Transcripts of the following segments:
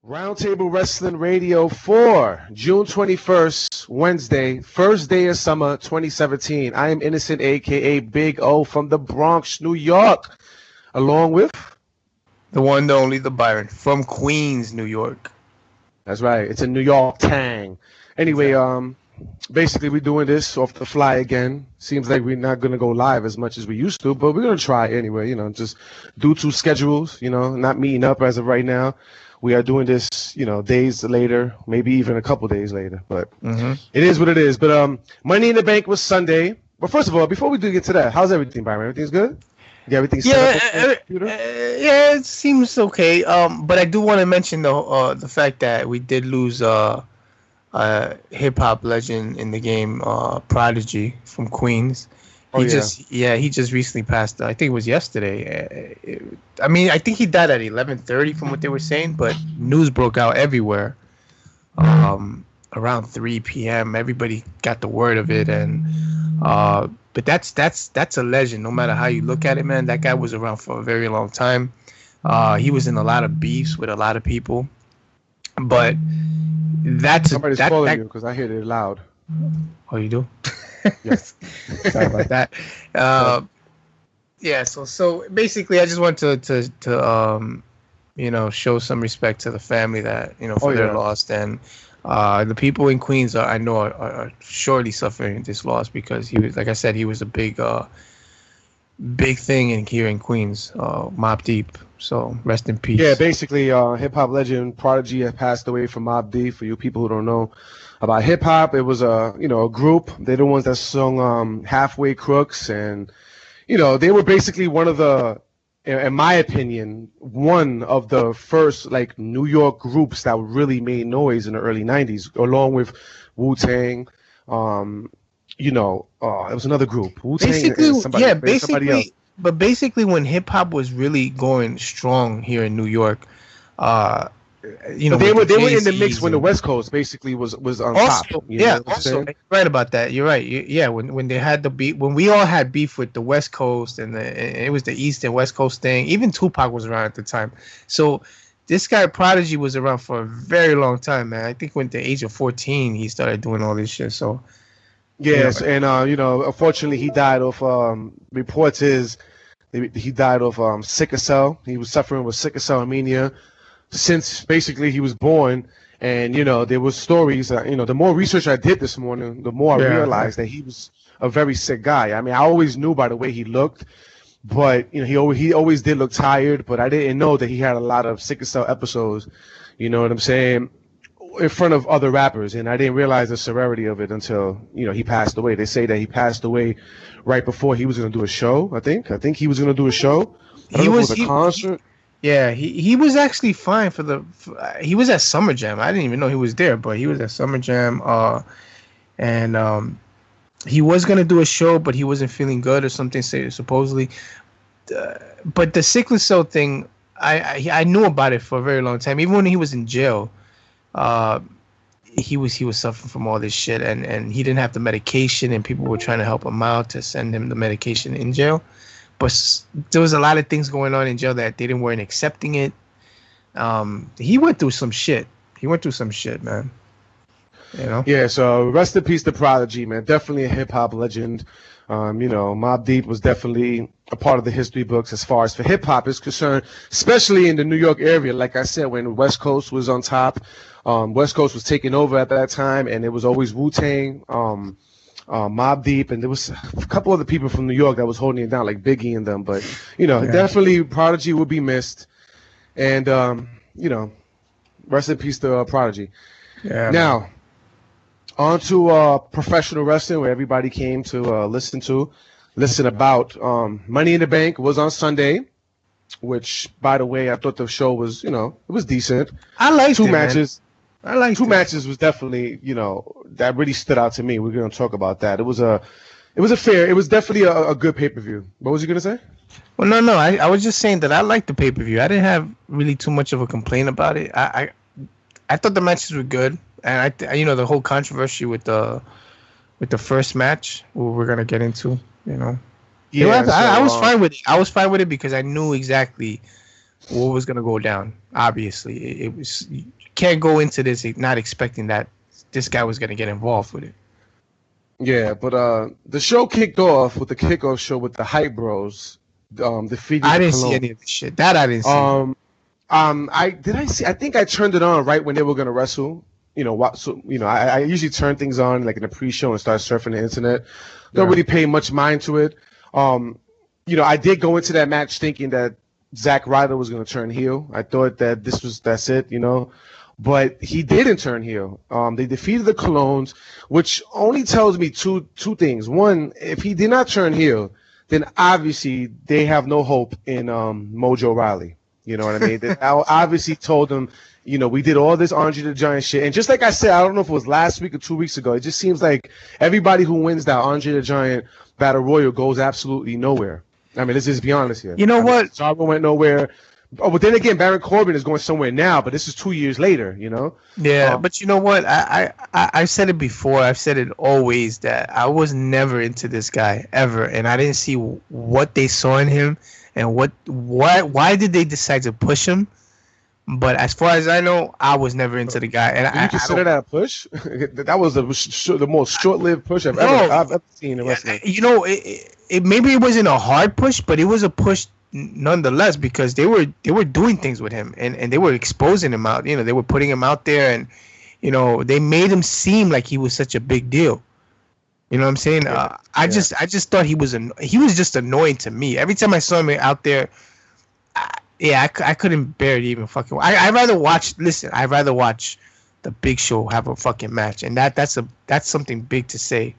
Roundtable Wrestling Radio for June 21st, Wednesday, first day of summer 2017. I am Innocent, a.k.a. Big O from the Bronx, New York, along with... The one, the only, the Byron from Queens, New York. That's right. It's a New York tang. Anyway, basically we're doing this off the fly again. Seems like we're not going to go live as much as we used to, but we're going to try anyway, just due to schedules, not meeting up as of right now. We are doing this, days later, maybe even a couple days later, but It is what it is. But Money in the Bank was Sunday. But first of all, before we do get to that, how's everything, Byron? Everything's good? You got everything set up on the computer? Yeah, it seems okay. But I do want to mention the fact that we did lose hip hop legend in the game, Prodigy from Queens. He just recently passed. I think it was yesterday. I think he died at 11:30 from what they were saying, but news broke out everywhere. Around 3 p.m. Everybody got the word of it, and but that's a legend. No matter how you look at it, man, that guy was around for a very long time. He was in a lot of beefs with a lot of people, but somebody's calling you because I hear it loud. Oh, you do? Yes. Sorry about that. So basically, I just want to show some respect to the family that for their loss, and the people in Queens I know are surely suffering this loss because he was, like I said, he was a big thing here in Queens, Mobb Deep. So rest in peace. Yeah, basically, hip hop legend Prodigy had passed away from Mobb Deep. For you people who don't know about hip hop, it was a group. They're the ones that sung Halfway Crooks, and they were basically one of the, in my opinion, one of the first New York groups that really made noise in the early '90s, along with Wu-Tang. It was another group. Wu-Tang and somebody else. But basically, when hip hop was really going strong here in New York, they were in the mix when the West Coast basically was on top. Right about that. You're right. When they had the beef, when we all had beef with the West Coast, and it was the East and West Coast thing. Even Tupac was around at the time. So this guy Prodigy was around for a very long time, man. I think when the age of 14 he started doing all this shit. So. Yes, and unfortunately he died of reports is he died of sickle cell. He was suffering with sickle cell anemia since basically he was born, and there was stories. The more research I did this morning, the more I realized that he was a very sick guy. I mean, I always knew by the way he looked, but he always did look tired. But I didn't know that he had a lot of sickle cell episodes. You know what I'm saying? In front of other rappers, and I didn't realize the severity of it until he passed away. They say that he passed away right before he was going to do a show. I think he was going to do a show. It was a concert. He was actually fine he was at Summer Jam. I didn't even know he was there, but he was at Summer Jam. And he was going to do a show, but he wasn't feeling good or something, supposedly. But the sickle cell thing, I knew about it for a very long time. Even when he was in jail, he was suffering from all this shit, and he didn't have the medication, and people were trying to help him out to send him the medication in jail. But there was a lot of things going on in jail that they weren't accepting it. He went through some shit. Man. Yeah, so rest in peace to Prodigy, man. Definitely a hip-hop legend. Mobb Deep was definitely a part of the history books as far as for hip-hop is concerned, especially in the New York area. Like I said, when the West Coast was on top, West Coast was taking over at that time, and it was always Wu-Tang, Mobb Deep, and there was a couple other people from New York that was holding it down, like Biggie and them. But, definitely Prodigy would be missed. And, rest in peace to Prodigy. Yeah. Now, on to professional wrestling, where everybody came to listen about. Money in the Bank was on Sunday, which, by the way, I thought the show was, it was decent. I liked two matches. Man. I liked two matches was definitely, that really stood out to me. We're going to talk about that. It was definitely a good pay-per-view. What was you going to say? Well, no. I was just saying that I liked the pay-per-view. I didn't have really too much of a complaint about it. I thought the matches were good. And the whole controversy with the first match, we're gonna get into, Yeah, I was fine with it. I was fine with it because I knew exactly what was gonna go down. Obviously, it was. You can't go into this not expecting that this guy was gonna get involved with it. Yeah, but the show kicked off with the kickoff show with the Hype Bros. Defeated. I didn't see any of this shit. That I didn't see. I think I turned it on right when they were gonna wrestle. You know what? So I usually turn things on like in the pre-show and start surfing the internet. Don't really pay much mind to it. I did go into that match thinking that Zack Ryder was gonna turn heel. I thought that that's it. But he didn't turn heel. They defeated the Colognes, which only tells me two things. One, if he did not turn heel, then obviously they have no hope in Mojo Rawley. You know what I mean? They obviously told them, we did all this Andre the Giant shit. And just like I said, I don't know if it was last week or 2 weeks ago, it just seems like everybody who wins that Andre the Giant Battle Royal goes absolutely nowhere. I mean, let's just be honest here. You know what? Cesaro went nowhere. Oh, but then again, Baron Corbin is going somewhere now, but this is 2 years later, Yeah, but you know what? I've said it before. I've said it always that I was never into this guy ever, and I didn't see what they saw in him and why did they decide to push him. But as far as I know, I was never into the guy. And you consider that a push? That was the most short-lived push I've ever seen in wrestling. Maybe it wasn't a hard push, but it was a push nonetheless, because they were doing things with him and they were exposing him out. They were putting him out there, and they made him seem like he was such a big deal. You know what I'm saying? Yeah. I just thought he was just annoying to me. Every time I saw him out there, I couldn't bear it even fucking. I'd rather watch the Big Show have a fucking match, and that's something big to say.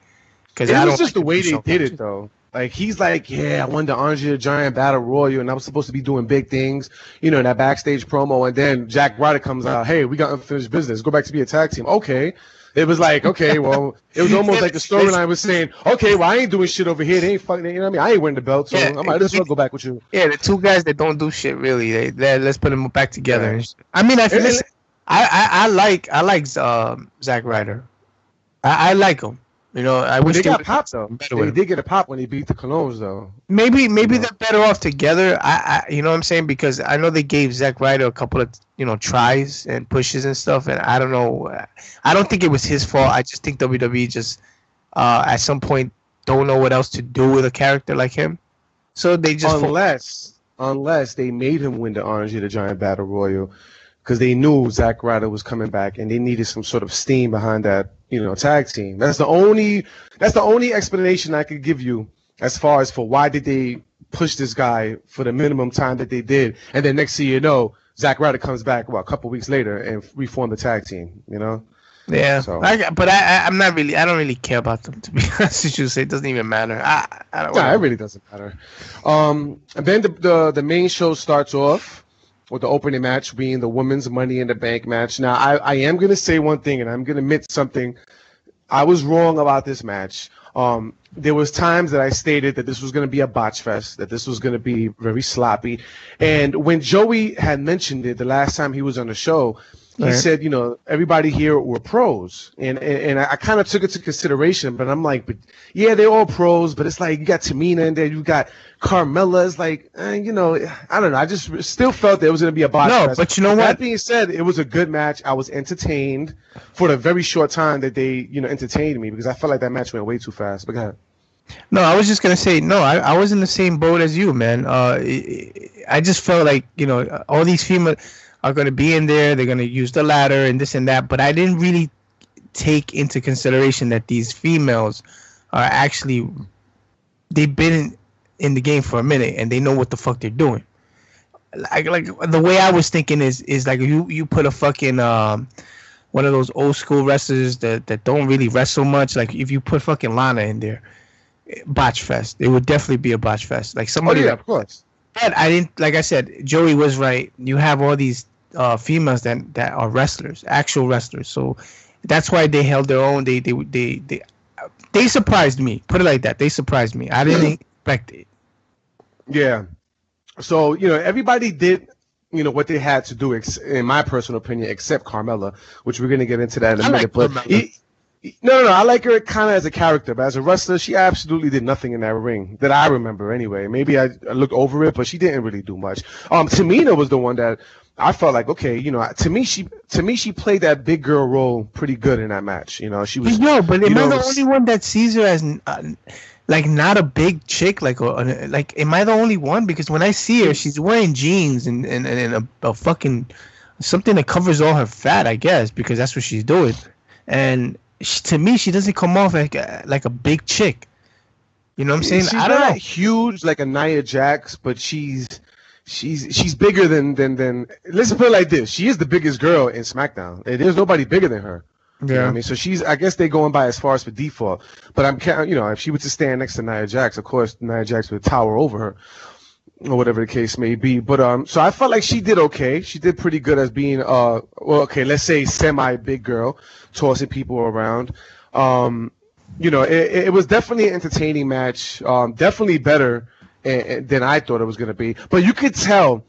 Because it was just the way they did it, though. Like, he's like, I won the Andre the Giant Battle Royal, and I was supposed to be doing big things, in that backstage promo. And then Zack Ryder comes out, hey, we got unfinished business. Go back to be a tag team. Okay. It was like, okay, well, it was almost like the storyline was saying, okay, well, I ain't doing shit over here. They ain't fucking, you know what I mean? I ain't winning the belt, so I might as well go back with you. Yeah, the two guys that don't do shit, really. Let's put them back together. Yeah. I mean, I like Zack Ryder. I like him. I wish they got popped though. They did get a pop when they beat the Colognes though. Maybe they're better off together. I you know what I'm saying, because I know they gave Zack Ryder a couple of tries and pushes and stuff, and I don't know. I don't think it was his fault. I just think WWE just at some point don't know what else to do with a character like him, so they just unless they made him win the Andre the Giant Battle Royal, because they knew Zack Ryder was coming back and they needed some sort of steam behind that, tag team. That's the only explanation I could give you as far as for why did they push this guy for the minimum time that they did, and then next thing you know, Zack Ryder comes back a couple weeks later and reform the tag team. Yeah, so. I'm not really. I don't really care about them, to be honest with you. So it doesn't even matter. I don't. Nah, it really doesn't matter. And then the main show starts off with the opening match being the women's Money in the Bank match. Now, I am going to say one thing, and I'm going to admit something. I was wrong about this match. There was times that I stated that this was going to be a botch fest, that this was going to be very sloppy. And when Joey had mentioned it the last time he was on the show, he said, everybody here were pros. And I kind of took it to consideration, but I'm like, yeah, they're all pros, but it's like you got Tamina in there, you got Carmella. It's like, I don't know. I just still felt that it was going to be a botch fest. But you know what? That being said, it was a good match. I was entertained for the very short time that they, entertained me, because I felt like that match went way too fast. But go ahead. No, I was just going to say, no, I was in the same boat as you, man. I just felt like, all these females are going to be in there. They're going to use the ladder and this and that. But I didn't really take into consideration that these females are actually, they've been in the game for a minute and they know what the fuck they're doing. Like the way I was thinking is like you put a fucking one of those old school wrestlers that don't really wrestle much. Like if you put fucking Lana in there, botch fest. It would definitely be a botch fest. Like somebody. Oh yeah, of course. But I didn't. Like I said, Joey was right. You have all these females that are wrestlers, actual wrestlers. So that's why they held their own. They surprised me. Put it like that. They surprised me. I didn't expect it. Yeah. So everybody did what they had to do, in my personal opinion, except Carmella, which we're gonna get into that in a minute. But No. I like her kind of as a character, but as a wrestler, she absolutely did nothing in that ring that I remember. Anyway, maybe I looked over it, but she didn't really do much. Tamina was the one that I felt like, okay, to me she played that big girl role pretty good in that match. She was. No, but am I the only one that sees her as like not a big chick? Like am I the only one? Because when I see her, she's wearing jeans and a fucking something that covers all her fat, I guess, because that's what she's doing. And to me, she doesn't come off like a big chick. You know what I'm saying? She's I don't not know. huge like a Nia Jax, but she's bigger than. Let's put it like this: she is the biggest girl in SmackDown. There's nobody bigger than her. Yeah. You know what I mean, so I guess they're going by as far as for default. But if she were to stand next to Nia Jax, of course Nia Jax would tower over her, or whatever the case may be. But so I felt like she did okay. She did pretty good as being let's say semi big girl, tossing people around. It was definitely an entertaining match. Definitely better than I thought it was going to be. But you could tell,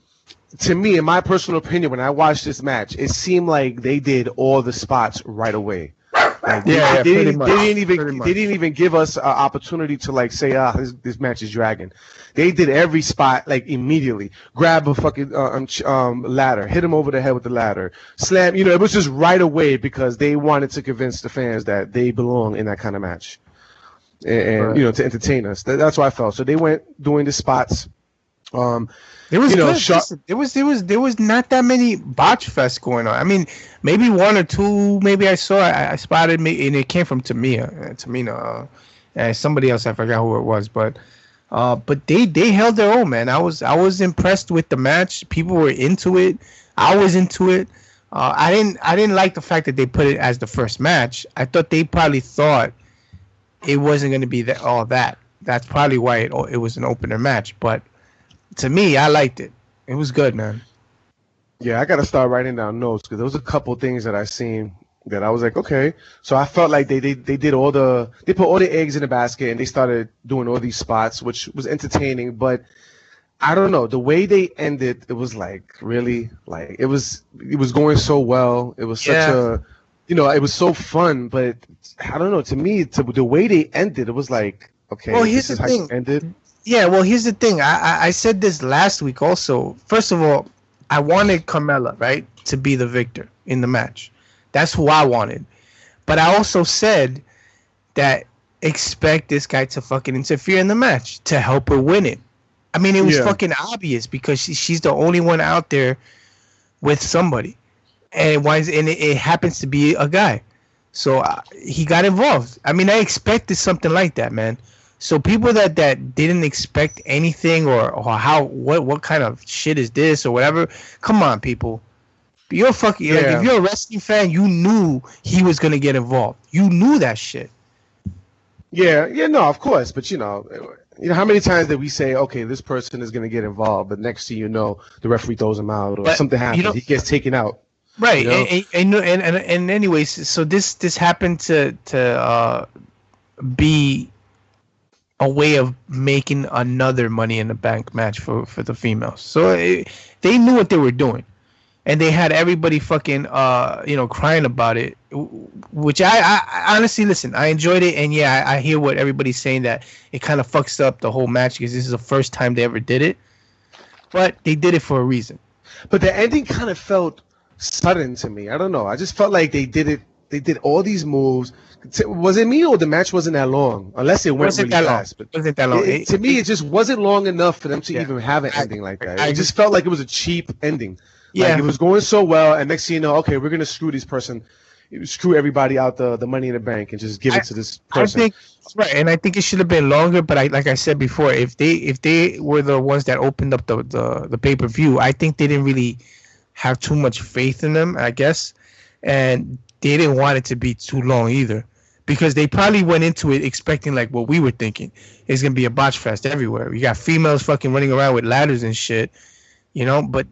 to me, in my personal opinion, when I watched this match, it seemed like they did all the spots right away. Like, they didn't even give us an opportunity to like say, this match is dragging. They did every spot like immediately. Grab a fucking ladder, hit him over the head with the ladder, slam. It was just right away because they wanted to convince the fans that they belong in that kind of match, and right. To entertain us. That's what I felt. So they went doing the spots. It was good. There was not that many botch fests going on. I mean, maybe one or two. Maybe I spotted me, and it came from Tamina, and somebody else. I forgot who it was, but they held their own, man. I was impressed with the match. People were into it. I was into it. I didn't like the fact that they put it as the first match. I thought they probably thought it wasn't going to be all that. That's probably why it was an opener match, but. To me, I liked it. It was good, man. Yeah, I got to start writing down notes because there was a couple things that I seen that I was like, okay. So I felt like they did they put all the eggs in the basket and they started doing all these spots, which was entertaining. But I don't know, the way they ended, it was like really like it was going so well. It was such a, it was so fun. But I don't know. To me, the way they ended, it was like, okay, well, here's this the is thing. How you ended. Yeah, well, here's the thing. I said this last week also. First of all, I wanted Carmella, right, to be the victor in the match. That's who I wanted. But I also said that expect this guy to fucking interfere in the match to help her win it. I mean, it was fucking obvious because she's the only one out there with somebody. And it happens to be a guy. So he got involved. I mean, I expected something like that, man. So people that didn't expect anything or what kind of shit is this or whatever, come on, people. You're fucking like, if you're a wrestling fan, you knew he was gonna get involved. You knew that shit. Yeah, no, of course, but how many times did we say, okay, this person is gonna get involved, but next thing you know, the referee throws him out or something happens, he gets taken out. Right, and anyways, so this happened to be a way of making another Money in the Bank match for the females. So they knew what they were doing, and they had everybody fucking crying about it. Which I honestly, listen, I enjoyed it, and I hear what everybody's saying that it kind of fucks up the whole match because this is the first time they ever did it, but they did it for a reason. But the ending kind of felt sudden to me. I don't know. I just felt like they did it. They did all these moves. Was it me or the match wasn't that long? Unless it went really fast. But wasn't that long? To me, it just wasn't long enough for them to even have an ending like that. It just felt like it was a cheap ending. Yeah, like it was going so well, and next thing you know, okay, we're gonna screw everybody out the Money in the Bank and just give it to this person. I think right, and I think it should have been longer. But like I said before, if they were the ones that opened up the pay-per-view, I think they didn't really have too much faith in them, I guess, and they didn't want it to be too long either. Because they probably went into it expecting like what we were thinking. It's going to be a botch fest everywhere. You got females fucking running around with ladders and shit, but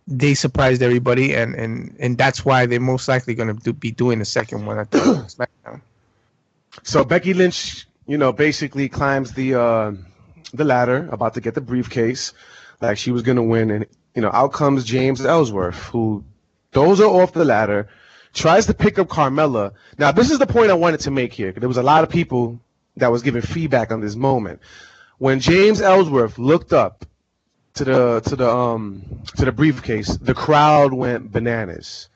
they surprised everybody, and that's why they're most likely going to be doing the second one at the SmackDown. So Becky Lynch, basically climbs the ladder, about to get the briefcase, like she was going to win. And, out comes James Ellsworth, who throws her off the ladder, tries to pick up Carmella. Now, this is the point I wanted to make here. There was a lot of people that was giving feedback on this moment. When James Ellsworth looked up to the briefcase, the crowd went bananas.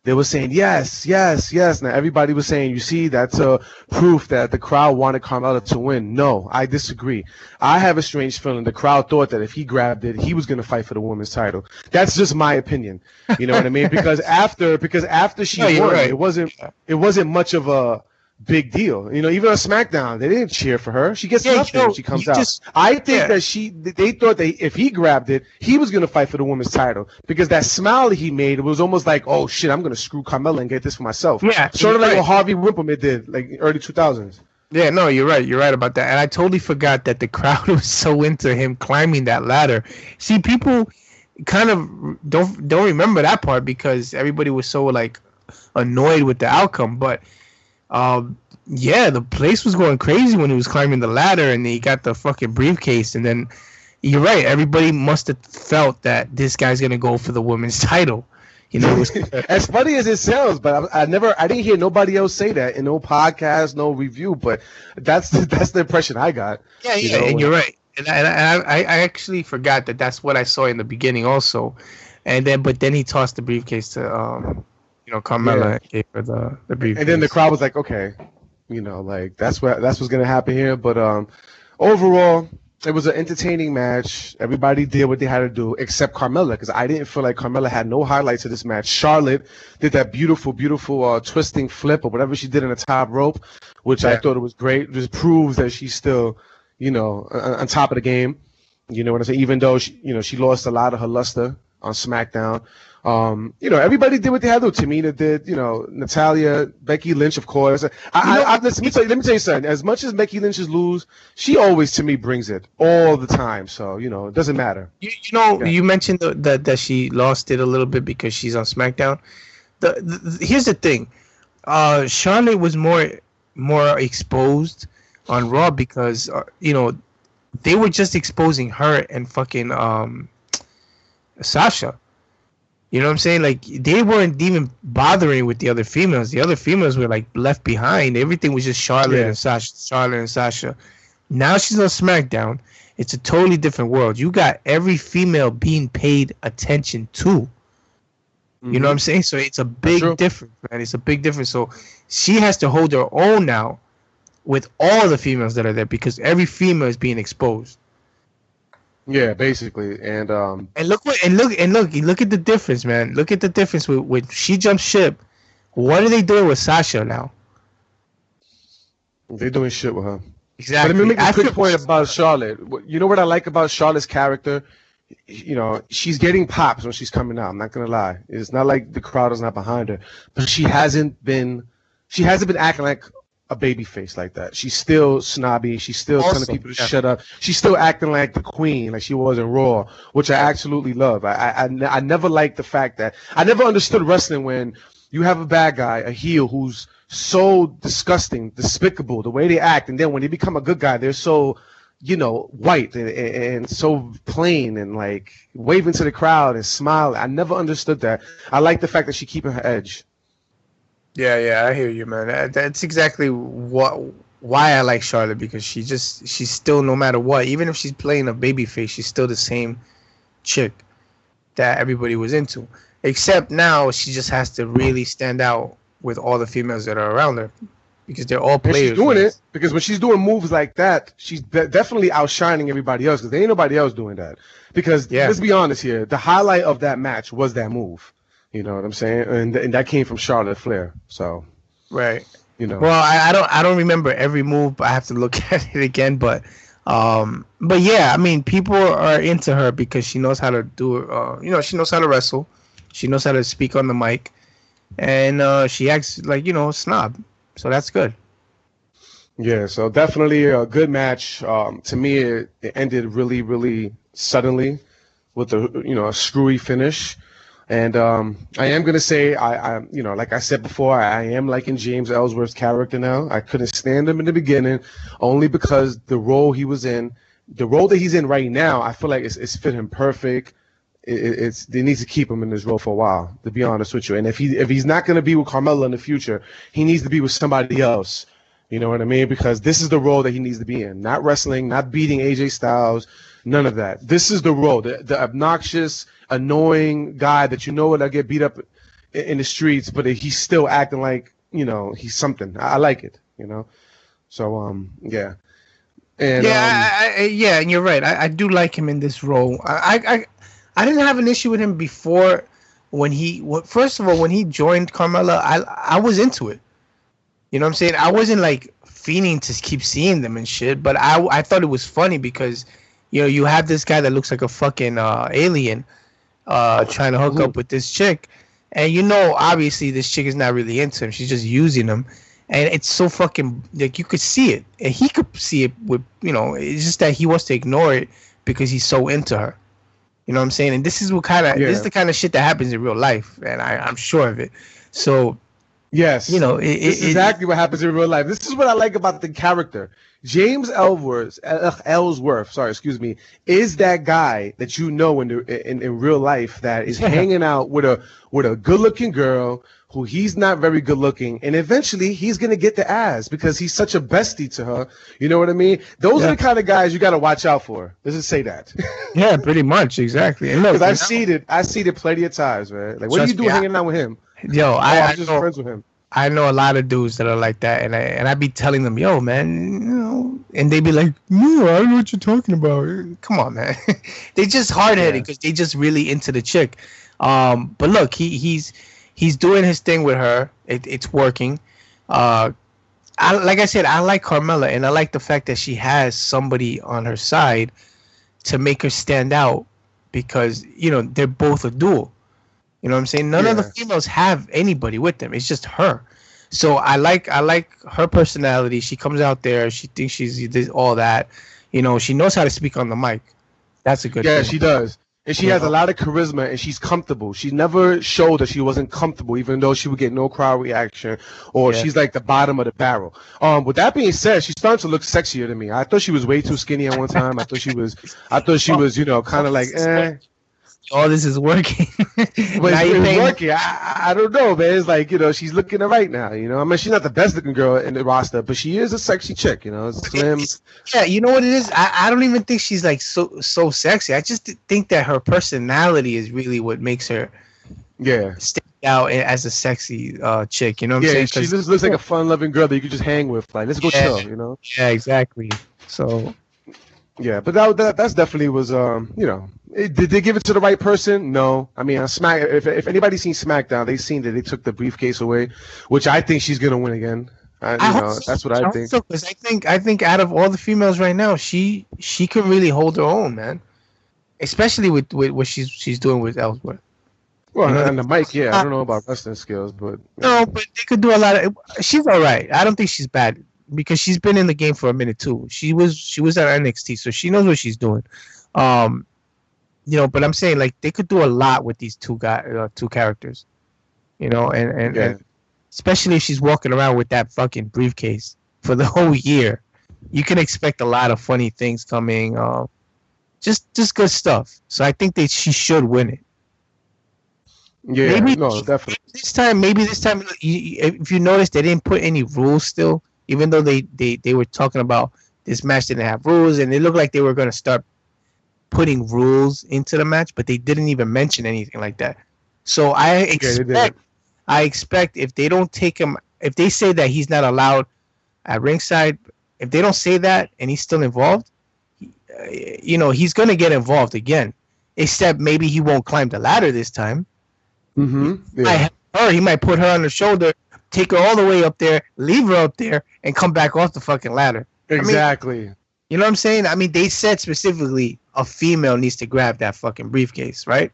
They were saying, yes, yes, yes. Now, everybody was saying, you see, that's a proof that the crowd wanted Carmella to win. No, I disagree. I have a strange feeling the crowd thought that if he grabbed it, he was going to fight for the women's title. That's just my opinion. You know what I mean? Because after she won, right. it wasn't much of a big deal. You know, even on Smackdown, they didn't cheer for her. She gets nothing when she comes out. I think that they thought that if he grabbed it, he was going to fight for the women's title because that smile that he made, it was almost like, oh shit, I'm going to screw Carmella and get this for myself. Yeah. Sort of like what Harvey Wippleman did, like early 2000s. Yeah, no, you're right. You're right about that. And I totally forgot that the crowd was so into him climbing that ladder. See, people kind of don't remember that part because everybody was so like annoyed with the outcome, but yeah, the place was going crazy when he was climbing the ladder and he got the fucking briefcase. And then you're right, everybody must have felt that this guy's gonna go for the women's title. You know, as funny as it sounds, but I didn't hear nobody else say that in no podcast, no review. But that's the impression I got. Yeah, yeah, and you're right. And I actually forgot that that's what I saw in the beginning also. But then he tossed the briefcase to Carmella gave her the briefcase. And then the crowd was like, okay, like that's what's gonna happen here. But overall, it was an entertaining match. Everybody did what they had to do, except Carmella, because I didn't feel like Carmella had no highlights of this match. Charlotte did that beautiful twisting flip or whatever she did in the top rope, which I thought it was great. Just proves that she's still, on top of the game. You know what I'm saying? Even though she lost a lot of her luster on SmackDown. Everybody did what they had to do. Tamina did, Natalia, Becky Lynch, of course. Let me tell you something. As much as Becky Lynch lose, she always, to me, brings it all the time. So, it doesn't matter. You mentioned that she lost it a little bit because she's on SmackDown. Here's the thing. Charlotte was more exposed on Raw because, they were just exposing her and fucking Sasha. You know what I'm saying? Like, they weren't even bothering with the other females. The other females were, like, left behind. Everything was just Charlotte and Sasha. Now she's on SmackDown. It's a totally different world. You got every female being paid attention to. Mm-hmm. You know what I'm saying? So it's a big difference, man. It's a big difference. So she has to hold her own now with all the females that are there because every female is being exposed. Yeah, basically, and look at the difference, man. Look at the difference with she jumped ship. What are they doing with Sasha now? They're doing shit with her. Exactly. But let me make a quick point about Charlotte. You know what I like about Charlotte's character? She's getting pops when she's coming out. I'm not gonna lie. It's not like the crowd is not behind her, but she hasn't been acting like a baby face like that. She's still snobby. She's still telling people to shut up. She's still acting like the queen, like she was in Raw, which I absolutely love. I never liked the fact that I never understood wrestling when you have a bad guy, a heel who's so disgusting, despicable, the way they act, and then when they become a good guy, they're so white and so plain and like waving to the crowd and smiling. I never understood that. I like the fact that she's keeping her edge. Yeah, I hear you, man. That's exactly why I like Charlotte because she's still, no matter what, even if she's playing a babyface, she's still the same chick that everybody was into. Except now she just has to really stand out with all the females that are around her because they're all players. And she's doing it because when she's doing moves like that, she's definitely outshining everybody else because there ain't nobody else doing that. Because let's be honest here, the highlight of that match was that move. You know what I'm saying? And that came from Charlotte Flair. So, right. Well, I don't remember every move. I have to look at it again. But yeah, I mean, people are into her because she knows how to do. She knows how to wrestle. She knows how to speak on the mic, and she acts like a snob. So that's good. Yeah. So definitely a good match. To me, it ended really, really suddenly with a screwy finish. And I am gonna say I like I said before, I am liking James Ellsworth's character now. I couldn't stand him in the beginning, only because the role that he's in right now, I feel like it's fit him perfect. they need to keep him in this role for a while, to be honest with you. And if he's not going to be with Carmella in the future, he needs to be with somebody else. You know what I mean? Because this is the role that he needs to be in. Not wrestling, not beating AJ Styles, none of that. This is the role, the obnoxious, annoying guy that you know will get beat up in the streets, but he's still acting like, he's something. I like it, So, yeah. And, yeah, and you're right. I do like him in this role. I didn't have an issue with him before first of all, when he joined Carmella, I was into it. You know what I'm saying? I wasn't like fiending to keep seeing them and shit, but I thought it was funny because, you have this guy that looks like a fucking alien trying to hook up with this chick. And obviously this chick is not really into him. She's just using him. And it's so fucking, like, you could see it. And he could see it with, it's just that he wants to ignore it because he's so into her. You know what I'm saying? And this is this is the kind of shit that happens in real life, and I'm sure of it. So, yes, this is exactly what happens in real life. This is what I like about the character. James Ellsworth, is that guy that in real life that is hanging out with a good-looking girl who he's not very good looking, and eventually he's gonna get the ass because he's such a bestie to her. You know what I mean? Those are the kind of guys you got to watch out for. Let's just say that. Yeah, pretty much, exactly. Because I've seen it plenty of times, man. Like, what do you do hanging out with him? Yo, I'm just friends with him. I know a lot of dudes that are like that, and I be telling them, yo, man, and they be like, no, I don't know what you're talking about. Come on, man. They just hard-headed because they just really into the chick. But look, he's doing his thing with her. It's working. Like I said, I like Carmella, and I like the fact that she has somebody on her side to make her stand out because, they're both a duel. You know what I'm saying? None of the females have anybody with them. It's just her. So I like her personality. She comes out there. She thinks she's all that. She knows how to speak on the mic. That's a good thing. Yeah, she does. And she has a lot of charisma, and she's comfortable. She never showed that she wasn't comfortable, even though she would get no crowd reaction, or she's like the bottom of the barrel. With that being said, she's starting to look sexier to me. I thought she was way too skinny at one time. I thought she was, kind of like, all this is working. But it's working. I don't know, man. It's like, she's looking right now, I mean, she's not the best looking girl in the roster, but she is a sexy chick, slim. Yeah, you know what it is? I don't even think she's like so sexy. I just think that her personality is really what makes her stand out as a sexy chick, you know what I'm saying? She just looks like a fun-loving girl that you could just hang with. Like, let's go chill, Yeah, exactly. So... Yeah, but that's definitely was did they give it to the right person? No. I mean, if anybody's seen Smackdown, they've seen that they took the briefcase away, which I think she's gonna win again. That's what I think. Because I think out of all the females right now, she can really hold her own, man. Especially with what she's doing with Ellsworth. Well, and the mic, I don't know about wrestling skills, but no, but they could do a lot of. She's all right. I don't think she's bad. Because she's been in the game for a minute too. She was at NXT, so she knows what she's doing. But I'm saying like they could do a lot with these two characters, and especially if she's walking around with that fucking briefcase for the whole year, you can expect a lot of funny things coming. Just good stuff. So I think that she should win it. Yeah, definitely. Maybe this time, if you notice, they didn't put any rules still. Even though they were talking about this match didn't have rules, and it looked like they were going to start putting rules into the match, but they didn't even mention anything like that. So I expect if they don't take him, if they say that he's not allowed at ringside, if they don't say that and he's still involved, he's going to get involved again. Except maybe he won't climb the ladder this time. Mm-hmm. Yeah. He might put her on the shoulder, take her all the way up there, leave her up there, and come back off the fucking ladder. Exactly. I mean, you know what I'm saying? I mean, they said specifically a female needs to grab that fucking briefcase, right?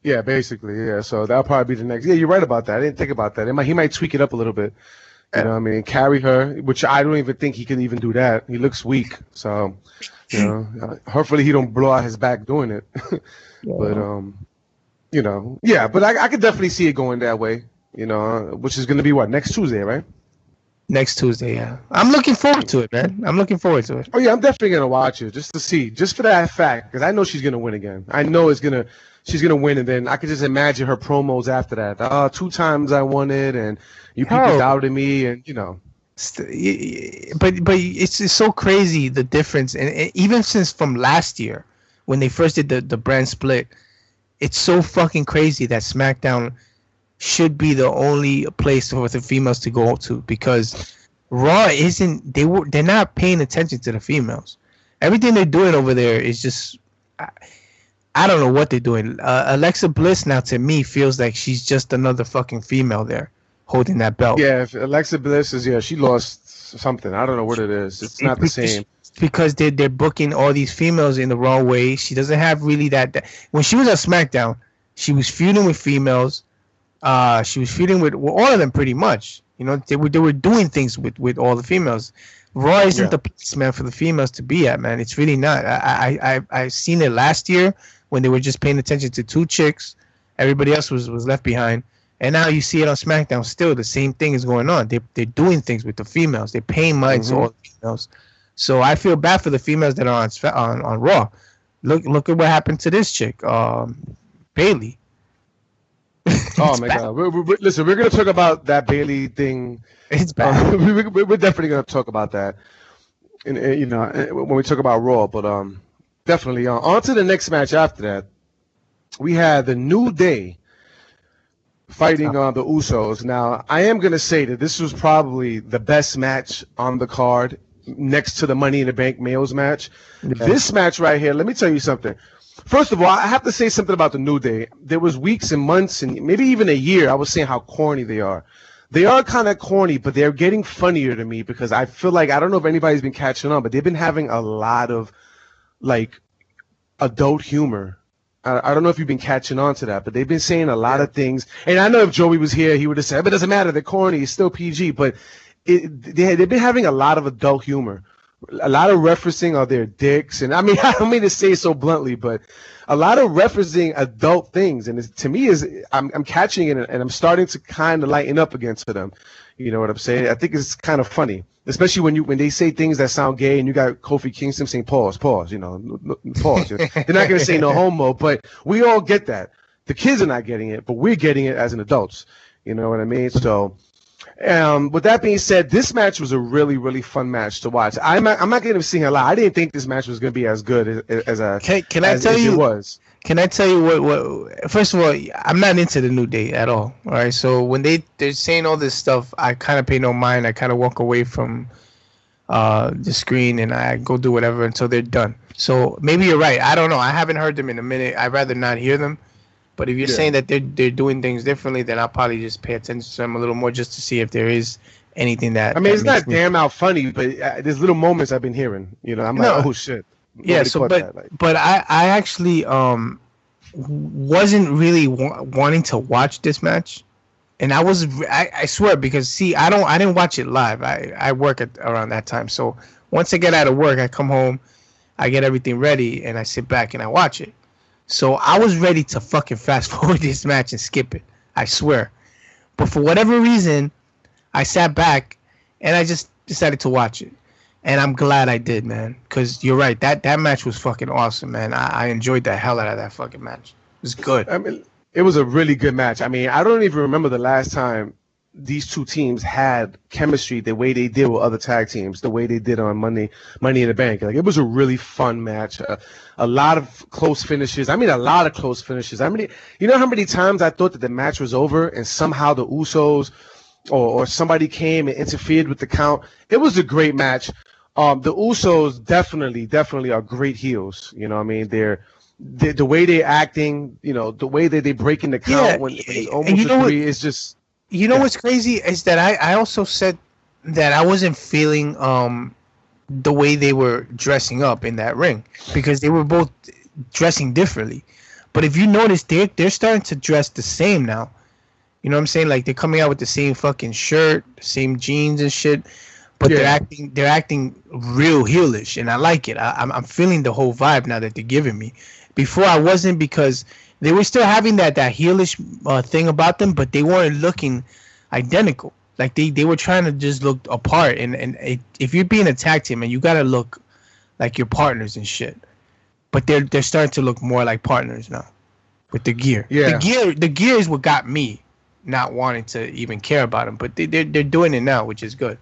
Yeah, basically, yeah. So that'll probably be the next. Yeah, you're right about that. I didn't think about that. He might tweak it up a little bit. You know what I mean? Carry her, which I don't even think he can even do that. He looks weak. So, hopefully he don't blow out his back doing it. But, but I could definitely see it going that way. Which is going to be next Tuesday, right? Next Tuesday, yeah. I'm looking forward to it, man. I'm looking forward to it. Oh yeah, I'm definitely gonna watch it just to see, just for that fact, because I know she's gonna win again. I know she's gonna win, and then I could just imagine her promos after that. 2 times I won it, and you people doubted me, and you know. But it's so crazy the difference, and even since from last year when they first did the brand split, it's so fucking crazy that SmackDown should be the only place for the females to go to, because Raw isn't. They're not paying attention to the females. Everything they're doing over there is just. I don't know what they're doing. Alexa Bliss now to me feels like she's just another fucking female there holding that belt. Yeah, if Alexa Bliss is she lost something. I don't know what it is. It's not the same. Because they're booking all these females in the wrong way. She doesn't have really that. When she was on SmackDown, she was feuding with females. She was feuding with all of them pretty much. You know, they were doing things with all the females. Raw isn't the place, man, for the females to be at, man. It's really not. I seen it last year when they were just paying attention to 2 chicks. Everybody else was left behind. And now you see it on SmackDown. Still, the same thing is going on. They're doing things with the females. They're paying money to all the females. So I feel bad for the females that are on Raw. Look at what happened to this chick, Bailey. Oh my God! Listen, we're gonna talk about that Bailey thing. It's bad. We're definitely gonna talk about that, and when we talk about Raw. But definitely on to the next match after that. We had the New Day fighting the Usos. Now, I am gonna say that this was probably the best match on the card, next to the Money in the Bank males match. Yeah. This match right here, let me tell you something. First of all, I have to say something about the New Day. There was weeks and months and maybe even a year I was saying how corny they are. They are kind of corny, but they're getting funnier to me because I feel like, I don't know if anybody's been catching on, but they've been having a lot of like adult humor. I don't know if you've been catching on to that, but they've been saying a lot of things. And I know if Joey was here, he would have said, but it doesn't matter. They're corny. It's still PG. But they've been having a lot of adult humor. A lot of referencing of their dicks, and I mean, I don't mean to say it so bluntly, but a lot of referencing adult things, and to me I'm catching it, and I'm starting to kind of lighten up against them. You know what I'm saying? I think it's kind of funny, especially when they say things that sound gay, and you got Kofi Kingston saying pause, pause. You know, pause. They're not gonna say no homo, but we all get that. The kids are not getting it, but we're getting it as an adults. You know what I mean? So. With that being said, this match was a really, really fun match to watch. I'm not going to sing a lot. I didn't think this match was going to be as good as it was. Can I tell you what? First of all, I'm not into the New Day at all. All right, so when they're saying all this stuff, I kind of pay no mind. I kind of walk away from the screen and I go do whatever until they're done. So maybe you're right. I don't know. I haven't heard them in a minute. I'd rather not hear them. But if you're saying that they're doing things differently, then I'll probably just pay attention to them a little more just to see if there is anything that. I mean, it's not damn out funny, but there's little moments I've been hearing. You know, I'm like, oh shit. Yeah. So, but I actually wasn't really wanting to watch this match, and I swear, because see, I didn't watch it live. I work around that time, so once I get out of work, I come home, I get everything ready, and I sit back and I watch it. So I was ready to fucking fast forward this match and skip it. I swear. But for whatever reason, I sat back and I just decided to watch it. And I'm glad I did, man. Because you're right. That match was fucking awesome, man. I enjoyed the hell out of that fucking match. It was good. I mean, it was a really good match. I mean, I don't even remember the last time these two teams had chemistry the way they did with other tag teams, the way they did on Money in the Bank. Like, it was a really fun match. A lot of close finishes. I mean, a lot of close finishes. I mean, you know how many times I thought that the match was over and somehow the Usos or somebody came and interfered with the count? It was a great match. The Usos definitely are great heels. You know what I mean? They're the way they're acting, you know, the way that they're breaking the count when it's almost a three is just. You know what's crazy is that I also said that I wasn't feeling the way they were dressing up in that ring, because they were both dressing differently. But if you notice, they're starting to dress the same now. You know what I'm saying? Like, they're coming out with the same fucking shirt, the same jeans and shit. But they're acting real heelish, and I like it. I'm feeling the whole vibe now that they're giving me. Before I wasn't, because they were still having that heelish thing about them, but they weren't looking identical. Like they were trying to just look apart, and if you're being a tag team, and you gotta look like your partners and shit. But they're starting to look more like partners now with the gear. Yeah. The gear is what got me not wanting to even care about them. But they're doing it now, which is good.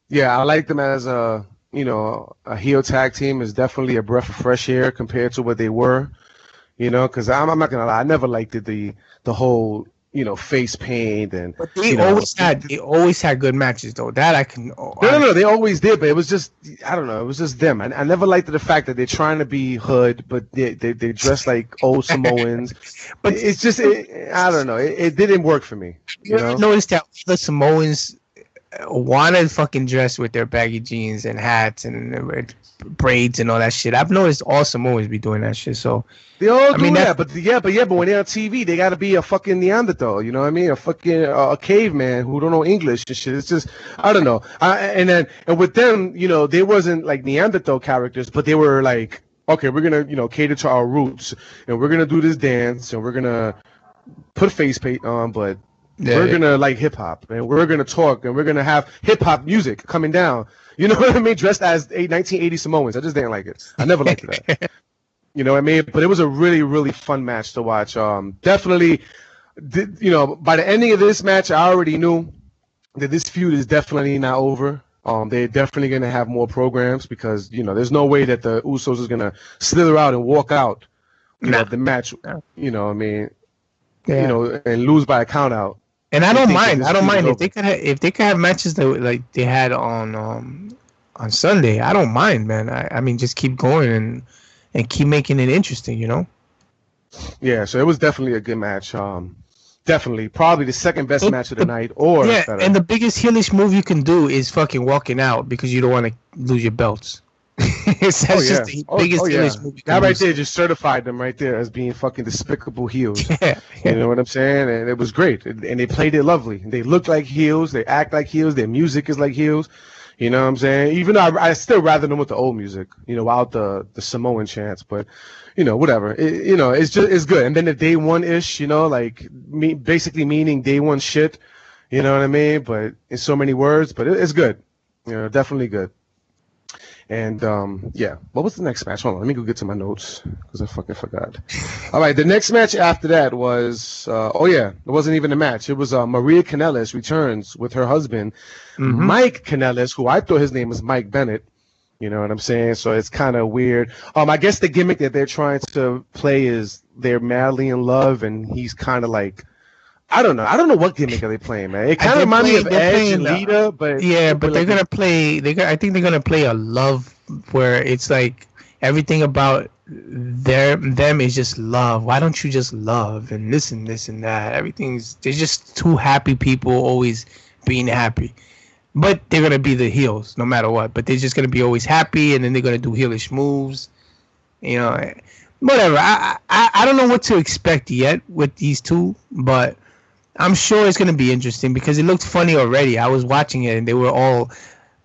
Yeah, I like them as a heel tag team. Is definitely a breath of fresh air compared to what they were. Because I'm not gonna lie, I never liked the whole face paint and. But they always had good matches though. That I can. No, they always did, but it was just I don't know, it was just them. I never liked the fact that they're trying to be hood, but they dress like old Samoans. But it's just I don't know, it didn't work for me. You noticed that the Samoans wanted fucking dress with their baggy jeans and hats and braids and all that shit. I've noticed all Samoans be doing that shit. So they all do that, but when they're on TV, they got to be a fucking Neanderthal. You know what I mean? A fucking a caveman who don't know English and shit. It's just I don't know. And with them, they wasn't like Neanderthal characters, but they were like, okay, we're gonna cater to our roots, and we're gonna do this dance, and we're gonna put face paint on, but. We're gonna like hip hop, and we're gonna talk, and we're gonna have hip hop music coming down. You know what I mean? Dressed as 1980 Samoans. I just didn't like it. I never liked that. You know what I mean? But it was a really, really fun match to watch. Definitely, by the ending of this match, I already knew that this feud is definitely not over. They're definitely gonna have more programs because there's no way that the Usos is gonna slither out and walk out. The match. You know what I mean? Yeah. And lose by a count out. And I don't mind. If they could have matches that like they had on Sunday. I don't mind, man. I mean, just keep going and keep making it interesting. Yeah. So it was definitely a good match. Definitely, probably the second best match of the night. And the biggest heelish move you can do is fucking walking out because you don't want to lose your belts. Just the biggest heelish move. That right there just certified them right there as being fucking despicable heels. Yeah. You know what I'm saying? And it was great. And they played it lovely. They look like heels. They act like heels. Their music is like heels. You know what I'm saying? Even though I still rather them with the old music, without the Samoan chants. But, whatever. It's good. And then the day one-ish, basically meaning day one shit. You know what I mean? But in so many words. But it's good. Definitely good. And, what was the next match? Hold on, let me go get to my notes because I fucking forgot. All right, the next match after that was, it wasn't even a match. It was Maria Kanellis returns with her husband, Mike Kanellis, who I thought his name was Mike Bennett. You know what I'm saying? So it's kind of weird. I guess the gimmick that they're trying to play is they're madly in love, and he's kind of like, I don't know what gimmick are they playing, man? It kind of reminds me of Edge and Lita, but but they're gonna play. I think they're gonna play a love where it's like everything about them is just love. Why don't you just love and this and that? They're just two happy people always being happy. But they're gonna be the heels no matter what. But they're just gonna be always happy, and then they're gonna do heelish moves. Whatever. I don't know what to expect yet with these two, but. I'm sure it's going to be interesting because it looked funny already. I was watching it and they were all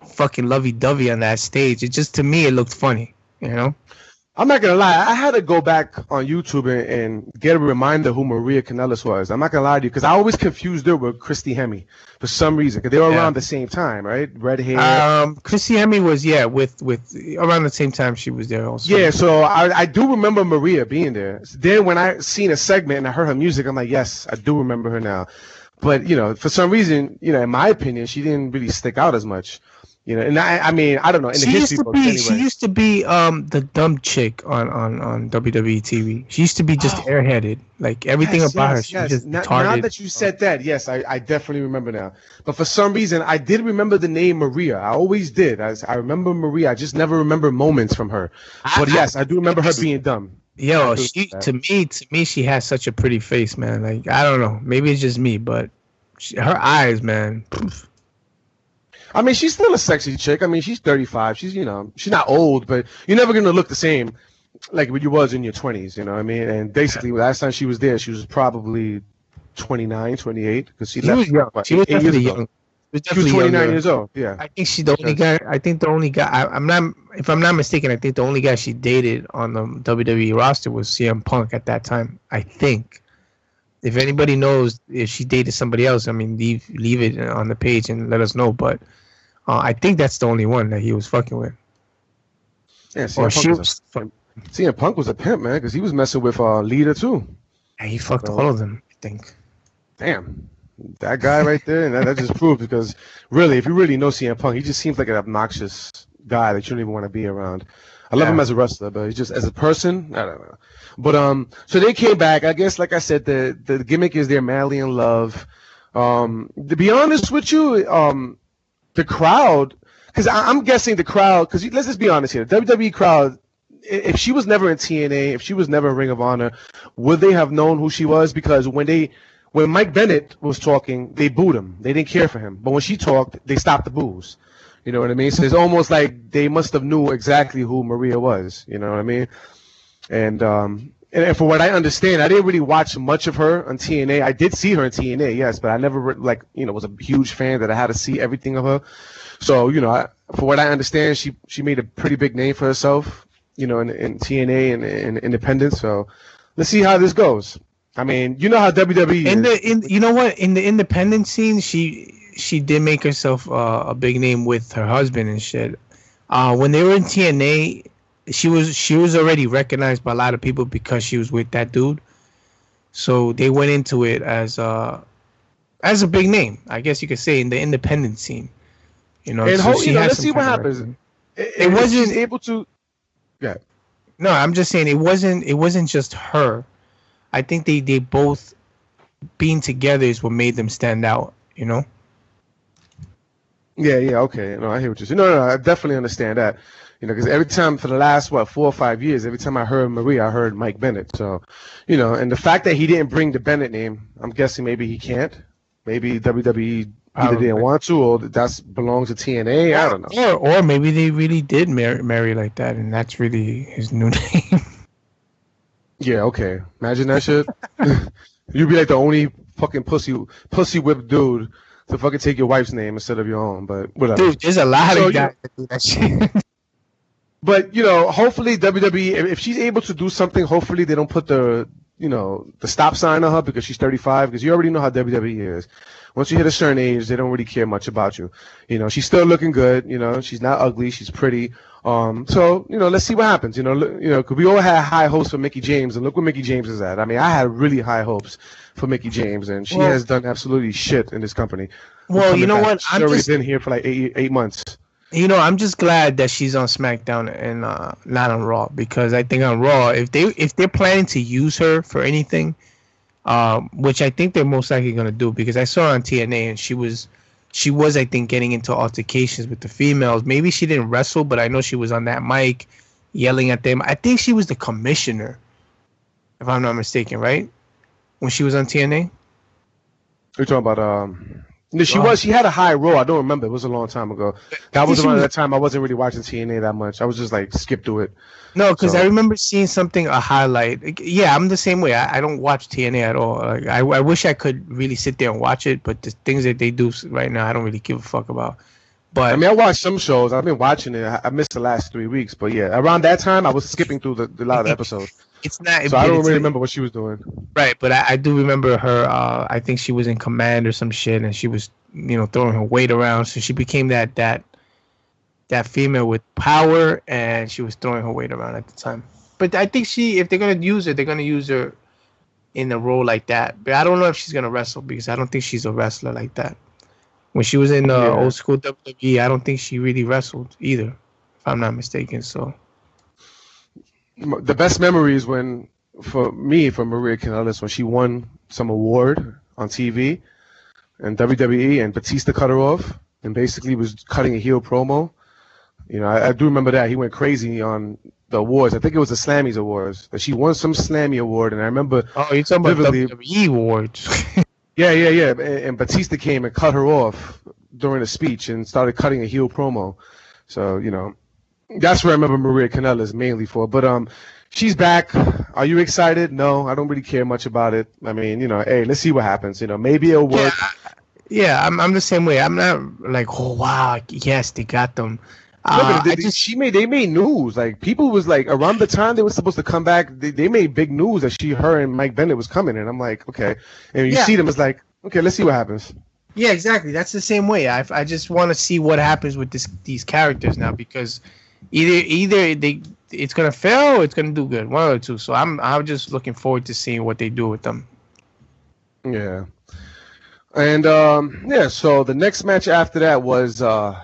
fucking lovey-dovey on that stage. To me, it looked funny, I'm not going to lie. I had to go back on YouTube and get a reminder who Maria Kanellis was. I'm not going to lie to you because I always confused her with Christy Hemme for some reason because they were around the same time, right? Red hair. Christy Hemme was, with around the same time she was there also. Yeah, so I do remember Maria being there. Then when I seen a segment and I heard her music, I'm like, yes, I do remember her now. But, for some reason, in my opinion, she didn't really stick out as much. And I mean, I don't know. In the history books, anyway. She used to be the dumb chick on WWE TV. She used to be just airheaded. Like everything about her. She just now that you said that, yes, I definitely remember now. But for some reason, I did remember the name Maria. I always did. I remember Maria. I just never remember moments from her. But yes, I do remember her being dumb. Yo, to me, she has such a pretty face, man. Like I don't know, maybe it's just me, but her eyes, man. Poof. I mean, she's still a sexy chick. I mean, she's 35. She's, she's not old, but you're never going to look the same like when you was in your 20s, you know what I mean? And basically, last time she was there, she was probably 29, 28, because she left. Was young. She was definitely young. She was 29 years old, yeah. I think she's the only guy, if I'm not mistaken, I think the only guy she dated on the WWE roster was CM Punk at that time, I think. If anybody knows if she dated somebody else, I mean, leave it on the page and let us know. But I think that's the only one that he was fucking with. Yeah, CM Punk was a pimp, man, because he was messing with Lita too. Yeah, he fucked all of them, I think. Damn, that guy right there, and that just proved, because really, if you really know CM Punk, he just seems like an obnoxious guy that you don't even want to be around. I love him as a wrestler, but he's just as a person, I don't know. But so they came back. I guess, like I said, the gimmick is they're madly in love. To be honest with you, the crowd, because I'm guessing the crowd, because let's just be honest here, the WWE crowd, if she was never in TNA, if she was never in Ring of Honor, would they have known who she was? Because when Mike Bennett was talking, they booed him. They didn't care for him. But when she talked, they stopped the boos. You know what I mean? So it's almost like they must have knew exactly who Maria was. You know what I mean? And for what I understand, I didn't really watch much of her on TNA. I did see her in TNA, yes, but I never was a huge fan that I had to see everything of her. So, for what I understand, she made a pretty big name for herself, in TNA and independent. So let's see how this goes. I mean, you know how WWE is. In the independent scene, she did make herself a big name with her husband and shit. When they were in TNA, she was already recognized by a lot of people because she was with that dude. So they went into it as a big name, I guess you could say, in the independent scene. And let's see what happens. It wasn't able to. Yeah. No, I'm just saying it wasn't just her. I think they both being together is what made them stand out. Yeah, okay. No, I hear what you're saying. No, I definitely understand that. Because every time for the last 4 or 5 years, every time I heard Maria, I heard Mike Bennett. So, and the fact that he didn't bring the Bennett name, I'm guessing maybe he can't. Maybe WWE either didn't want to, or that belongs to TNA. I don't know. Or maybe they really did marry like that, and that's really his new name. Yeah, okay. Imagine that shit. You'd be like the only fucking pussy whipped dude to fucking take your wife's name instead of your own, but whatever. Dude, there's a lot of guys that do that shit. But, hopefully WWE, if she's able to do something, hopefully they don't put the stop sign on her because she's 35, because you already know how WWE is. Once you hit a certain age, they don't really care much about you. She's still looking good. She's not ugly. She's pretty. So, let's see what happens. Because we all had high hopes for Mickie James, and look where Mickie James is at. I mean, I had really high hopes for Mickie James, and she has done absolutely shit in this company. Well, you know what? She's already been here for like eight months. I'm just glad that she's on SmackDown and not on Raw, because I think on Raw, if they're planning to use her for anything, which I think they're most likely gonna do, because I saw her on TNA and she was I think getting into altercations with the females. Maybe she didn't wrestle, but I know she was on that mic yelling at them. I think she was the commissioner, if I'm not mistaken, right? When she was on TNA. You're talking about No, she was. She had a high role. I don't remember. It was a long time ago. That was around that time I wasn't really watching TNA that much. I was just like skip through it. No, because I remember seeing a highlight. Yeah, I'm the same way. I don't watch TNA at all. Like, I wish I could really sit there and watch it, but the things that they do right now, I don't really give a fuck about. But I mean, I watched some shows. I've been watching it. I missed the last 3 weeks, but yeah, around that time I was skipping through the lot of episodes. It's not. So I don't really remember what she was doing. Right, but I do remember her. I think she was in Command or some shit, and she was, throwing her weight around. So she became that female with power, and she was throwing her weight around at the time. But I think if they're gonna use her, they're gonna use her in a role like that. But I don't know if she's gonna wrestle, because I don't think she's a wrestler like that. When she was in old school WWE, I don't think she really wrestled either, if I'm not mistaken. So. The best memories for Maria Kanellis, when she won some award on TV and WWE, and Batista cut her off and basically was cutting a heel promo. I do remember that. He went crazy on the awards. I think it was the Slammies Awards. She won some Slammy award, and I remember. Oh, you're talking about WWE awards. Yeah. And Batista came and cut her off during a speech and started cutting a heel promo. So, that's what I remember Maria Kanellis mainly for. But she's back. Are you excited? No, I don't really care much about it. I mean, hey, let's see what happens. Maybe it'll work. Yeah, I'm the same way. I'm not like, oh wow, yes, they got them. No, but they made news. Like people was like around the time they were supposed to come back, they made big news that her and Mike Bennett was coming, and I'm like, okay. And you see them, it's like, okay, let's see what happens. Yeah, exactly. That's the same way. I just want to see what happens with these characters now, because either it's gonna fail or it's gonna do good, one or two. So I'm just looking forward to seeing what they do with them. Yeah. And so the next match after that was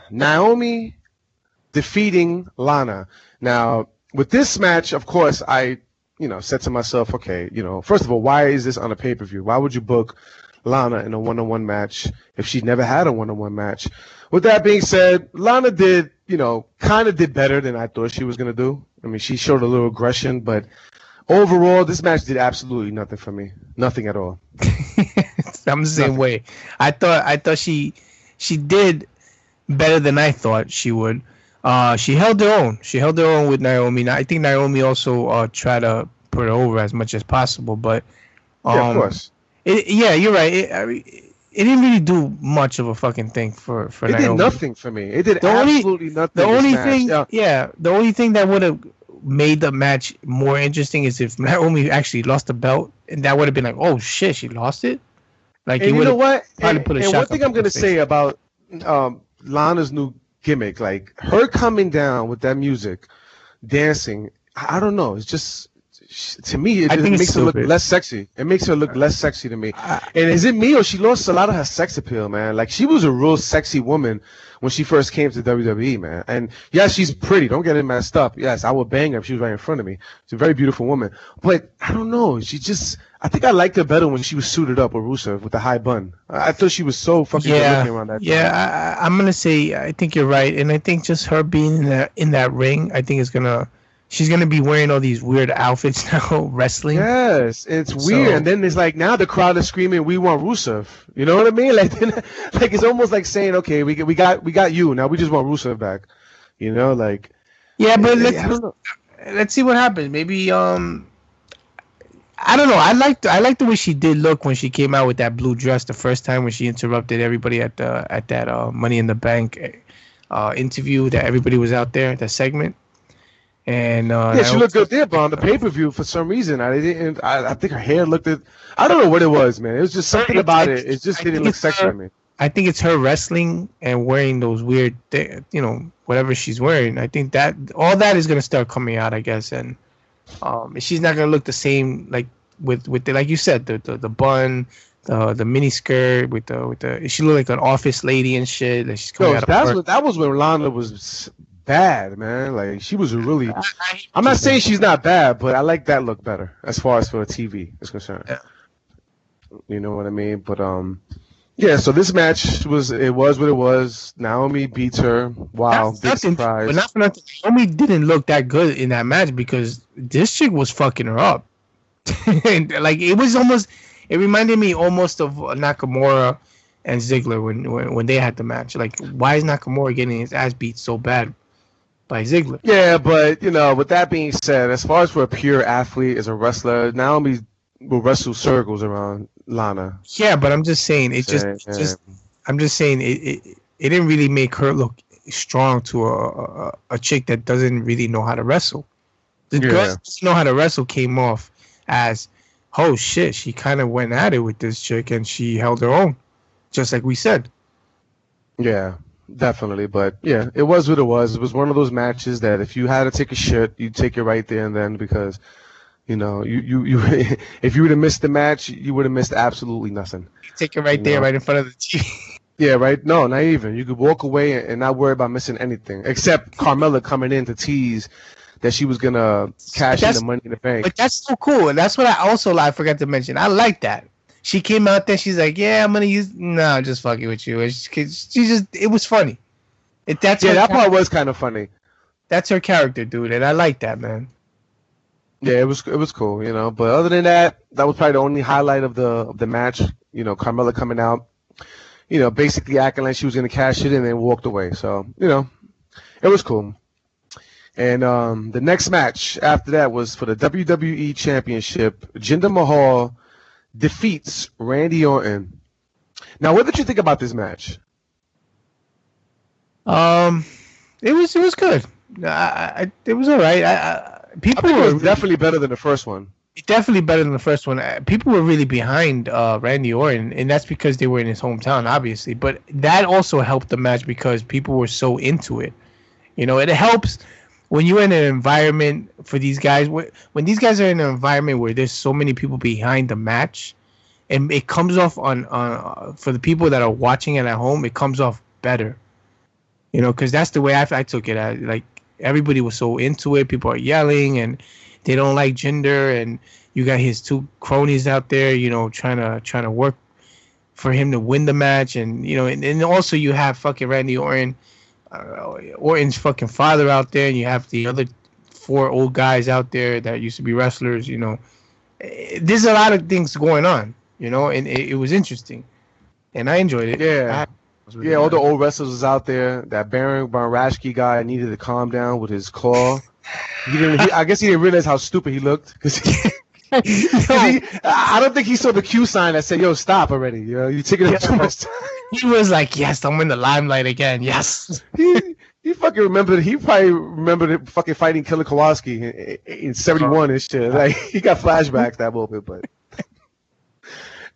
Naomi defeating Lana. Now, with this match, of course, I said to myself, okay, first of all, why is this on a pay-per-view? Why would you book Lana in a one-on-one match if she never had a one-on-one match? With that being said, Lana did, kind of did better than I thought she was going to do. I mean, she showed a little aggression, but overall, this match did absolutely nothing for me. Nothing at all. I'm the same way. I thought she did better than I thought she would. She held her own. She held her own with Naomi. I think Naomi also tried to put her over as much as possible, but yeah, of course. You're right. It didn't really do much of a fucking thing for Naomi. It did nothing for me. It did absolutely nothing. The only thing that would have made the match more interesting is if Naomi actually lost the belt, and that would have been like, oh shit, she lost it. Like, and you know what? And one thing I'm gonna say about Lana's new gimmick, like her coming down with that music, dancing, I don't know. It's just, to me, it makes her look less sexy. It makes her look less sexy to me. And is it me, or she lost a lot of her sex appeal, man? Like, she was a real sexy woman when she first came to WWE, man. And yes, she's pretty. Don't get it messed up. Yes, I would bang her if she was right in front of me. She's a very beautiful woman. But I don't know. I think I liked her better when she was suited up with Rusev with the high bun. I thought she was so fucking good looking around that time. Yeah, I'm gonna say I think you're right, and I think just her being in that ring, I think she's gonna be wearing all these weird outfits now, wrestling. Yes, it's weird. And then it's like now the crowd is screaming, "We want Rusev." You know what I mean? Like it's almost like saying, "Okay, we got you. Now we just want Rusev back." Like. Yeah, but let's see what happens. Maybe I don't know. I like the way she did look when she came out with that blue dress the first time, when she interrupted everybody at that Money in the Bank interview that everybody was out there, that segment. And she looked good there, but on the pay-per-view for some reason I think her hair looked I don't know what it was, man. It was just something about it. It just didn't look sexy to me. I think it's her wrestling and wearing those weird whatever she's wearing. I think that all that is gonna start coming out, I guess, and she's not gonna look the same, like with the, like you said, the bun, the mini skirt with the she looked like an office lady and shit. Like she's coming that was when Lana was bad, man. Like she was really. I'm not saying she's not bad, but I like that look better as far as for TV is concerned. Yeah. You know what I mean? But yeah. So this match was what it was. Naomi beats her. Wow, big surprise. But not for nothing. Naomi didn't look that good in that match because this chick was fucking her up. And, like, it was almost. It reminded me almost of Nakamura and Ziggler when they had the match. Like, why is Nakamura getting his ass beat so bad by Ziggler? Yeah, but with that being said, as far as for a pure athlete as a wrestler, Naomi will wrestle circles around Lana. Yeah, but I'm just saying it didn't really make her look strong to a chick that doesn't really know how to wrestle. The girl that doesn't know how to wrestle came off as, oh shit, she kind of went at it with this chick and she held her own, just like we said. Yeah, definitely. But yeah, it was what it was. It was one of those matches that if you had to take a shit, you'd take it right there and then, because you if you would have missed the match, you would have missed absolutely nothing. Take it right there, right in front of the TV. Yeah, right. No, not even. You could walk away and not worry about missing anything, except Carmella coming in to tease that she was gonna cash in the Money in the Bank. But that's so cool, and that's what I forgot to mention. I like that. She came out there. She's like, "Yeah, I'm gonna use." No, just fucking with you. It was funny. That part was kind of funny. That's her character, dude, and I like that, man. Yeah, it was cool, But other than that, that was probably the only highlight of the match. Carmella coming out, basically acting like she was gonna cash it and then walked away. So it was cool. And the next match after that was for the WWE Championship. Jinder Mahal defeats Randy Orton. Now, what did you think about this match? It was good. It was all right. I think it was definitely better than the first one. Definitely better than the first one. People were really behind Randy Orton, and that's because they were in his hometown, obviously. But that also helped the match because people were so into it. You know, it helps when you're in an environment for these guys. When these guys are in an environment where there's so many people behind the match, and it comes off on for the people that are watching it at home, it comes off better. You know, because that's the way I took it. Like everybody was so into it. People are yelling and they don't like Jinder, and you got his two cronies out there, you know, trying to work for him to win the match, and you know, and also you have fucking Randy Orton, Orton's fucking father out there, and you have the other 4 old guys out there that used to be wrestlers. You know, there's a lot of things going on, you know, and it was interesting, and I enjoyed it. Yeah. Really all the old wrestlers was out there. That Baron Rashke guy needed to calm down with his claw. I guess he didn't realize how stupid he looked. I don't think he saw the Q sign that said, "Yo, stop already. You know, you're taking up too much time." He was like, "Yes, I'm in the limelight again. Yes." He fucking remembered. He probably remembered it fucking fighting Killer Kowalski in '71 and shit. Like he got flashbacks that moment, but.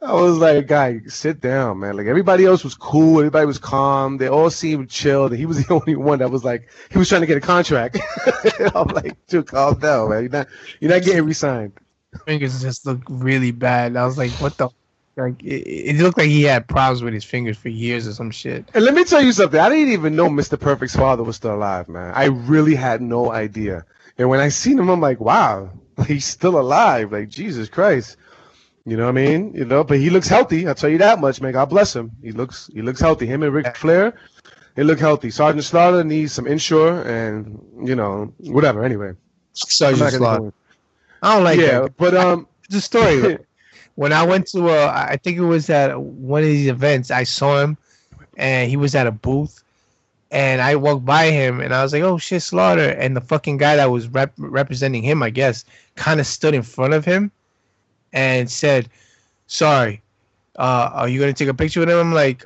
I was like, guy, sit down, man. Like everybody else was cool, everybody was calm, they all seemed chilled, and he was the only one that was like, he was trying to get a contract. I'm like, dude, calm down, man. You're not getting re-signed. Fingers just looked really bad. I was like, what the? Like it looked like he had problems with his fingers for years or some shit. And let me tell you something. I didn't even know Mr. Perfect's father was still alive, man. I really had no idea. And when I seen him, I'm like, wow, he's still alive. Like Jesus Christ. You know what I mean? You know, but he looks healthy. I'll tell you that much, man. God bless him. He looks healthy. Him and Ric Flair, they look healthy. Sergeant Slaughter needs some Insure and, you know, whatever. Anyway. Sergeant Slaughter. I don't like that. But the story. When I went to I think it was at one of these events, I saw him and he was at a booth and I walked by him and I was like, "Oh shit, Slaughter." And the fucking guy that was representing him, I guess, kind of stood in front of him and said, "Sorry, are you gonna take a picture with him?" I'm like,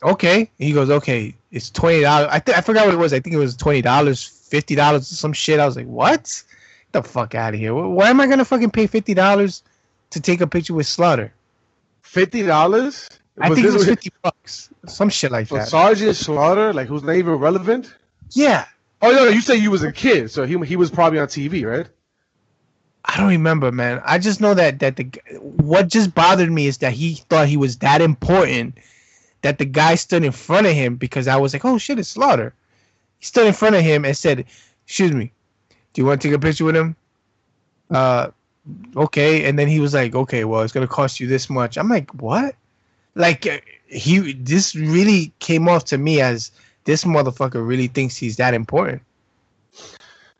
"Okay." He goes, "Okay, it's $20." I forgot what it was. I think it was $20, $50, some shit. I was like, "What? Get the fuck out of here! Why am I gonna fucking pay $50 to take a picture with Slaughter?" $50? I think it was $50, some shit like that. Sergeant Slaughter, like who's not even relevant? Yeah. Oh no, you say you was a kid, so he was probably on TV, right? I don't remember, man. I just know that what just bothered me is that he thought he was that important that the guy stood in front of him, because I was like, "Oh shit, it's Slaughter." He stood in front of him and said, "Excuse me, do you want to take a picture with him?" Okay. And then he was like, "Okay, well, it's gonna cost you this much." I'm like, "What?" Like this really came off to me as this motherfucker really thinks he's that important.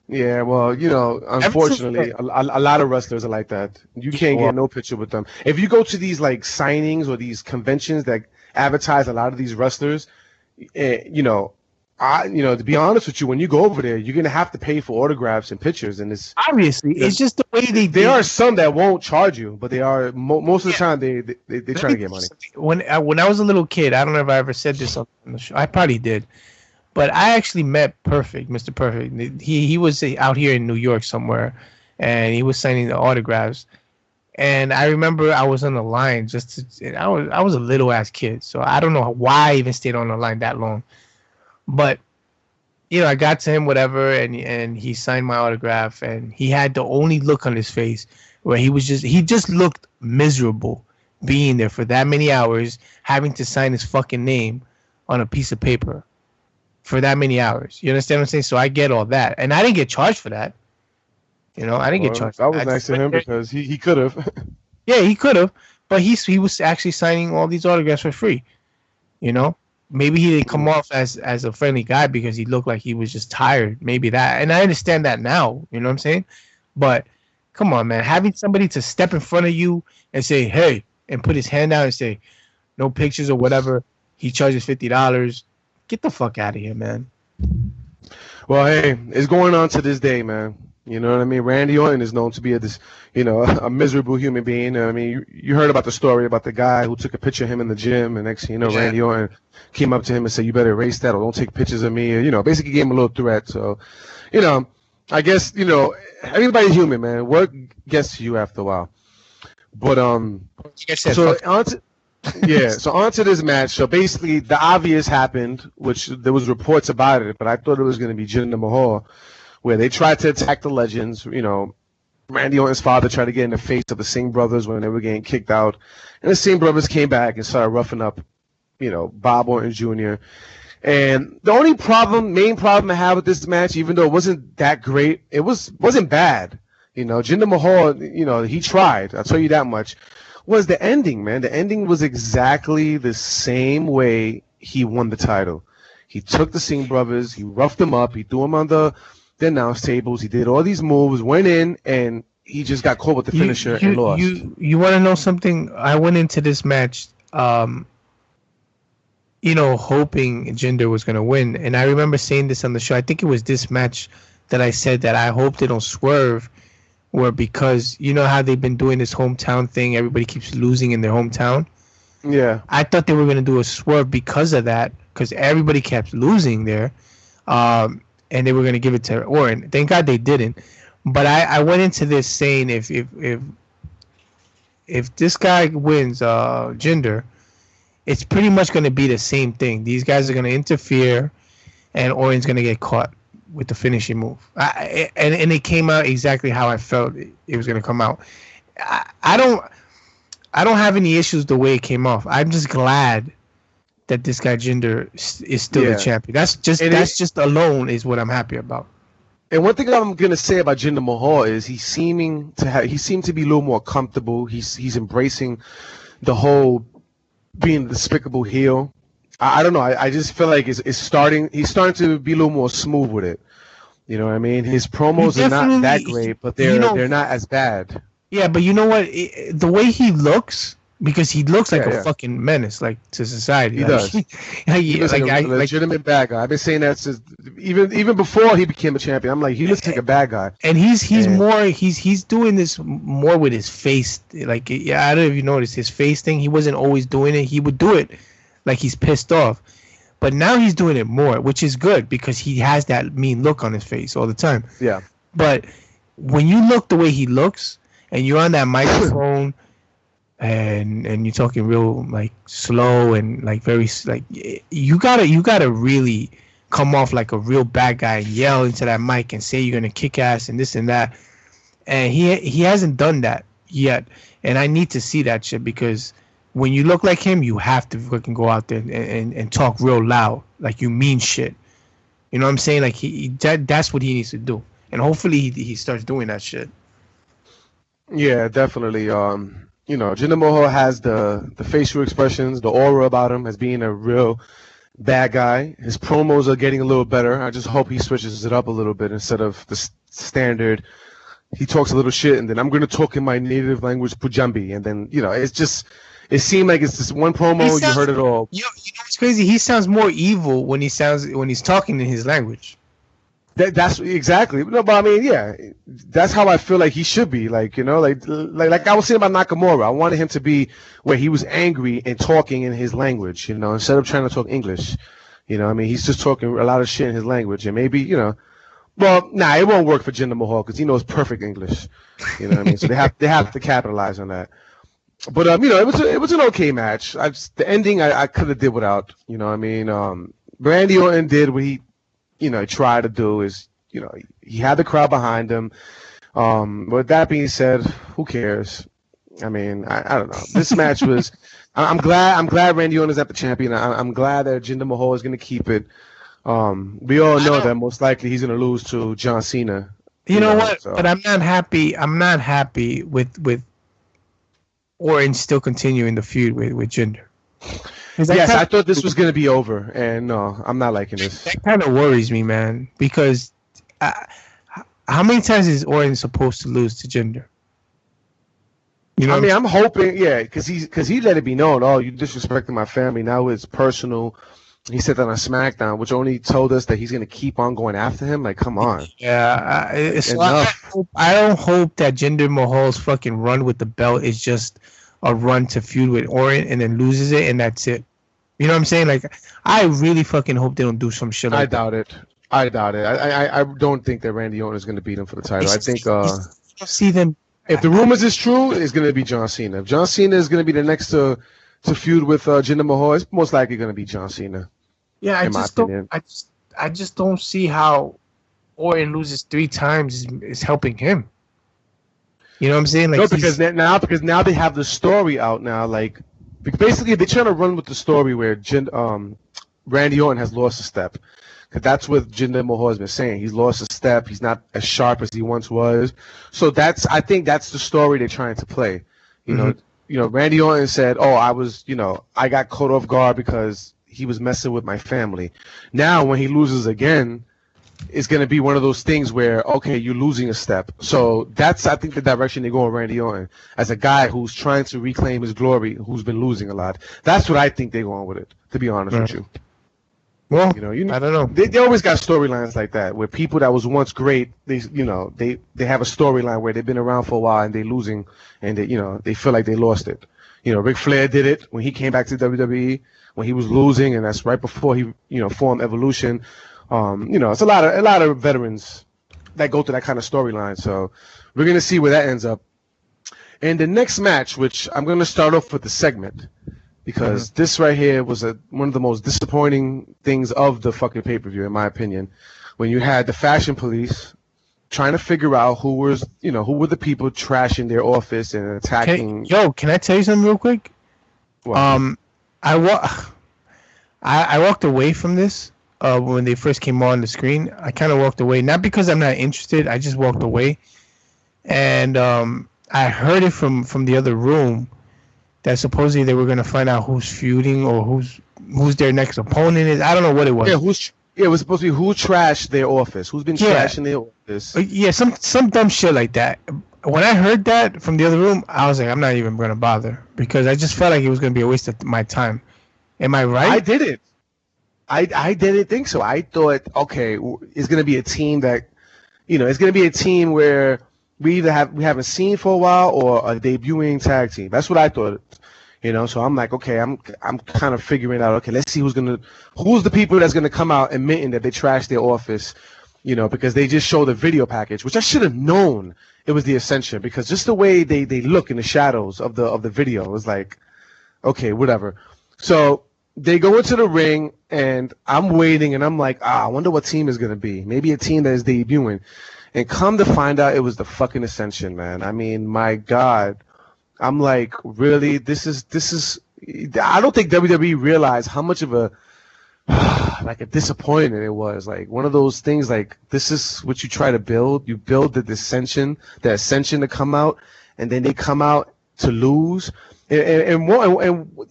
Yeah, well, you know, unfortunately, a lot of wrestlers are like that. You can't get no picture with them. If you go to these like signings or these conventions that advertise a lot of these wrestlers, you know, to be honest with you, when you go over there, you're gonna have to pay for autographs and pictures, and it's obviously it's just the way they. There are some that won't charge you, but they are most of the time they try to get money. When I was a little kid, I don't know if I ever said this on the show. I probably did. But I actually met Mr. Perfect. He was out here in New York somewhere, and he was signing the autographs. And I remember I was on the line I was a little ass kid, so I don't know why I even stayed on the line that long. But you know, I got to him, whatever, and he signed my autograph, and he had the only look on his face where he just looked miserable being there for that many hours, having to sign his fucking name on a piece of paper for that many hours. You understand what I'm saying? So I get all that. And I didn't get charged for that. You know, I didn't get charged. That was nice to him because he could have. Yeah, he could have. But he was actually signing all these autographs for free. You know? Maybe he didn't come off as a friendly guy because he looked like he was just tired. Maybe that. And I understand that now. You know what I'm saying? But come on, man. Having somebody to step in front of you and say, "Hey," and put his hand out and say, "No pictures," or whatever. He charges $50. Get the fuck out of here, man. Well, hey, it's going on to this day, man. You know what I mean? Randy Orton is known to be a miserable human being. I mean, you heard about the story about the guy who took a picture of him in the gym, and next thing you know, Randy Orton came up to him and said, "You better erase that, or don't take pictures of me." Basically gave him a little threat. So, I guess everybody's human, man. Work gets to you after a while. But so on to this match. So basically, the obvious happened, which there was reports about it, but I thought it was going to be Jinder Mahal, where they tried to attack the legends. Randy Orton's father tried to get in the face of the Singh brothers when they were getting kicked out, and the Singh brothers came back and started roughing up, Bob Orton Jr. And the only main problem I have with this match, even though it wasn't that great, it wasn't bad. Jinder Mahal, he tried. I'll tell you that much. Was the ending, man? The ending was exactly the same way he won the title. He took the Singh brothers, he roughed them up, he threw them on the announce tables. He did all these moves, went in, and he just got caught with the finisher and lost. You want to know something? I went into this match, hoping Jinder was going to win. And I remember saying this on the show. I think it was this match that I said that I hope they don't swerve, or because you know how they've been doing this hometown thing. Everybody keeps losing in their hometown. Yeah. I thought they were going to do a swerve because of that, because everybody kept losing there. And they were going to give it to Orton. Thank God they didn't. But I went into this saying if this guy wins Jinder, it's pretty much going to be the same thing. These guys are going to interfere, and Orton's going to get caught with the finishing move. And it came out exactly how I felt it was going to come out. I don't have any issues the way it came off. I'm just glad that this guy Jinder is still the champion. That's just alone is what I'm happy about. And one thing I'm gonna say about Jinder Mahal is he seemed to be a little more comfortable. He's embracing the whole being a despicable heel. I don't know. I just feel like he's starting to be a little more smooth with it. You know what I mean? His promos are not that great, but they're not as bad. Yeah, but you know what? The way he looks. Because he looks like a fucking menace, like to society. He does. He looks like a legitimate bad guy. I've been saying that since even before he became a champion. I'm like, he looks like a bad guy. And he's doing this more with his face. Like, I don't know if you noticed his face thing. He wasn't always doing it. He would do it like he's pissed off, but now he's doing it more, which is good because he has that mean look on his face all the time. Yeah. But when you look the way he looks, and you're on that microphone. And you're talking real like slow and like very like you gotta really come off like a real bad guy and yell into that mic and say you're gonna kick ass and this and that, and he hasn't done that yet, and I need to see that shit because when you look like him you have to fucking go out there and talk real loud like you mean shit, you know what I'm saying? Like that's what he needs to do, and hopefully he starts doing that shit. Yeah, definitely. Jinder Mahal has the facial expressions, the aura about him as being a real bad guy. His promos are getting a little better. I just hope he switches it up a little bit instead of the standard. He talks a little shit, and then I'm going to talk in my native language, Punjabi, and then it seemed like it's this one promo. You heard it all. You know what's crazy? He sounds more evil when he's talking in his language. That's exactly. No, but I mean, yeah, that's how I feel like he should be. Like, like I was saying about Nakamura. I wanted him to be where he was angry and talking in his language, instead of trying to talk English. I mean, he's just talking a lot of shit in his language, and maybe, it won't work for Jinder Mahal because he knows perfect English. You know what I mean? So they have to capitalize on that. But it was an okay match. The ending I could have did without. You know what I mean? Randy Orton did what he try to do is, he had the crowd behind him. With that being said, who cares? I mean, I don't know. This match was. I'm glad Randy Orton is at the champion. I'm glad that Jinder Mahal is going to keep it. We all know that most likely he's going to lose to John Cena. You know what? So. But I'm not happy. I'm not happy with Orton still continuing the feud with Jinder. Yes, I thought this was going to be over, and no, I'm not liking this. That kind of worries me, man, because how many times is Orton supposed to lose to Jinder? I'm hoping, because he let it be known, oh, you disrespecting my family, now it's personal, He said that on SmackDown, which only told us that he's going to keep on going after him. Like, come on. Yeah, Enough. I don't hope that Jinder Mahal's fucking run with the belt is just a run to feud with Orton and then loses it and that's it. You know what I'm saying? Like, I really fucking hope they don't do some shit like that. I doubt it. I don't think that Randy Orton is going to beat him for the title. I think see them. If the rumors is true, it's going to be John Cena. If John Cena is going to be the next to feud with Jinder Mahal, it's most likely going to be John Cena. Yeah, I just don't see how Orton loses 3 times is helping him. You know what I'm saying? Like, no, because now they have the story out now. Like, basically they're trying to run with the story where Randy Orton has lost a step. Because that's what Jinder Mahal has been saying. He's lost a step. He's not as sharp as he once was. So I think that's the story they're trying to play. You know, Randy Orton said, "Oh, I got caught off guard because he was messing with my family." Now, when he loses again, it's going to be one of those things where, okay, you're losing a step. So that's, I think, the direction they go with Randy Orton as a guy who's trying to reclaim his glory, who's been losing a lot. That's what I think they're going with it, to be honest with you. Well, I don't know. They always got storylines like that where people that was once great, they have a storyline where they've been around for a while and they're losing and they feel like they lost it. Ric Flair did it when he came back to WWE when he was losing, and that's right before he formed Evolution. It's a lot of veterans that go through that kind of storyline. So we're gonna see where that ends up. And the next match, which I'm gonna start off with the segment. Because this right here was one of the most disappointing things of the fucking pay-per-view, in my opinion. When you had the Fashion Police trying to figure out who were the people trashing their office and attacking. Can I tell you something real quick? What? I walked away from this when they first came on the screen. I kind of walked away, not because I'm not interested. I just walked away, and I heard it from the other room. That supposedly they were going to find out who's feuding or who's their next opponent is. I don't know what it was. Yeah, it was supposed to be who trashed their office, who's been trashing their office. Yeah, some dumb shit like that. When I heard that from the other room, I was like, I'm not even going to bother because I just felt like it was going to be a waste of my time. Am I right? I didn't. I didn't think so. I thought, okay, it's going to be a team that, it's going to be a team where we haven't seen for a while or a debuting tag team. That's what I thought. So I'm like, okay, I'm kind of figuring out, okay, let's see who's the people that's gonna come out admitting that they trashed their office, because they just showed the video package, which I should have known it was the Ascension, because just the way they look in the shadows of the video was like, okay, whatever. So they go into the ring and I'm waiting and I'm like, I wonder what team is gonna be. Maybe a team that is debuting. And come to find out, it was the fucking Ascension, man. I mean, my God. I'm like, really? This is. I don't think WWE realized how much of a disappointment it was. Like, one of those things, like, this is what you try to build. You build the Ascension to come out, and then they come out to lose. And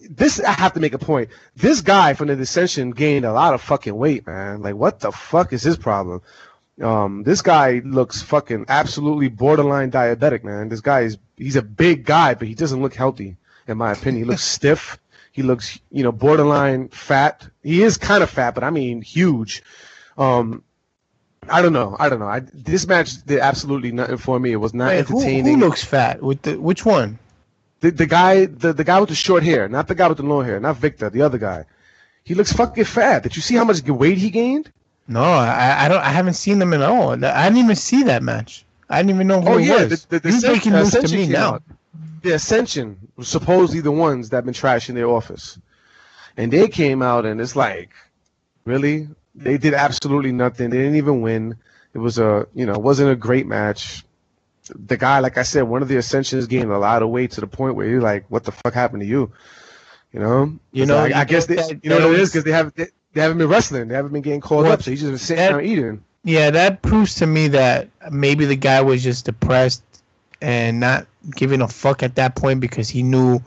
this, I have to make a point. This guy from the Ascension gained a lot of fucking weight, man. Like, what the fuck is his problem? This guy looks fucking absolutely borderline diabetic, man. This guy he's a big guy, but he doesn't look healthy, in my opinion. He looks stiff. He looks, borderline fat. He is kind of fat, but I mean huge. I don't know. This match did absolutely nothing for me. It was not entertaining. Who looks fat? Which one? The guy with the short hair, not the guy with the long hair, not Victor, the other guy. He looks fucking fat. Did you see how much weight he gained? No, I haven't seen them at all. I didn't even see that match. I didn't even know who it was. The Ascension to me now. The Ascension was supposedly the ones that have been trashing their office. And they came out and it's like, really? They did absolutely nothing. They didn't even win. It was it wasn't a great match. The guy, like I said, one of the Ascensions gained a lot of weight to the point where you're like, what the fuck happened to you? I guess what it is because they haven't been wrestling. They haven't been getting called up, so he's just been sitting down eating. Yeah, that proves to me that maybe the guy was just depressed and not giving a fuck at that point because he knew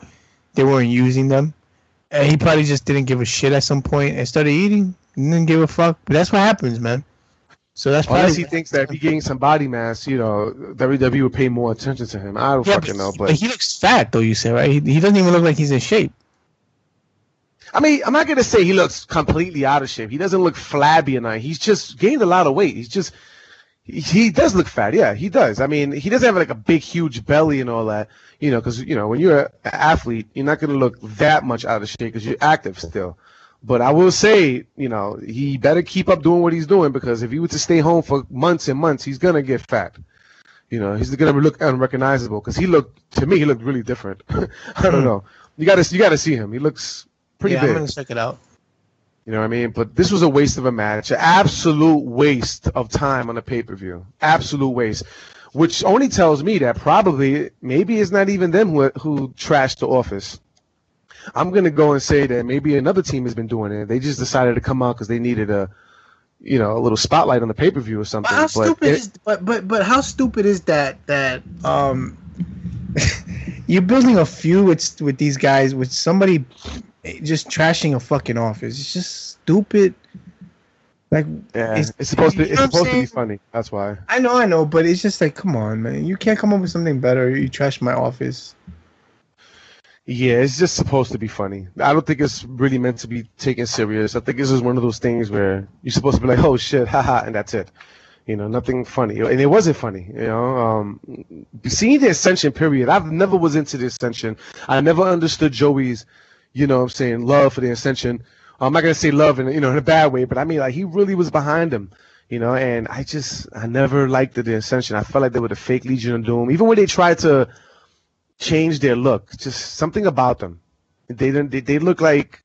they weren't using them. And he probably just didn't give a shit at some point and started eating and didn't give a fuck. But that's what happens, man. So that's probably... Unless he thinks that if he gains some body mass, WWE would pay more attention to him. I don't fucking know. But he looks fat, though, you say, right? He doesn't even look like he's in shape. I mean, I'm not gonna say he looks completely out of shape. He doesn't look flabby enough. He's just gained a lot of weight. He does look fat. Yeah, he does. I mean, he doesn't have like a big, huge belly and all that. Because when you're an athlete, you're not gonna look that much out of shape because you're active still. But I will say, he better keep up doing what he's doing, because if he were to stay home for months and months, he's gonna get fat. He's gonna look unrecognizable, because to me, he looked really different. I don't know. You gotta see him. He looks pretty big. I'm gonna check it out. You know what I mean? But this was a waste of a match, an absolute waste of time on a pay-per-view, absolute waste, which only tells me that maybe it's not even them who trashed the office. I'm gonna go and say that maybe another team has been doing it. They just decided to come out because they needed a little spotlight on the pay-per-view or something. But how stupid is that you're building a feud with these guys with somebody just trashing a fucking office? It's just stupid. Like, yeah, it's supposed to be funny. That's why. I know, but it's just like, come on, man. You can't come up with something better. You trash my office. Yeah, it's just supposed to be funny. I don't think it's really meant to be taken serious. I think this is one of those things where you're supposed to be like, oh shit, haha, and that's it. Nothing funny. And it wasn't funny. Seeing the Ascension period, I've never was into the Ascension. I never understood Joey's, love for the Ascension. I'm not gonna say love in a bad way, but I mean, like, he really was behind him. And I never liked the Ascension. I felt like they were the fake Legion of Doom. Even when they tried to change their look, just something about them. They look like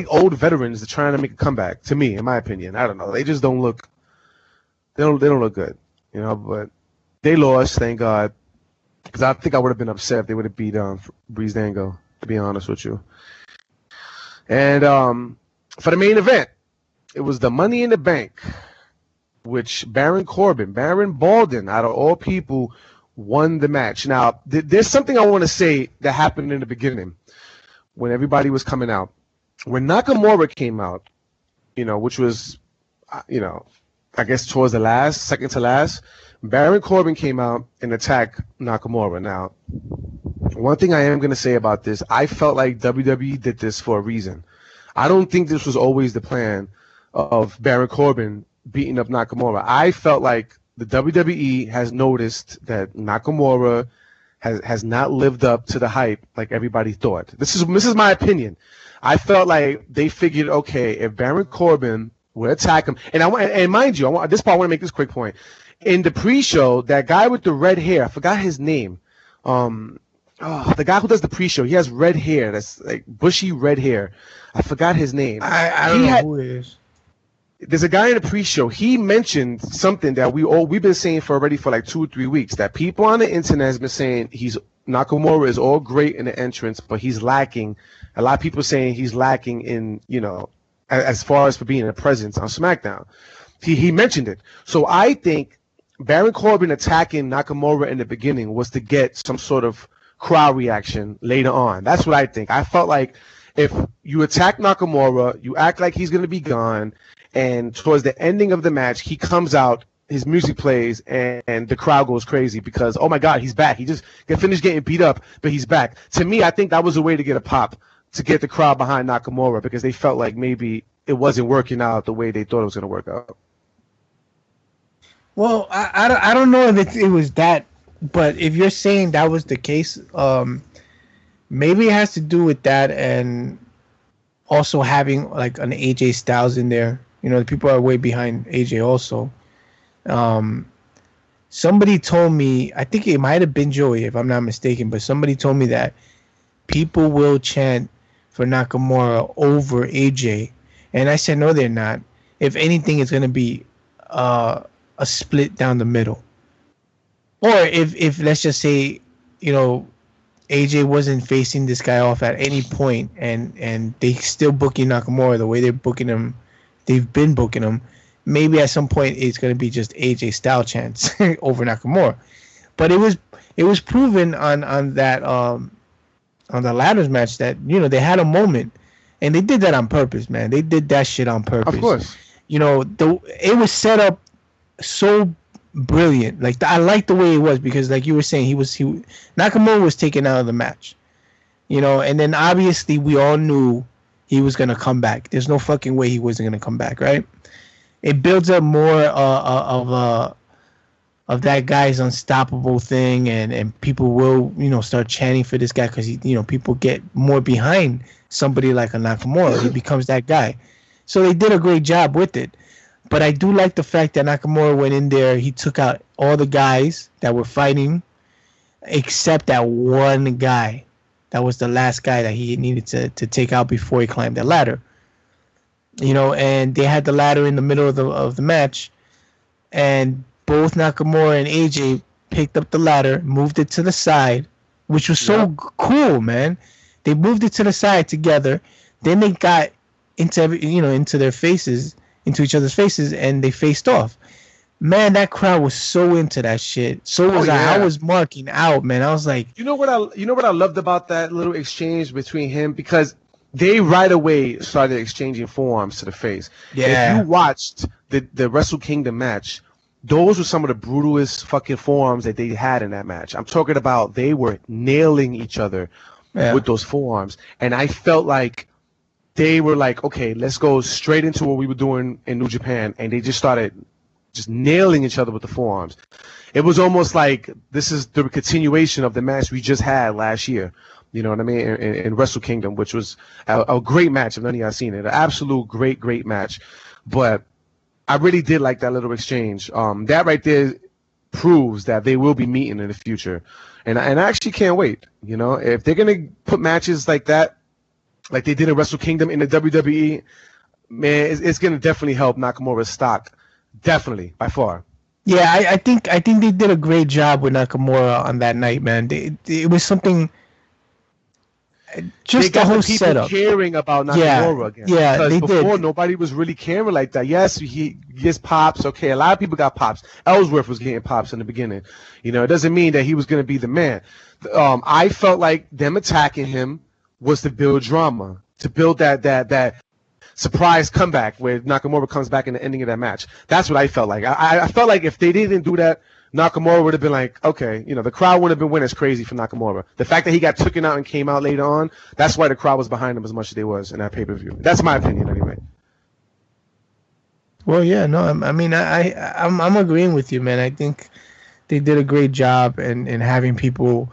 old veterans that are trying to make a comeback. To me, in my opinion, I don't know. They just don't look. They don't look good, But they lost, thank God, because I think I would have been upset if they would have beat Breezango, to be honest with you. And for the main event, it was the Money in the Bank, which Baron Baldwin, out of all people, won the match. Now, there's something I want to say that happened in the beginning when everybody was coming out. When Nakamura came out, which was, I guess towards the second to last, Baron Corbin came out and attacked Nakamura. Now, one thing I am going to say about this, I felt like WWE did this for a reason. I don't think this was always the plan of Baron Corbin beating up Nakamura. I felt like the WWE has noticed that Nakamura has not lived up to the hype like everybody thought. This is my opinion. I felt like they figured, okay, if Baron Corbin would attack him, and mind you, at this part I want to make this quick point. In the pre-show, that guy with the red hair, I forgot his name. The guy who does the pre-show, he has red hair. That's like bushy red hair. I forgot his name. I don't know who it is. There's a guy in the pre-show. He mentioned something that we've been saying for like 2 or 3 weeks. That people on the internet has been saying Nakamura is all great in the entrance, but he's lacking. A lot of people saying he's lacking in as far as for being a presence on SmackDown. He mentioned it. So I think Baron Corbin attacking Nakamura in the beginning was to get some sort of crowd reaction later on. That's what I think. I felt like if you attack Nakamura, you act like he's going to be gone, and towards the ending of the match, he comes out, his music plays, and the crowd goes crazy because, oh my God, he's back. He just finished getting beat up, but he's back. To me, I think that was a way to get a pop, to get the crowd behind Nakamura, because they felt like maybe it wasn't working out the way they thought it was going to work out. Well, I don't know if it was that, but if you're saying that was the case, maybe it has to do with that, and also having like an AJ Styles in there. The people are way behind AJ also. Somebody told me, I think it might have been Joey if I'm not mistaken, but somebody told me that people will chant for Nakamura over AJ. And I said, no, they're not. If anything, it's going to be a split down the middle. Or if let's just say, AJ wasn't facing this guy off at any point, and they still booking Nakamura the way they've been booking him, maybe at some point it's going to be just AJ style chants over Nakamura. But it was proven on that on the ladders match that they had a moment, and they did that on purpose, man. They did that shit on purpose. Of course. It was set up so brilliant. Like, I like the way it was, because like you were saying, Nakamura was taken out of the match, and then obviously we all knew he was gonna come back. There's no fucking way he wasn't gonna come back, right? It builds up more of that guy's unstoppable thing, and people will, start chanting for this guy because people get more behind somebody like a Nakamura. He becomes that guy. So they did a great job with it. But I do like the fact that Nakamura went in there. He took out all the guys that were fighting, except that one guy. That was the last guy that he needed to take out before he climbed the ladder. And they had the ladder in the middle of the match, and both Nakamura and AJ picked up the ladder, moved it to the side, which was so cool, man. They moved it to the side together. Then they got into their faces, into each other's faces, and they faced off. Man, that crowd was so into that shit. So was I. I was marking out, man. I was like, you know what I loved about that little exchange between him, because they right away started exchanging forearms to the face. Yeah. If you watched the Wrestle Kingdom match, those were some of the brutalest fucking forearms that they had in that match. I'm talking about they were nailing each other with those forearms. And I felt like they were like, okay, let's go straight into what we were doing in New Japan. And they just started just nailing each other with the forearms. It was almost like this is the continuation of the match we just had last year. You know what I mean? In Wrestle Kingdom, which was a great match. If none of y'all seen it, an absolute great match. But I really did like that little exchange. That right there proves that they will be meeting in the future, and I actually can't wait. If they're gonna put matches like that, like they did in Wrestle Kingdom in the WWE, man, it's gonna definitely help Nakamura's stock. Definitely, by far. Yeah, I think they did a great job with Nakamura on that night, man. It was something. Just they got the whole the people setup. caring about Nakamura again. Yeah, because they before did. Nobody was really caring like that. Yes, he gets pops. Okay, a lot of people got pops. Ellsworth was getting pops in the beginning. It doesn't mean that he was going to be the man. I felt like them attacking him was to build drama, to build that surprise comeback where Nakamura comes back in the ending of that match. That's what I felt like. I felt like if they didn't do that, Nakamura would have been like, okay, the crowd would have been winning as crazy for Nakamura. The fact that he got taken out and came out later on, that's why the crowd was behind him as much as they was in that pay-per-view. That's my opinion anyway. Well, yeah, no, I'm agreeing with you, man. I think they did a great job in having people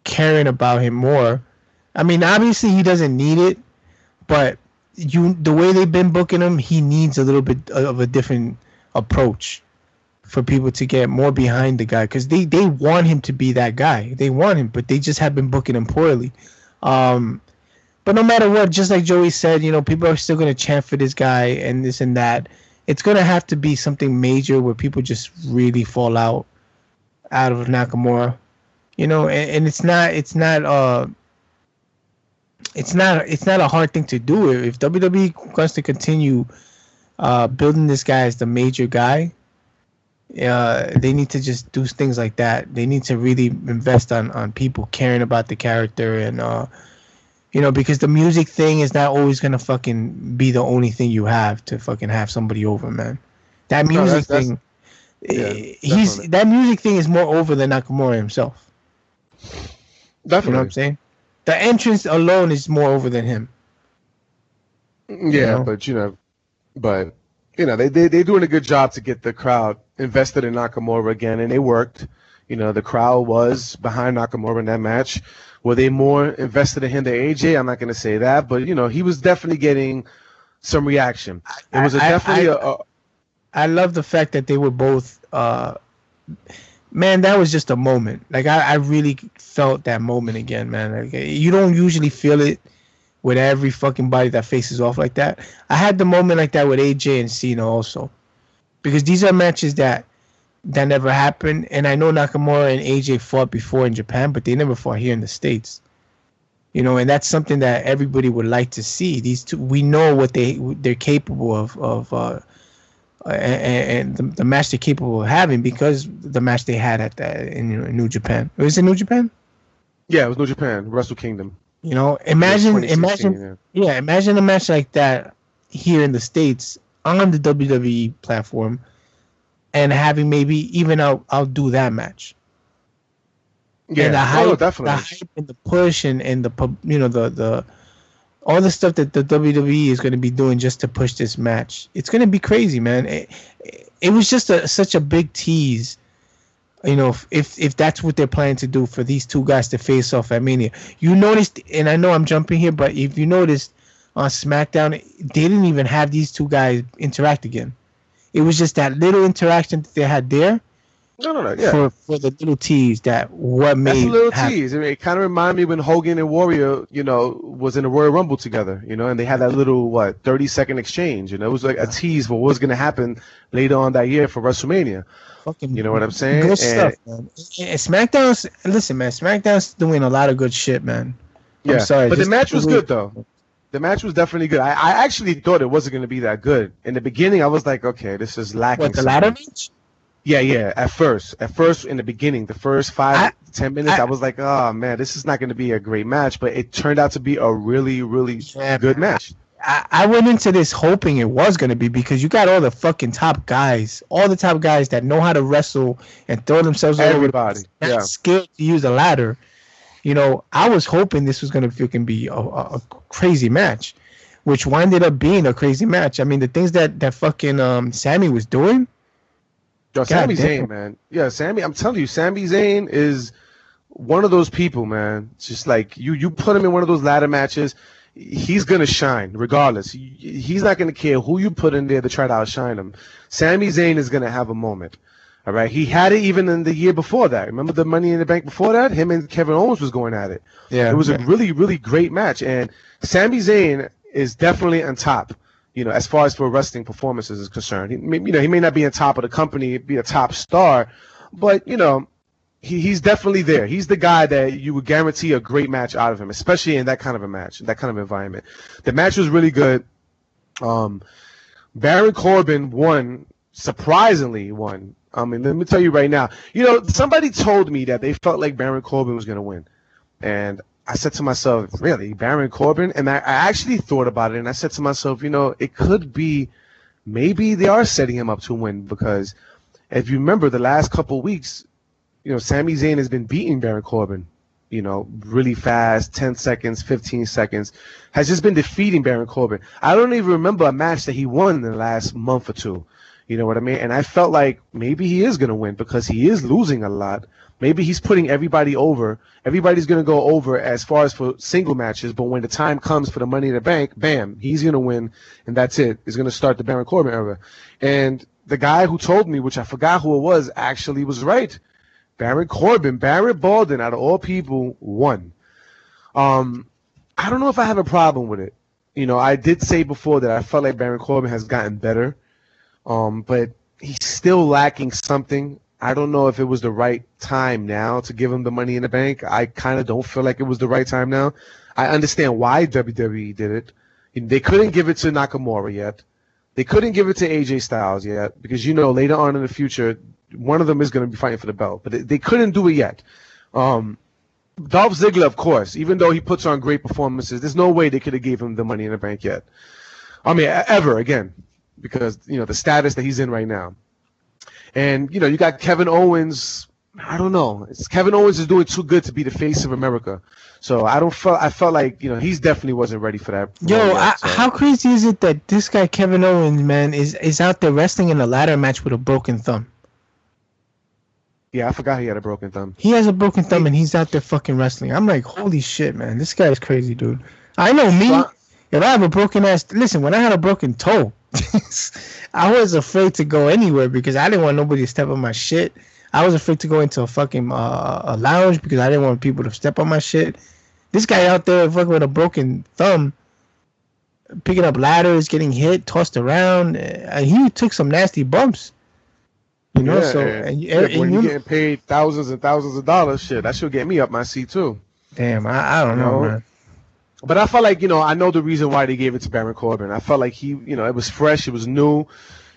caring about him more. I mean, obviously he doesn't need it, but the way they've been booking him, he needs a little bit of a different approach for people to get more behind the guy, because they want him to be that guy. They want him, but they just have been booking him poorly. But no matter what, just like Joey said, people are still going to chant for this guy and this and that. It's going to have to be something major where people just really fall out of Nakamura, and it's not a hard thing to do. If WWE wants to continue building this guy as the major guy, they need to just do things like that. They need to really invest on people caring about the character, and because the music thing is not always gonna fucking be the only thing you have to fucking have somebody over, man. That music thing, that music thing is more over than Nakamura himself. Definitely. You know what I'm saying? The entrance alone is more over than him. Yeah, but they're doing a good job to get the crowd invested in Nakamura again, and it worked. The crowd was behind Nakamura in that match. Were they more invested in him than AJ? I'm not going to say that, but he was definitely getting some reaction. It was I love the fact that they were both. Man, that was just a moment. Like I really felt that moment again, man. Like, you don't usually feel it with every fucking body that faces off like that. I had the moment like that with AJ and Cena also, because these are matches that never happened. And I know Nakamura and AJ fought before in Japan, but they never fought here in the States. And that's something that everybody would like to see. These two, we know what they're capable of and the match they're capable of having, because the match they had in New Japan. Was it New Japan? Yeah, it was New Japan, Wrestle Kingdom. Imagine a match like that here in the States on the WWE platform, and having maybe even outdo that match. Yeah, and the hype, definitely. The hype and the push and the all the stuff that the WWE is going to be doing just to push this match. It's going to be crazy, man. It was just such a big tease. You know, if that's what they're planning to do for these two guys to face off at Mania. You noticed, and I know I'm jumping here, but if you noticed on SmackDown, they didn't even have these two guys interact again. It was just that little interaction that they had there. No, yeah. For the little tease that what made. That's a little tease. I mean, it kind of reminded me when Hogan and Warrior, you know, was in the Royal Rumble together, you know, and they had that little 30-second exchange. You know, it was like a tease for what was going to happen later on that year for WrestleMania. Fucking, you know what I'm saying? Good stuff, man. And SmackDown's, listen, man, SmackDown's doing a lot of good shit, man. Yeah, I'm sorry, but the match was good though. The match was definitely good. I actually thought it wasn't going to be that good. In the beginning, I was like, okay, this is lacking. What, the ladder match? Yeah. At first, in the beginning, the first 5-10 minutes, I was like, oh man, this is not going to be a great match. But it turned out to be a really, really good match. I went into this hoping it was going to be because you got all the fucking top guys, that know how to wrestle and throw themselves all everybody. Over. Yeah, skilled to use a ladder. You know, I was hoping this was going to fucking be a crazy match, which winded up being a crazy match. I mean, the things that fucking Sammy was doing. Yo, Sami Zayn, man. Yeah, Sammy. I'm telling you, Sami Zayn is one of those people, man. It's just like you put him in one of those ladder matches, he's gonna shine regardless. He's not gonna care who you put in there to try to outshine him. Sami Zayn is gonna have a moment. All right, he had it even in the year before that. Remember the Money in the Bank before that? Him and Kevin Owens was going at it. Yeah, it was a really, really great match, and Sami Zayn is definitely on top. You know, as far as for wrestling performances is concerned, he may not be on top of the company, be a top star, but you know, he's definitely there. He's the guy that you would guarantee a great match out of him, especially in that kind of a match, that kind of environment. The match was really good. Baron Corbin surprisingly won. I mean, let me tell you right now. You know, somebody told me that they felt like Baron Corbin was going to win, and I said to myself, really, Baron Corbin? And I actually thought about it, and I said to myself, you know, it could be maybe they are setting him up to win because if you remember the last couple of weeks, you know, Sami Zayn has been beating Baron Corbin, you know, really fast, 10 seconds, 15 seconds, has just been defeating Baron Corbin. I don't even remember a match that he won in the last month or two. You know what I mean? And I felt like maybe he is going to win because he is losing a lot. Maybe he's putting everybody over. Everybody's going to go over as far as for single matches, but when the time comes for the Money in the Bank, bam, he's going to win, and that's it. He's going to start the Baron Corbin era. And the guy who told me, which I forgot who it was, actually was right. Baron Corbin, Barrett Baldwin, out of all people, won. I don't know if I have a problem with it. You know, I did say before that I felt like Baron Corbin has gotten better, but he's still lacking something. I don't know if it was the right time now to give him the Money in the Bank. I kind of don't feel like it was the right time now. I understand why WWE did it. They couldn't give it to Nakamura yet. They couldn't give it to AJ Styles yet because, you know, later on in the future, one of them is going to be fighting for the belt. But they couldn't do it yet. Dolph Ziggler, of course, even though he puts on great performances, there's no way they could have gave him the Money in the Bank yet. I mean, ever again, because, you know, the status that he's in right now. And, you know, you got Kevin Owens. I don't know. Kevin Owens is doing too good to be the face of America. So I felt like, you know, he's definitely wasn't ready for that. How crazy is it that this guy, Kevin Owens, man, is out there wrestling in a ladder match with a broken thumb? Yeah, I forgot he had a broken thumb. He has a broken thumb and he's out there fucking wrestling. I'm like, holy shit, man. This guy is crazy, dude. I know me. If I have a broken ass, listen, when I had a broken toe, I was afraid to go anywhere because I didn't want nobody to step on my shit. I was afraid to go into a fucking a lounge because I didn't want people to step on my shit. This guy out there fucking with a broken thumb, picking up ladders, getting hit, tossed around. He took some nasty bumps. You know, yeah, so when you're getting paid thousands and thousands of dollars, shit, that should get me up my seat too. Damn, I don't know, man. But I felt like, you know, I know the reason why they gave it to Baron Corbin. I felt like he, you know, it was fresh, it was new.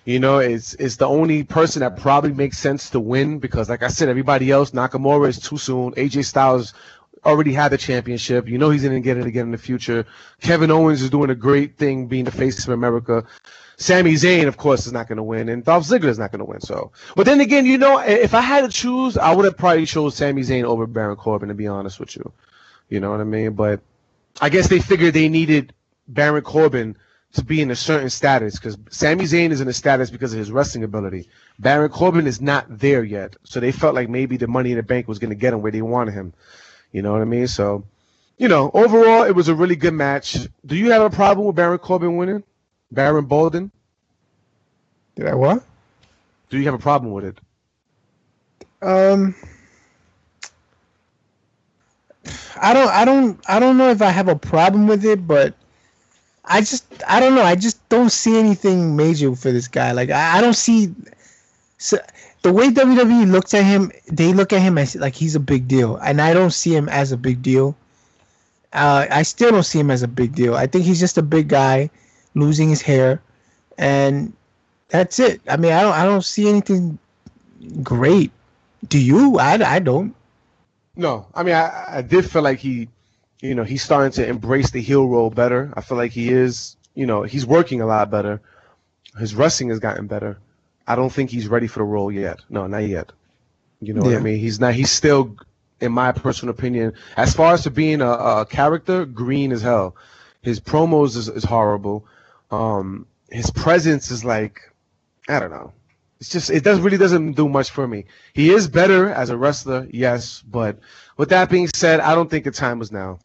You know, it's the only person that probably makes sense to win because, like I said, everybody else, Nakamura is too soon. AJ Styles already had the championship. You know he's going to get it again in the future. Kevin Owens is doing a great thing being the face of America. Sami Zayn, of course, is not going to win, and Dolph Ziggler is not going to win. So, but then again, you know, if I had to choose, I would have probably chose Sami Zayn over Baron Corbin, to be honest with you. You know what I mean? But I guess they figured they needed Baron Corbin to be in a certain status, because Sami Zayn is in a status because of his wrestling ability. Baron Corbin is not there yet, so they felt like maybe the Money in the Bank was going to get him where they wanted him. You know what I mean? So, overall, it was a really good match. Do you have a problem with Baron Corbin winning? Baron Bolden? Did I what? Do you have a problem with it? I don't know if I have a problem with it, but I don't know. I just don't see anything major for this guy. Like I don't see the way WWE looks at him. They look at him as like he's a big deal, and I don't see him as a big deal. I still don't see him as a big deal. I think he's just a big guy losing his hair, and that's it. I mean, I don't see anything great. Do you? I don't. No, I mean, I did feel like he's starting to embrace the heel role better. I feel like he is, he's working a lot better. His wrestling has gotten better. I don't think he's ready for the role yet. No, not yet. You know what I mean? He's not. He's still, in my personal opinion, as far as to being a character, green as hell. His promos is horrible. His presence is like, I don't know. It's just really doesn't do much for me. He is better as a wrestler, yes, but with that being said, I don't think the time was now.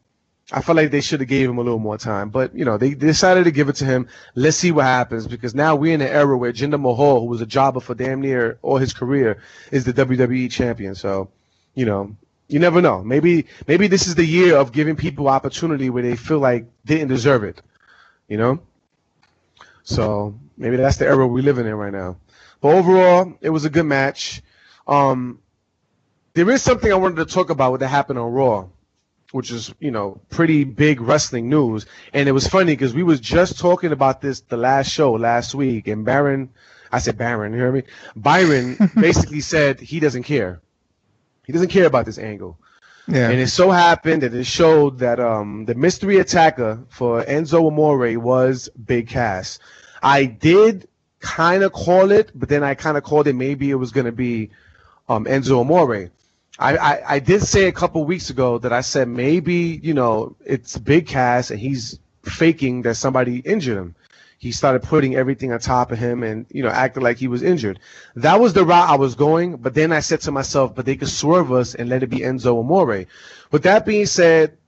I feel like they should have gave him a little more time, but they decided to give it to him. Let's see what happens, because now we're in an era where Jinder Mahal, who was a jobber for damn near all his career, is the WWE champion. So, you never know. Maybe this is the year of giving people opportunity where they feel like they didn't deserve it. So maybe that's the era we're living in right now. But overall, it was a good match. There is something I wanted to talk about that happened on Raw, which is, pretty big wrestling news. And it was funny because we was just talking about this the last show last week, and Byron, you hear me? Byron basically said he doesn't care. He doesn't care about this angle. Yeah. And it so happened that it showed that the mystery attacker for Enzo Amore was Big Cass. I did kind of call it, but then I kind of called it maybe it was going to be Enzo Amore. I did say a couple weeks ago that I said maybe, it's Big Cass and he's faking that somebody injured him. He started putting everything on top of him and, acting like he was injured. That was the route I was going, but then I said to myself, but they could swerve us and let it be Enzo Amore. With that being said,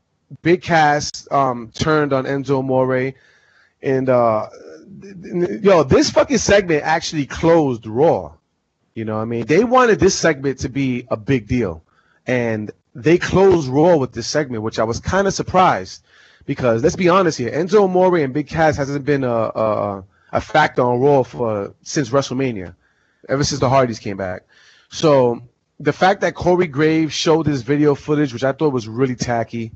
Big Cass turned on Enzo Amore, and this fucking segment actually closed Raw. They wanted this segment to be a big deal, and they closed Raw with this segment, which I was kind of surprised, because let's be honest here, Enzo Amore and Big Cass hasn't been a factor on Raw since WrestleMania, ever since the Hardys came back. So the fact that Corey Graves showed this video footage, which I thought was really tacky,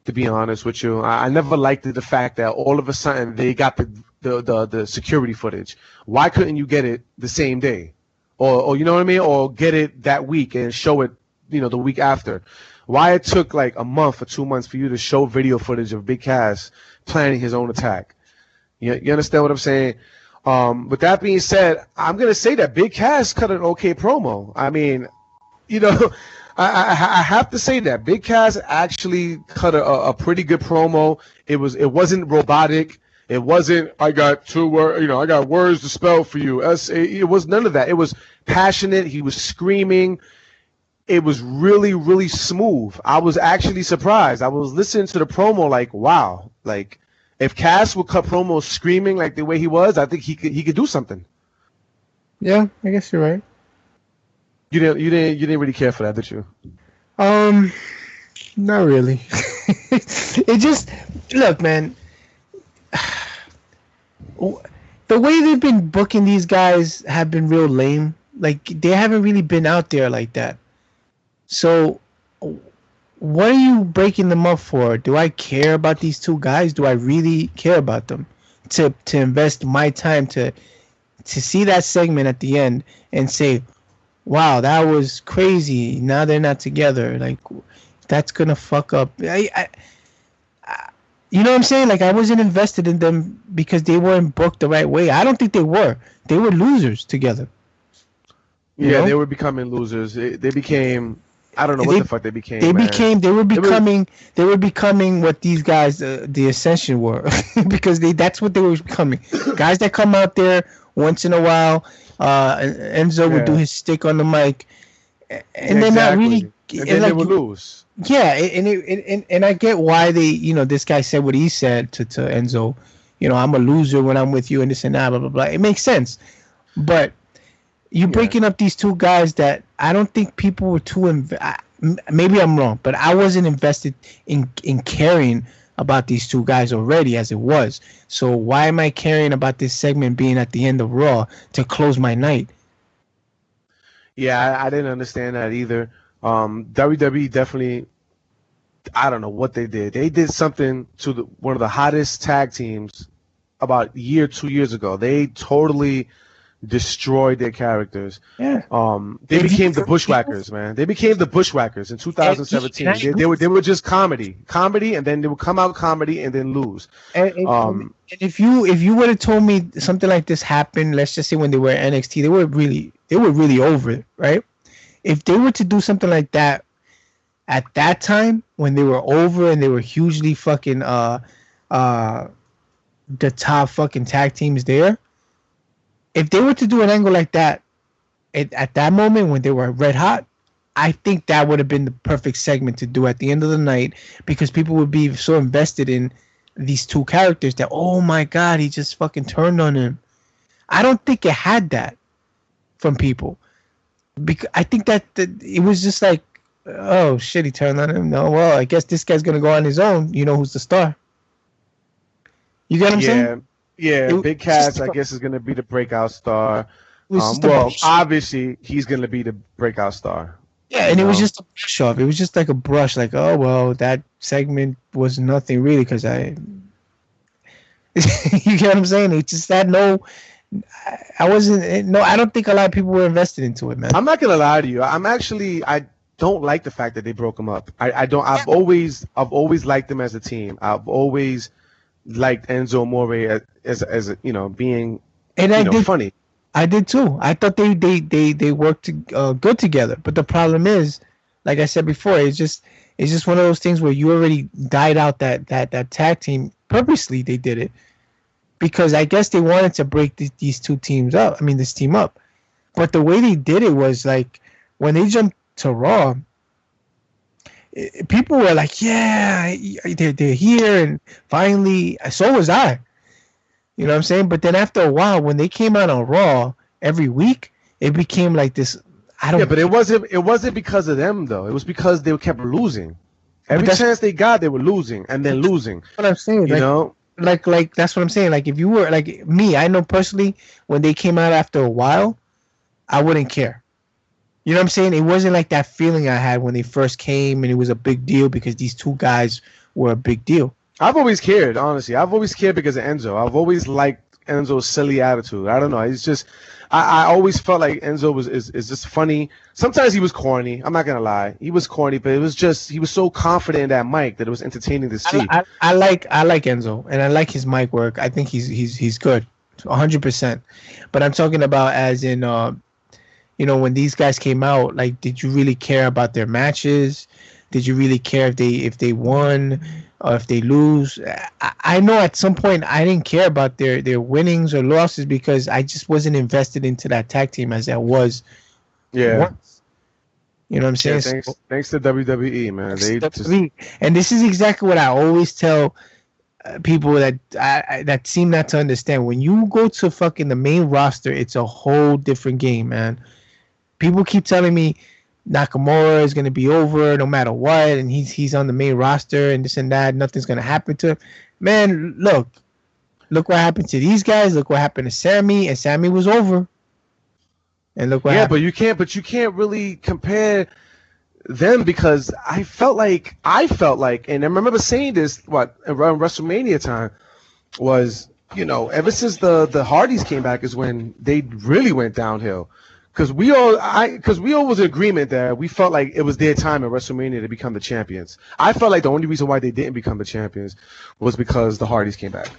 to be honest with you, I never liked the fact that all of a sudden they got the security footage. Why couldn't you get it the same day? Or you know what I mean? Or get it that week and show it, the week after. Why it took like a month or 2 months for you to show video footage of Big Cass planning his own attack? You understand what I'm saying? With that being said, I'm going to say that Big Cass cut an okay promo. I mean, I have to say that Big Cass actually cut a pretty good promo. It wasn't robotic. It wasn't, I got I got words to spell for you. It was none of that. It was passionate. He was screaming. It was really, really smooth. I was actually surprised. I was listening to the promo like, wow. Like, if Cass would cut promos screaming like the way he was, I think he could do something. Yeah, I guess you're right. You didn't really care for that, did you? Not really. It just, look, man. The way they've been booking these guys have been real lame. Like, they haven't really been out there like that. So, what are you breaking them up for? Do I care about these two guys? Do I really care about them? To invest my time to see that segment at the end and say, wow, that was crazy. Now they're not together. Like, that's going to fuck up. You know what I'm saying? Like, I wasn't invested in them because they weren't booked the right way. I don't think they were. They were losers together. Yeah, they were becoming losers. They became I don't know what the fuck they became. They were becoming what these guys, the Ascension, were, because that's what they were becoming. Guys that come out there once in a while. Enzo would do his stick on the mic, and they're not really. And then they would lose. Yeah, and I get why they, this guy said what he said to Enzo. I'm a loser when I'm with you, and this and that, blah blah blah. It makes sense, but you're breaking up these two guys that I don't think people were too. Maybe I'm wrong, but I wasn't invested in caring about these two guys already as it was. So why am I caring about this segment being at the end of Raw to close my night? Yeah, I didn't understand that either. WWE definitely, I don't know what they did. They did something to one of the hottest tag teams about 2 years ago. They totally destroyed their characters. Yeah. They became the Bushwhackers, man. They became the Bushwhackers in 2017. They were just comedy, and then they would come out comedy and then lose. And if you would have told me something like this happened, let's just say when they were at NXT, they were really over it, right? If they were to do something like that at that time when they were over and they were hugely fucking the top fucking tag teams there, if they were to do an angle like that at that moment when they were red hot, I think that would have been the perfect segment to do at the end of the night, because people would be so invested in these two characters that, oh my God, he just fucking turned on him. I don't think it had that from people. Because I think that it was just like, oh shit, he turned on him. No, well, I guess this guy's gonna go on his own. You know who's the star? You get what I'm saying? Yeah, Big Cass, I guess, is gonna be the breakout star. Well, obviously, he's gonna be the breakout star. Yeah, and it was just a brush off. It was just like a brush, like, oh well, that segment was nothing really, because I. You get what I'm saying? It just had no. I don't think a lot of people were invested into it, man. I'm not gonna lie to you. I don't like the fact that they broke them up. I don't. I've always liked them as a team. I've always liked Enzo Amore as being funny. I did too. I thought they worked good together. But the problem is, like I said before, it's just one of those things where you already died out that tag team. Purposely they did it, because I guess they wanted to break these two teams up. I mean, this team up. But the way they did it was like, when they jumped to Raw, people were like, yeah, they're here, and finally, so was I. You know what I'm saying? But then after a while, when they came out on Raw every week, it became like this. But it wasn't because of them though. It was because they kept losing. Every chance they got, they were losing and then losing. What I'm saying, like that's what I'm saying. Like, if you were like me, I know personally, when they came out after a while, I wouldn't care. You know what I'm saying? It wasn't like that feeling I had when they first came and it was a big deal because these two guys were a big deal. I've always cared, honestly. I've always cared because of Enzo. I've always liked Enzo's silly attitude. I don't know. It's just I always felt like Enzo is just funny. Sometimes he was corny. I'm not gonna lie. He was corny, but it was just he was so confident in that mic that it was entertaining to see. I like Enzo, and I like his mic work. I think he's good, 100%. But I'm talking about as in when these guys came out, like, did you really care about their matches? Did you really care if they won or if they lose? I know at some point I didn't care about their winnings or losses because I just wasn't invested into that tag team as I was. Yeah. Once. You know what I'm saying? Yeah, thanks to WWE, man. And this is exactly what I always tell people that seem not to understand. When you go to fucking the main roster, it's a whole different game, man. People keep telling me Nakamura is going to be over no matter what, and he's on the main roster and this and that. Nothing's going to happen to him. Man, look what happened to these guys. Look what happened to Sammy, and Sammy was over. And look what happened. But you can't really compare them because I felt like, and I remember saying this around WrestleMania time was, ever since the Hardys came back is when they really went downhill. Because we all was in agreement that we felt like it was their time at WrestleMania to become the champions. I felt like the only reason why they didn't become the champions was because the Hardys came back.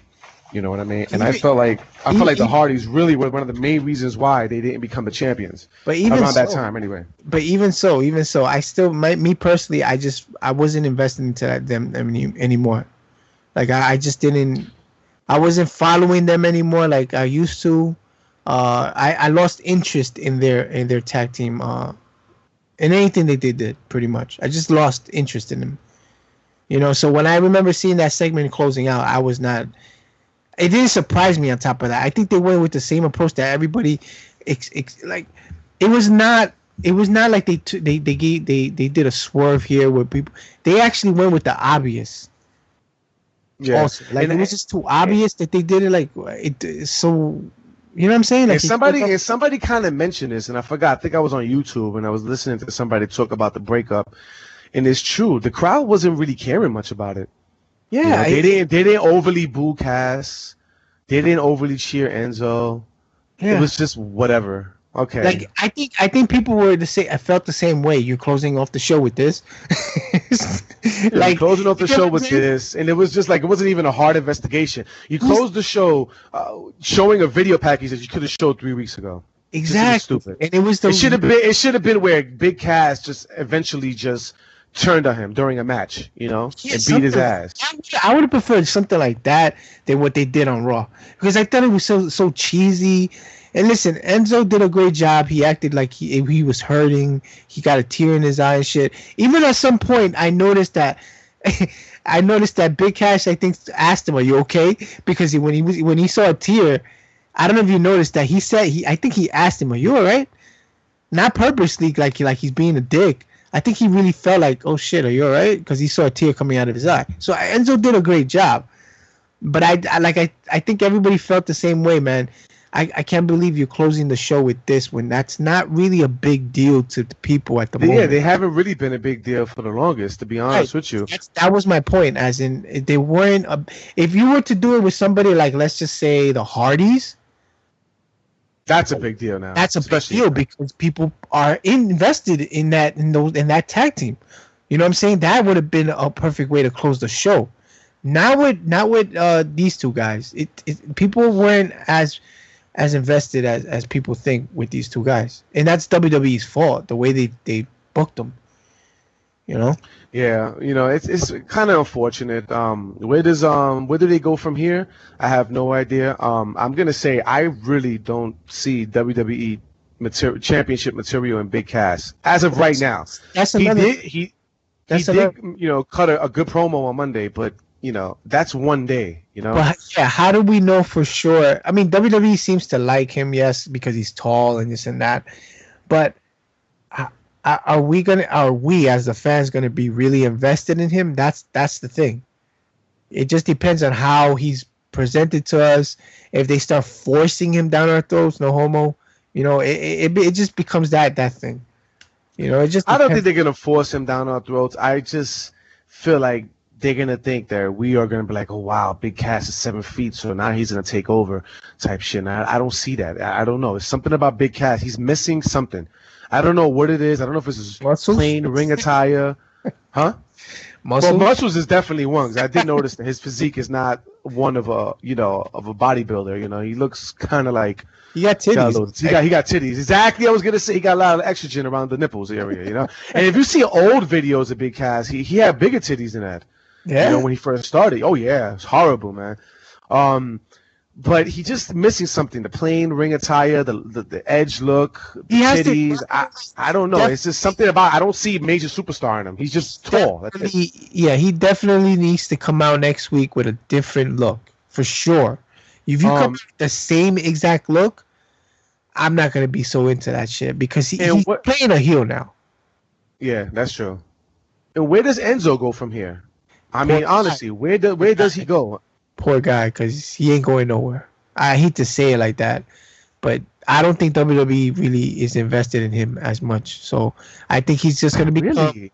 You know what I mean? And I felt like the Hardys really were one of the main reasons why they didn't become the champions. But even around that time, anyway. But even so, I still, me personally, I wasn't investing into them anymore. Like I just didn't. I wasn't following them anymore like I used to. I lost interest in their tag team. In anything they did, pretty much. I just lost interest in them. You know, so when I remember seeing that segment closing out, I was not. It didn't surprise me. On top of that, I think they went with the same approach that everybody, like, it was not. It was not like they did a swerve here where people. They actually went with the obvious. Yeah, also. Like it was just too obvious that they did it. Like it. So you know what I'm saying? Like somebody kind of mentioned this, and I forgot. I think I was on YouTube and I was listening to somebody talk about the breakup, and it's true. The crowd wasn't really caring much about it. Yeah, you know, they didn't overly boo Cass. They didn't overly cheer Enzo. Yeah. It was just whatever. Okay. Like I think people were I felt the same way. You're closing off the show with this. Like closing off the show with this, and it was just like it wasn't even a hard investigation. You closed the show showing a video package that you could have showed 3 weeks ago. Exactly. Stupid. And it was it should have been where Big Cass just eventually just turned on him during a match, you know, and beat his ass. I would have preferred something like that than what they did on Raw, because I thought it was so cheesy. And listen, Enzo did a great job. He acted like he was hurting. He got a tear in his eye and shit. Even at some point, I noticed that Big Cass, I think, asked him, "Are you okay?" Because when he saw a tear, I don't know if you noticed that I think he asked him, "Are you all right?" Not purposely, like he's being a dick. I think he really felt like, "Oh shit, are you all right?" Because he saw a tear coming out of his eye. So Enzo did a great job. But I think everybody felt the same way, man. I can't believe you're closing the show with this when that's not really a big deal to the people at the moment. Yeah, they haven't really been a big deal for the longest, to be honest with you. That was my point, as in they weren't. If you were to do it with somebody like, let's just say, the Hardys, that's a big deal now. That's a big deal because people are invested in that tag team. You know what I'm saying? That would have been a perfect way to close the show. Not with these two guys. People weren't as invested as people think with these two guys, and that's WWE's fault, the way they booked them. You know. Yeah, you know, it's kind of unfortunate. Where do they go from here? I have no idea. I'm gonna say I really don't see WWE championship material in Big Cass as of right now. He did cut a good promo on Monday, but you know, that's one day, you know. But yeah, how do we know for sure? I mean, WWE seems to like him, yes, because he's tall and this and that. But are we as the fans gonna be really invested in him? That's the thing. It just depends on how he's presented to us. If they start forcing him down our throats, no homo, you know, it just becomes that thing. You know, it just. I don't think they're gonna force him down our throats. I just feel like they're going to think that we are going to be like, oh, wow, Big Cass is 7 feet, so now he's going to take over type shit. And I don't see that. I don't know. It's something about Big Cass. He's missing something. I don't know what it is. I don't know if it's his plain ring attire. Huh? Muscles? Well, muscles is definitely one. 'Cause I did notice that his physique is not one of a bodybuilder. You know, he looks kind of like. He got titties. He got titties. Exactly. I was gonna say he got a lot of estrogen around the nipples area. You know, and if you see old videos of Big Cass, he had bigger titties than that. Yeah. You know, when he first started. Oh yeah, it's horrible, man. But he just missing something. The plain ring attire, the edge look, the titties. I don't know. It's just something about. I don't see major superstar in him. He's just tall. That's it. Yeah, he definitely needs to come out next week with a different look for sure. If you come with the same exact look, I'm not gonna be so into that shit because he's playing a heel now. Yeah, that's true. And where does Enzo go from here? I mean, honestly, where does he go? Poor guy, because he ain't going nowhere. I hate to say it like that, but I don't think WWE really is invested in him as much. So I think he's just going to become. Really?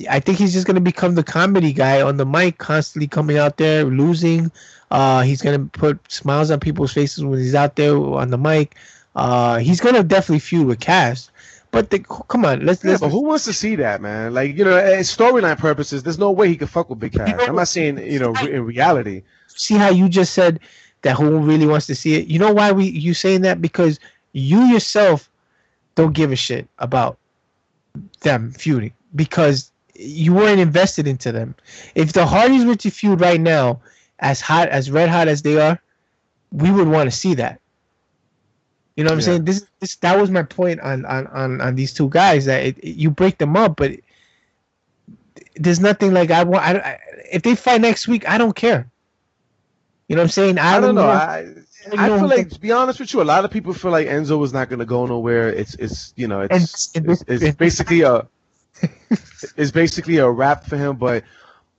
I think he's just going to become the comedy guy on the mic, constantly coming out there losing. He's going to put smiles on people's faces when he's out there on the mic. He's going to definitely feud with Cass. But come on, let's. But who wants to see that, man? Like, you know, storyline purposes, there's no way he could fuck with Big Cass. I'm not saying, you know, in reality. See how you just said that who really wants to see it. You know why you saying that? Because you yourself don't give a shit about them feuding because you weren't invested into them. If the Hardys were to feud right now, as red hot as they are, we would want to see that. You know what I'm saying? That was my point on these two guys, that you break them up, but there's nothing like if they fight next week, I don't care. You know what I'm saying? I don't know. I feel like, to be honest with you, a lot of people feel like Enzo was not going to go nowhere. It's basically a wrap for him. But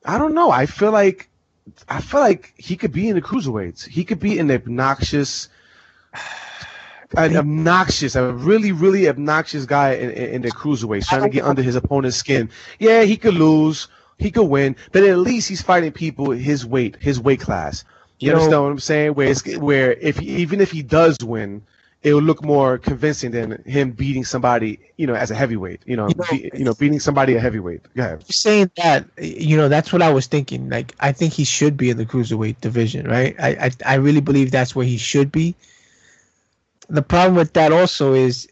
I don't know. I feel like he could be in the cruiserweights. He could be an a really, really obnoxious guy in the cruiserweight, trying to get under his opponent's skin. Yeah, he could lose, he could win, but at least he's fighting people his weight class. You understand what I'm saying? Where even if he does win, it will look more convincing than him beating somebody, as a heavyweight. Beating somebody a heavyweight. Go ahead. You're saying that, that's what I was thinking. Like, I think he should be in the cruiserweight division, right? I really believe that's where he should be. The problem with that also is,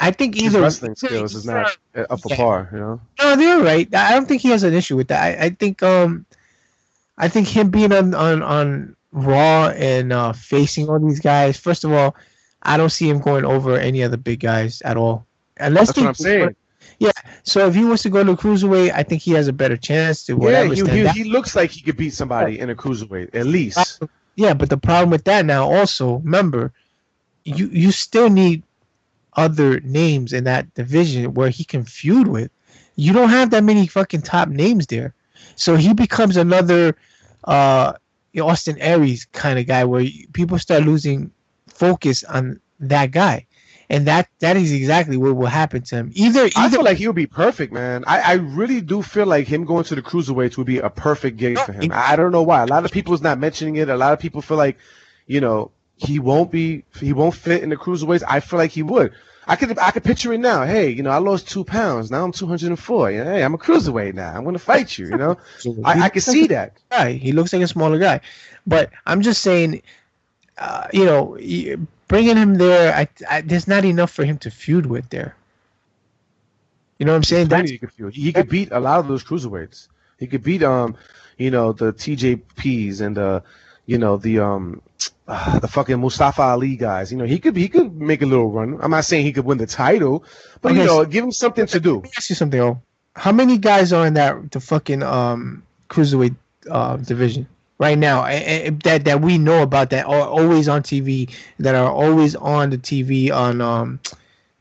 I think his wrestling skills is not up to par. No, they're right. I don't think he has an issue with that. I think him being on Raw and facing all these guys. First of all, I don't see him going over any of the big guys at all. That's what I'm saying. Yeah. So if he wants to go to cruiserweight, I think he has a better chance to whatever. Yeah, he looks like he could beat somebody in a cruiserweight at least. Yeah, but the problem with that now, also remember, you still need other names in that division where he can feud with. You don't have that many fucking top names there, so he becomes another Austin Aries kind of guy where people start losing focus on that guy, and that is exactly what will happen to him. I feel like he would be perfect, man. I really do feel like him going to the cruiserweights would be a perfect gig for him. I don't know why. A lot of people is not mentioning it. A lot of people feel like, he won't fit in the cruiserweights. I feel like he would. I could picture it now. Hey, I lost 2 pounds. Now I'm 204. Hey, I'm a cruiserweight now. I'm going to fight you. I can see that. He looks like a smaller guy, but I'm just saying, bringing him there, there's not enough for him to feud with there. You know what I'm saying? He could beat a lot of those cruiserweights. He could beat the TJPs and the fucking Mustafa Ali guys. He could make a little run. I'm not saying he could win the title, but give him something to do. Let me ask you something, O. How many guys are in the fucking cruiserweight division right now that we know about, that are always on TV, that are always on the TV on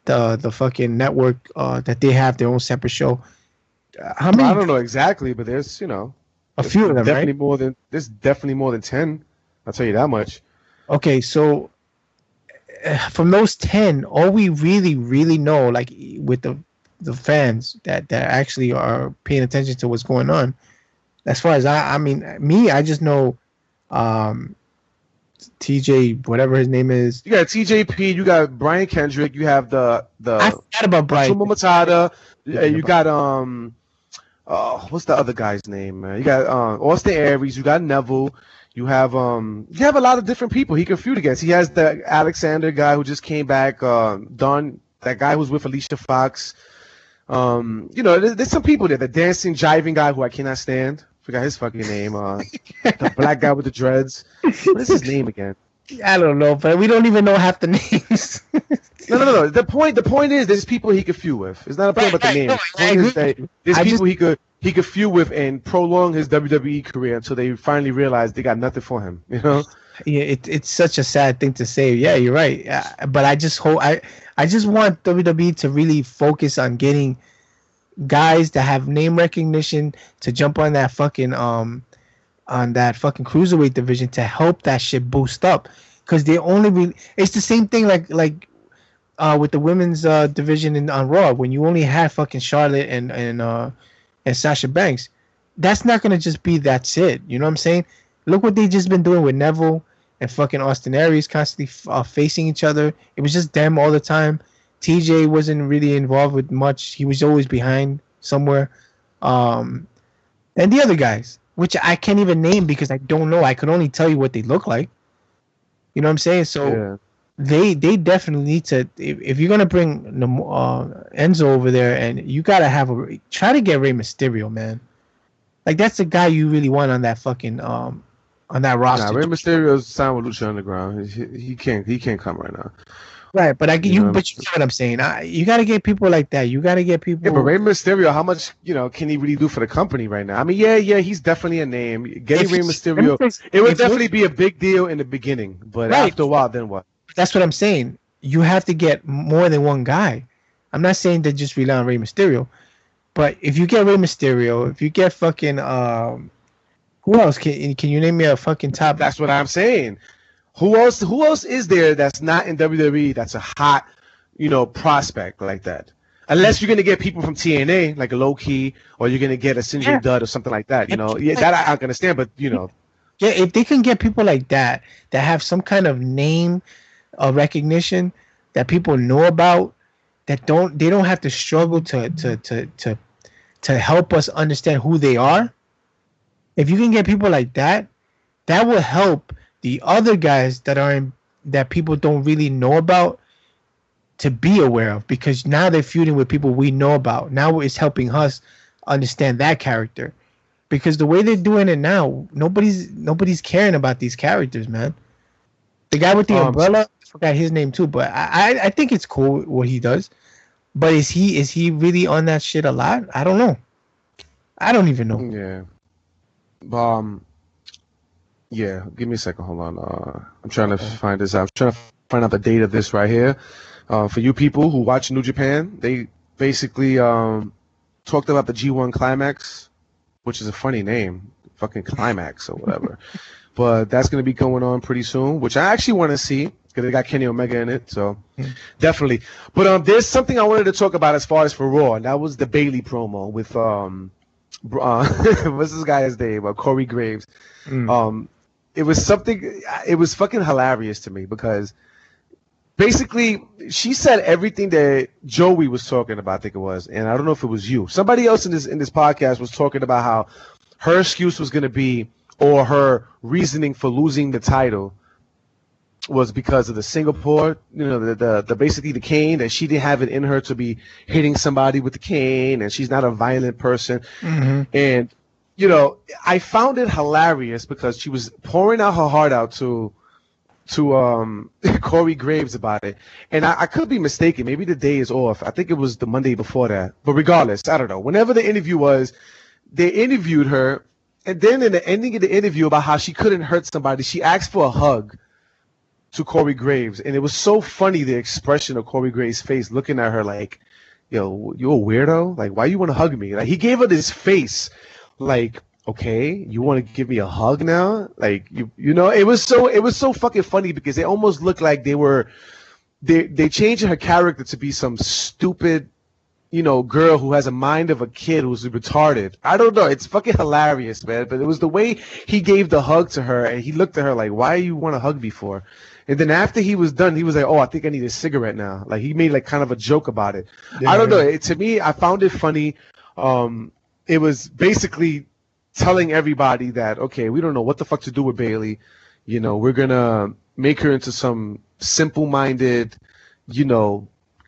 the fucking network that they have their own separate show? How many? I don't know exactly, but there's a few of them, right? There's definitely more than 10. I'll tell you that much. Okay, so from those 10, all we really, really know, like with the fans that actually are paying attention to what's going on, as far as I just know TJ, whatever his name is. You got TJP, you got Brian Kendrick, you have I forgot about Brian. Matata, you got what's the other guy's name, man? You got Austin Aries, you got Neville. You have a lot of different people he can feud against. He has the Alexander guy who just came back. Don, that guy who's with Alicia Fox. There's some people there. The dancing, jiving guy who I cannot stand. Forgot his fucking name. The black guy with the dreads. What is his name again? I don't know, but we don't even know half the names. No. The point is, there's people he could feud with. It's not a point about the names. The point is that there's people he could feud with and prolong his WWE career until they finally realize they got nothing for him. Yeah, it's such a sad thing to say. Yeah, you're right. But I just hope I just want WWE to really focus on getting guys that have name recognition to jump on that fucking cruiserweight division to help that shit boost up, because they only it's the same thing like with the women's division on Raw, when you only had fucking Charlotte and Sasha Banks. That's not gonna just be that's it. You know what I'm saying? Look what they just been doing with Neville and fucking Austin Aries, constantly facing each other. It was just them all the time. TJ wasn't really involved with much. He was always behind somewhere. And the other guys, which I can't even name because I don't know. I can only tell you what they look like. You know what I'm saying? So they definitely need to. If you're gonna bring Enzo over there, and you gotta try to get Rey Mysterio, man. Like that's the guy you really want on that fucking on that roster. Rey Mysterio's signed with Lucha Underground. He can't come right now. Right, but but you know what I'm saying. You got to get people like that. You got to get people. Yeah, but Rey Mysterio, how much can he really do for the company right now? I mean, yeah, he's definitely a name. Getting Rey Mysterio, it would definitely be a big deal in the beginning, but after a while, then what? That's what I'm saying. You have to get more than one guy. I'm not saying to just rely on Rey Mysterio, but if you get Rey Mysterio, if you get fucking who else can you name me a fucking top? That's what I'm saying. Who else is there that's not in WWE that's a hot, prospect like that? Unless you're gonna get people from TNA like a Low Key, or you're gonna get a Sinjin Dud or something like that. That I can understand, but Yeah, if they can get people like that have some kind of name recognition that people know about, they don't have to struggle to help us understand who they are. If you can get people like that, that will help the other guys that people don't really know about to be aware of, because now they're feuding with people we know about. Now it's helping us understand that character, because the way they're doing it now, nobody's caring about these characters, man. The guy with the umbrella, I forgot his name too, but I think it's cool what he does. But is he really on that shit a lot? I don't know. I don't even know. Yeah. Yeah, give me a second. Hold on. I'm trying to find this out. I'm trying to find out the date of this right here. For you people who watch New Japan, they basically talked about the G1 Climax, which is a funny name, fucking Climax or whatever. But that's going to be going on pretty soon, which I actually want to see because they got Kenny Omega in it. So definitely. But there's something I wanted to talk about as far as for Raw, and that was the Bayley promo with what's this guy's name? Corey Graves. It was something. It was fucking hilarious to me because basically she said everything that Joey was talking about. I think it was, and I don't know if it was you. Somebody else in this podcast was talking about how her excuse was going to be, or her reasoning for losing the title was because of the Singapore, the basically the cane, that she didn't have it in her to be hitting somebody with the cane, and she's not a violent person. And I found it hilarious because she was pouring out her heart out to Corey Graves about it. And I could be mistaken. Maybe the day is off. I think it was the Monday before that. But regardless, I don't know. Whenever the interview was, they interviewed her. And then in the ending of the interview about how she couldn't hurt somebody, she asked for a hug to Corey Graves. And it was so funny, the expression of Corey Graves' face looking at her like, yo, you a weirdo? Like, why you want to hug me? Like, he gave her this face like, okay, you want to give me a hug now? Like, it was so fucking funny because they almost looked like they changed her character to be some stupid, girl who has a mind of a kid who's retarded. I don't know. It's fucking hilarious, man. But it was the way he gave the hug to her, and he looked at her like, why you want to hug me for? And then after he was done, he was like, oh, I think I need a cigarette now. Like, he made like kind of a joke about it. Yeah, I don't know. To me, I found it funny. It was basically telling everybody that, okay, we don't know what the fuck to do with Bayley. We're going to make her into some simple-minded,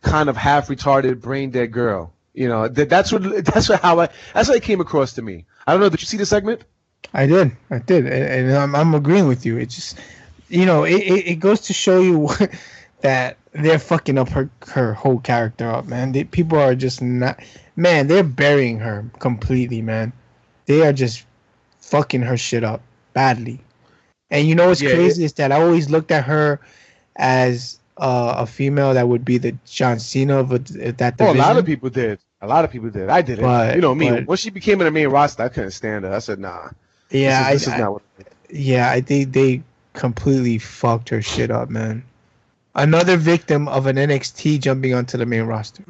kind of half-retarded, brain-dead girl. That's how it came across to me. I don't know. Did you see the segment? I did. And I'm agreeing with you. It's just, it goes to show you that they're fucking up her whole character up, man. People are just not... Man, they're burying her completely, man. They are just fucking her shit up badly. And you know what's crazy is that I always looked at her as a female that would be the John Cena of that division. Oh, a lot of people did. I didn't. But, me. When she became in the main roster, I couldn't stand her. I said, nah. Yeah, this is not what it is. Yeah, I think they completely fucked her shit up, man. Another victim of an NXT jumping onto the main roster.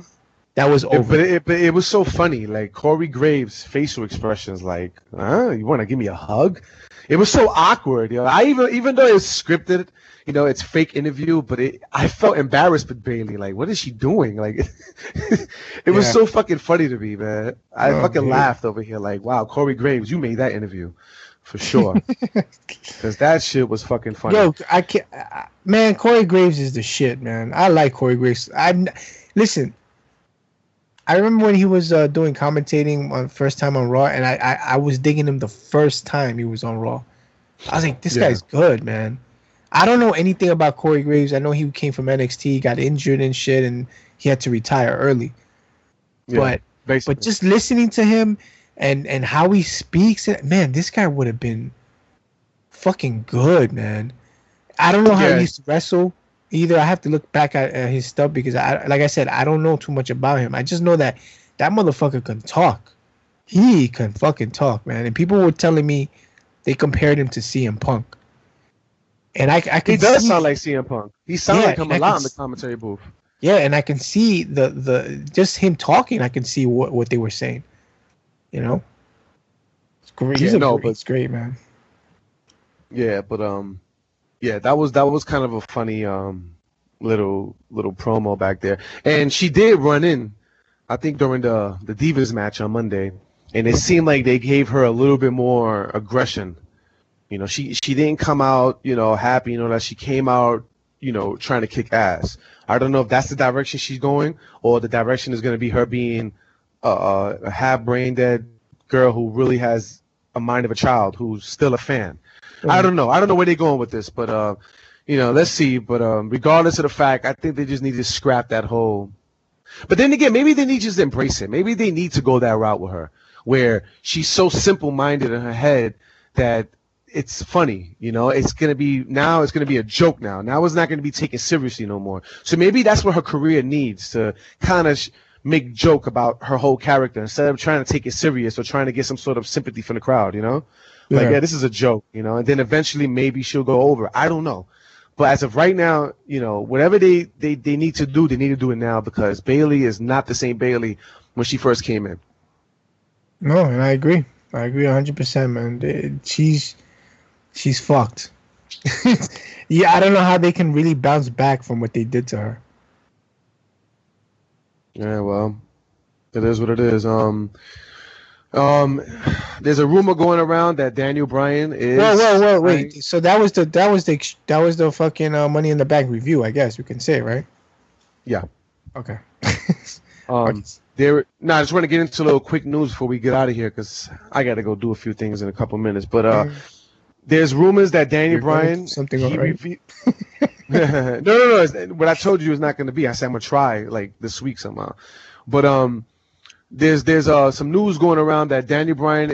That was over. But it was so funny. Like, Corey Graves' facial expressions, like, you want to give me a hug? It was so awkward. I even though it's scripted, it's fake interview, but I felt embarrassed with Bailey. Like, what is she doing? Like, it was so fucking funny to me, man. I fucking laughed over here. Like, wow, Corey Graves, you made that interview for sure. Because that shit was fucking funny. Yo, I can't, man. Corey Graves is the shit, man. I like Corey Graves. Listen. I remember when he was doing commentating on first time on Raw, and I was digging him the first time he was on Raw. I was like, this guy's good, man. I don't know anything about Corey Graves. I know he came from NXT, got injured and shit, and he had to retire early. Yeah, but just listening to him and how he speaks, man, this guy would have been fucking good, man. I don't know how he used to wrestle either. I have to look back at his stuff because, like I said, I don't know too much about him. I just know that motherfucker can talk. He can fucking talk, man. And people were telling me they compared him to CM Punk. And I can. He does sound like CM Punk. He sounds like him a lot in the commentary booth. Yeah, and I can see the just him talking. I can see what they were saying. You know, it's great. It's great, man. Yeah, but that was kind of a funny little promo back there, and she did run in, I think during the Divas match on Monday, and it seemed like they gave her a little bit more aggression. She didn't come out, happy, that she came out, trying to kick ass. I don't know if that's the direction she's going, or the direction is going to be her being a half brain dead girl who really has a mind of a child who's still a fan. Mm-hmm. I don't know where they're going with this, but let's see. But regardless of the fact, I think they just need to scrap that whole. But then again, maybe they need to just embrace it. Maybe they need to go that route with her, where she's so simple-minded in her head that it's funny, it's going to be a joke now. Now it's not going to be taken seriously no more. So maybe that's what her career needs, to kind of make joke about her whole character instead of trying to take it serious or trying to get some sort of sympathy from the crowd, Like, this is a joke, and then eventually maybe she'll go over. I don't know. But as of right now, whatever they need to do, they need to do it now, because Bailey is not the same Bailey when she first came in. No, and I agree 100%, man. She's fucked. Yeah, I don't know how they can really bounce back from what they did to her. Yeah, well, it is what it is. There's a rumor going around that Daniel Bryan is. Whoa, wait. So that was the fucking Money in the Bank review, I guess we can say, right? Yeah. Okay. I just want to get into a little quick news before we get out of here, because I got to go do a few things in a couple minutes. But there's rumors that Daniel Bryan. Something alright. No. What I told you is not going to be. I said I'm gonna try like this week somehow. But there's some news going around that Daniel Bryan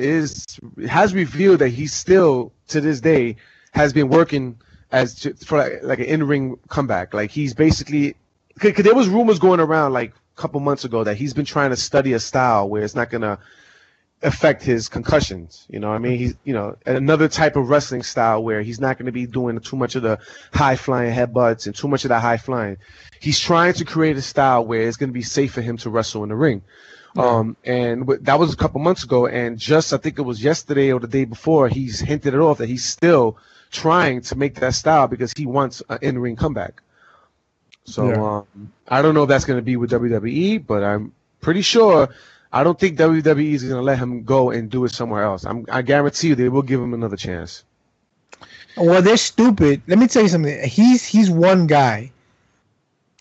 has revealed that he still to this day has been working for like an in-ring comeback. Like, he's basically, because there was rumors going around like a couple months ago that he's been trying to study a style where it's not gonna affect his concussions. You know what I mean? He's, another type of wrestling style where he's not going to be doing too much of the high flying headbutts and too much of that high flying. He's trying to create a style where it's going to be safe for him to wrestle in the ring. Yeah. And that was a couple months ago, and just, I think it was yesterday or the day before, he's hinted it off that he's still trying to make that style because he wants an in-ring comeback. So I don't know if that's going to be with WWE, but I'm pretty sure. I don't think WWE is going to let him go and do it somewhere else. I guarantee you they will give him another chance. Well, they're stupid. Let me tell you something. He's one guy,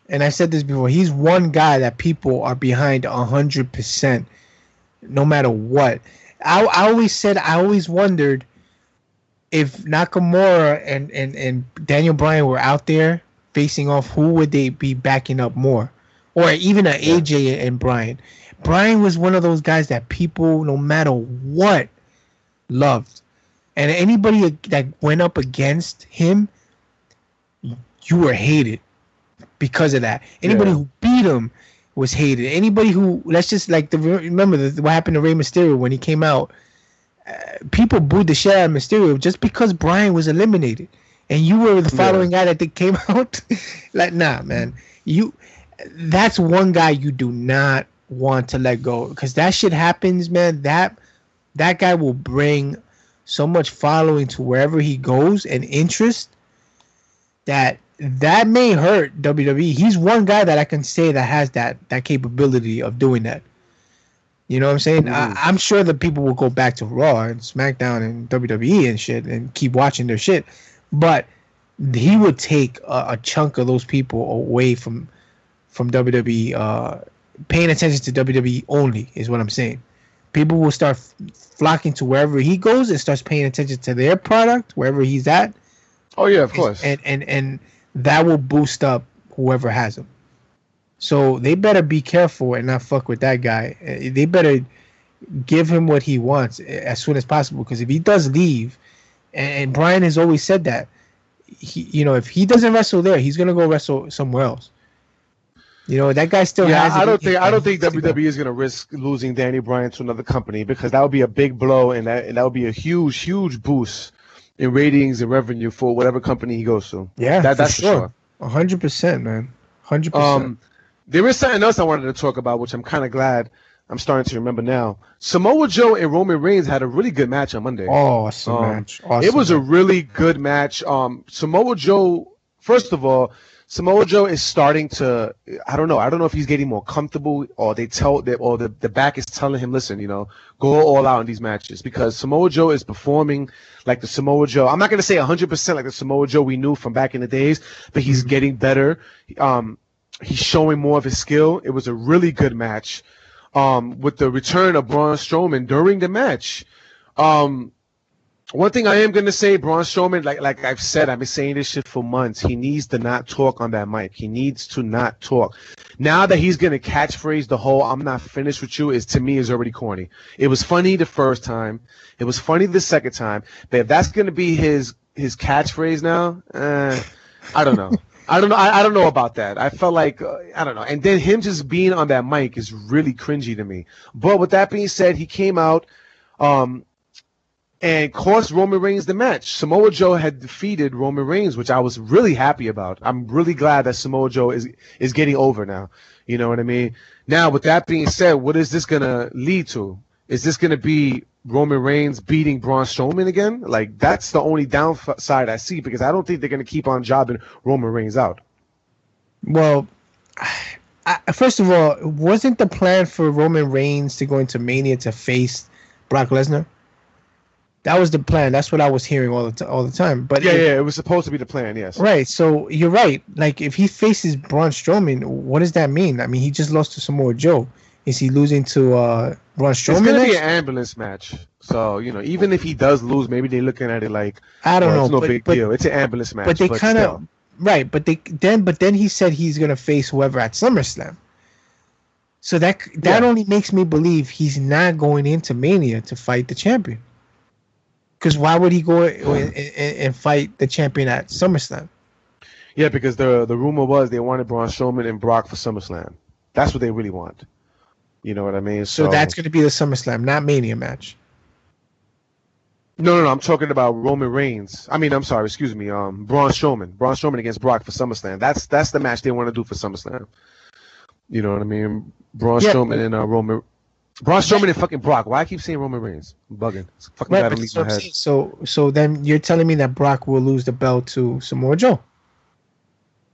and I said this before. He's one guy that people are behind 100%, no matter what. I always wondered if Nakamura and Daniel Bryan were out there facing off, who would they be backing up more, or even AJ and Bryan. Bryan was one of those guys that people, no matter what, loved. And anybody that went up against him, you were hated because of that. Anybody who beat him was hated. Anybody who, remember what happened to Rey Mysterio when he came out. People booed the shit out of Mysterio just because Bryan was eliminated. And you were the following guy that came out. Like, nah, man. That's one guy you do not want to let go, because that shit happens, man. That guy will bring so much following to wherever he goes and interest. that may hurt WWE. He's one guy that I can say that has that capability of doing that. You know what I'm saying? I'm sure that people will go back to Raw and SmackDown and WWE and shit and keep watching their shit, but he would take a chunk of those people away from WWE, paying attention to WWE only is what I'm saying. People will start flocking to wherever he goes and starts paying attention to their product wherever he's at. Oh yeah, of course. And that will boost up whoever has him. So they better be careful and not fuck with that guy. They better give him what he wants as soon as possible, because if he does leave, and Brian has always said that, if he doesn't wrestle there, he's gonna go wrestle somewhere else. That guy still has. I don't think WWE is gonna risk losing Danny Bryan to another company, because that would be a big blow, and that would be a huge boost in ratings and revenue for whatever company he goes to. Yeah, that's for sure. 100%, man. 100%. There is something else I wanted to talk about, which I'm kind of glad I'm starting to remember now. Samoa Joe and Roman Reigns had a really good match on Monday. Awesome match. It was a really good match. Samoa Joe, first of all, Samoa Joe is starting to, I don't know if he's getting more comfortable, or the back is telling him, listen, go all out in these matches, because Samoa Joe is performing like the Samoa Joe. I'm not going to say 100% like the Samoa Joe we knew from back in the days, but he's getting better. He's showing more of his skill. It was a really good match. With the return of Braun Strowman during the match. One thing I am going to say, Braun Strowman, like I've said, I've been saying this shit for months. He needs to not talk on that mic. He needs to not talk. Now that he's going to catchphrase the whole "I'm not finished with you" to me is already corny. It was funny the first time. It was funny the second time. But if that's going to be his catchphrase now, I don't know. I don't know about that. I felt like, I don't know. And then him just being on that mic is really cringy to me. But with that being said, he came out and cost Roman Reigns the match. Samoa Joe had defeated Roman Reigns, which I was really happy about. I'm really glad that Samoa Joe is getting over now. You know what I mean? Now, with that being said, what is this going to lead to? Is this going to be Roman Reigns beating Braun Strowman again? Like, that's the only downside I see, because I don't think they're going to keep on jobbing Roman Reigns out. Well, first of all, wasn't the plan for Roman Reigns to go into Mania to face Brock Lesnar? That was the plan. That's what I was hearing all the time. But it was supposed to be the plan, yes. Right. So you're right. Like, if he faces Braun Strowman, what does that mean? I mean, he just lost to Samoa Joe. Is he losing to Braun Strowman? It's going to be an ambulance match. So, even if he does lose, maybe they're looking at it like, I don't know. It's no big deal. It's an ambulance match. But they kind of, right. But then he said he's going to face whoever at SummerSlam. So that only makes me believe he's not going into Mania to fight the champion. Because why would he go and fight the champion at SummerSlam? Yeah, because the rumor was they wanted Braun Strowman and Brock for SummerSlam. That's what they really want. You know what I mean? So that's going to be the SummerSlam, not Mania match. No. I'm talking about Roman Reigns. Braun Strowman. Braun Strowman against Brock for SummerSlam. That's the match they want to do for SummerSlam. You know what I mean? Braun Strowman and Roman. Braun Strowman and fucking Brock. Why I keep saying Roman Reigns? I'm bugging. It's fucking bad on my head. So then you're telling me that Brock will lose the belt to Samoa Joe?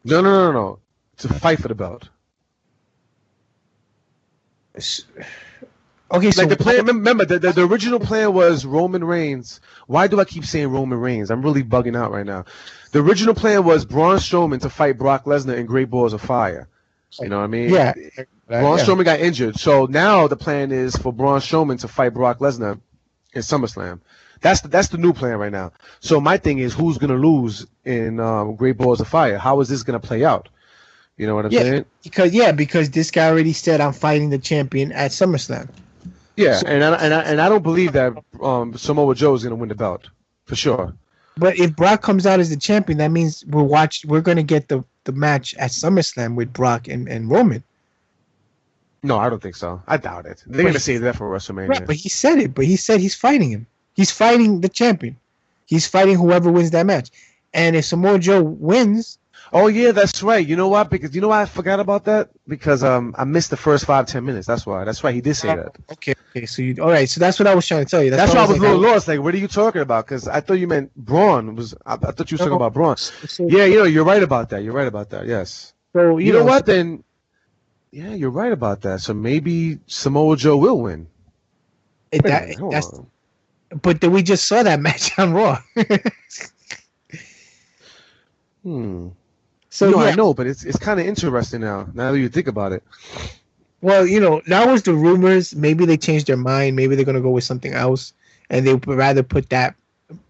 No. To fight for the belt. Okay, so like the plan. Remember, the original plan was Roman Reigns. Why do I keep saying Roman Reigns? I'm really bugging out right now. The original plan was Braun Strowman to fight Brock Lesnar in Great Balls of Fire. You know what I mean? Yeah. Braun Strowman got injured, so now the plan is for Braun Strowman to fight Brock Lesnar in SummerSlam. That's the new plan right now. So my thing is, who's gonna lose in Great Balls of Fire? How is this gonna play out? You know what I'm saying? Because this guy already said I'm fighting the champion at SummerSlam. Yeah, so, and I don't believe that Samoa Joe is gonna win the belt for sure. But if Brock comes out as the champion, that means we're gonna get the match at SummerSlam with Brock and Roman. No, I don't think so. I doubt it. They're gonna save that for WrestleMania. Right, but he said it. But he said he's fighting him. He's fighting the champion. He's fighting whoever wins that match. And if Samoa Joe wins, Oh yeah, that's right. You know what? Because you know why I forgot about that? Because I missed the first 5-10 minutes. That's why. That's why he did say that. Okay. So you all right? So that's what I was trying to tell you. That's why I was like, a little lost. Like, what are you talking about? Because I thought you meant Braun. I thought you were talking about Braun. Yeah, you're right about that. You're right about that. Yes. So you know what? Then, yeah, you're right about that. So maybe Samoa Joe will win. But then we just saw that match on Raw. So I know, but it's kind of interesting now that you think about it. Well, that was the rumors. Maybe they changed their mind. Maybe they're gonna go with something else, and they would rather put that,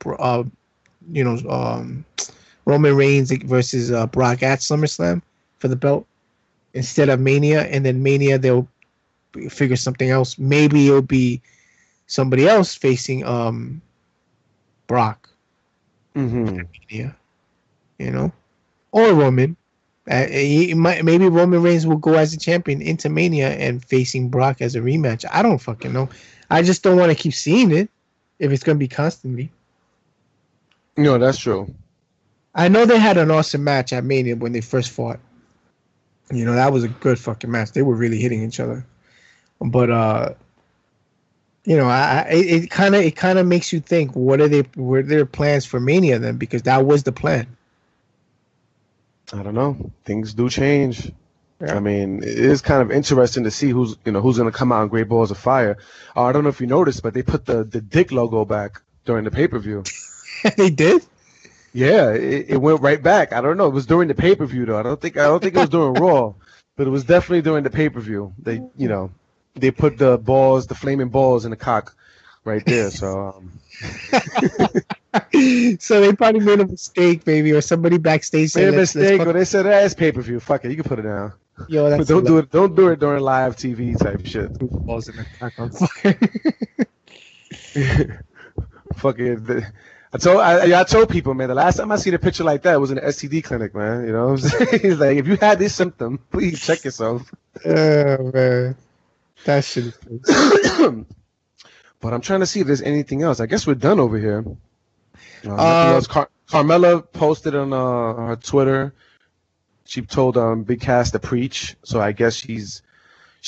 Roman Reigns versus Brock at SummerSlam for the belt instead of Mania, and then Mania they'll figure something else. Maybe it'll be somebody else facing Brock. Mania, or Roman. Maybe Roman Reigns will go as a champion into Mania and facing Brock as a rematch. I don't fucking know. I just don't want to keep seeing it if it's going to be constantly. No, that's true. I know they had an awesome match at Mania when they first fought. That was a good fucking match. They were really hitting each other. But it kind of makes you think, what are their plans for Mania then? Because that was the plan. I don't know. Things do change. Yeah. I mean, it is kind of interesting to see who's going to come out in Great Balls of Fire. I don't know if you noticed, but they put the dick logo back during the pay-per-view. They did? Yeah, it went right back. I don't know. It was during the pay-per-view though. I don't think it was during Raw, but it was definitely during the pay-per-view. They put the flaming balls in the cock right there. So so they probably made a mistake, maybe, or somebody backstage made a mistake, or they said that's pay-per-view. Fuck it, you can put it down. Yo, that's don't do it. Don't do it during live TV type shit. Balls in the cock on fire. Fuck it. I told people, man, the last time I seen a picture like that was in an STD clinic, man. You know what I'm saying? It's like, if you had this symptom, please check yourself. Oh, man. That shit is crazy. But I'm trying to see if there's anything else. I guess we're done over here. Carmella posted on her Twitter. She told Big Cass to preach. So I guess she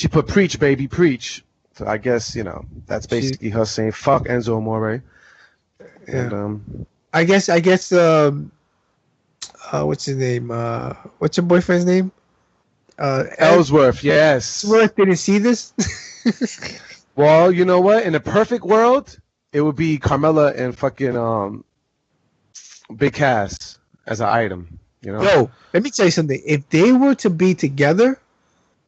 put preach, baby, preach. So I guess, that's basically her saying fuck Enzo Amore. And I guess what's his name? What's your boyfriend's name? Ellsworth, yes. Ellsworth didn't see this. Well, you know what? In a perfect world, it would be Carmella and fucking Big Cass as an item. Yo, let me tell you something. If they were to be together,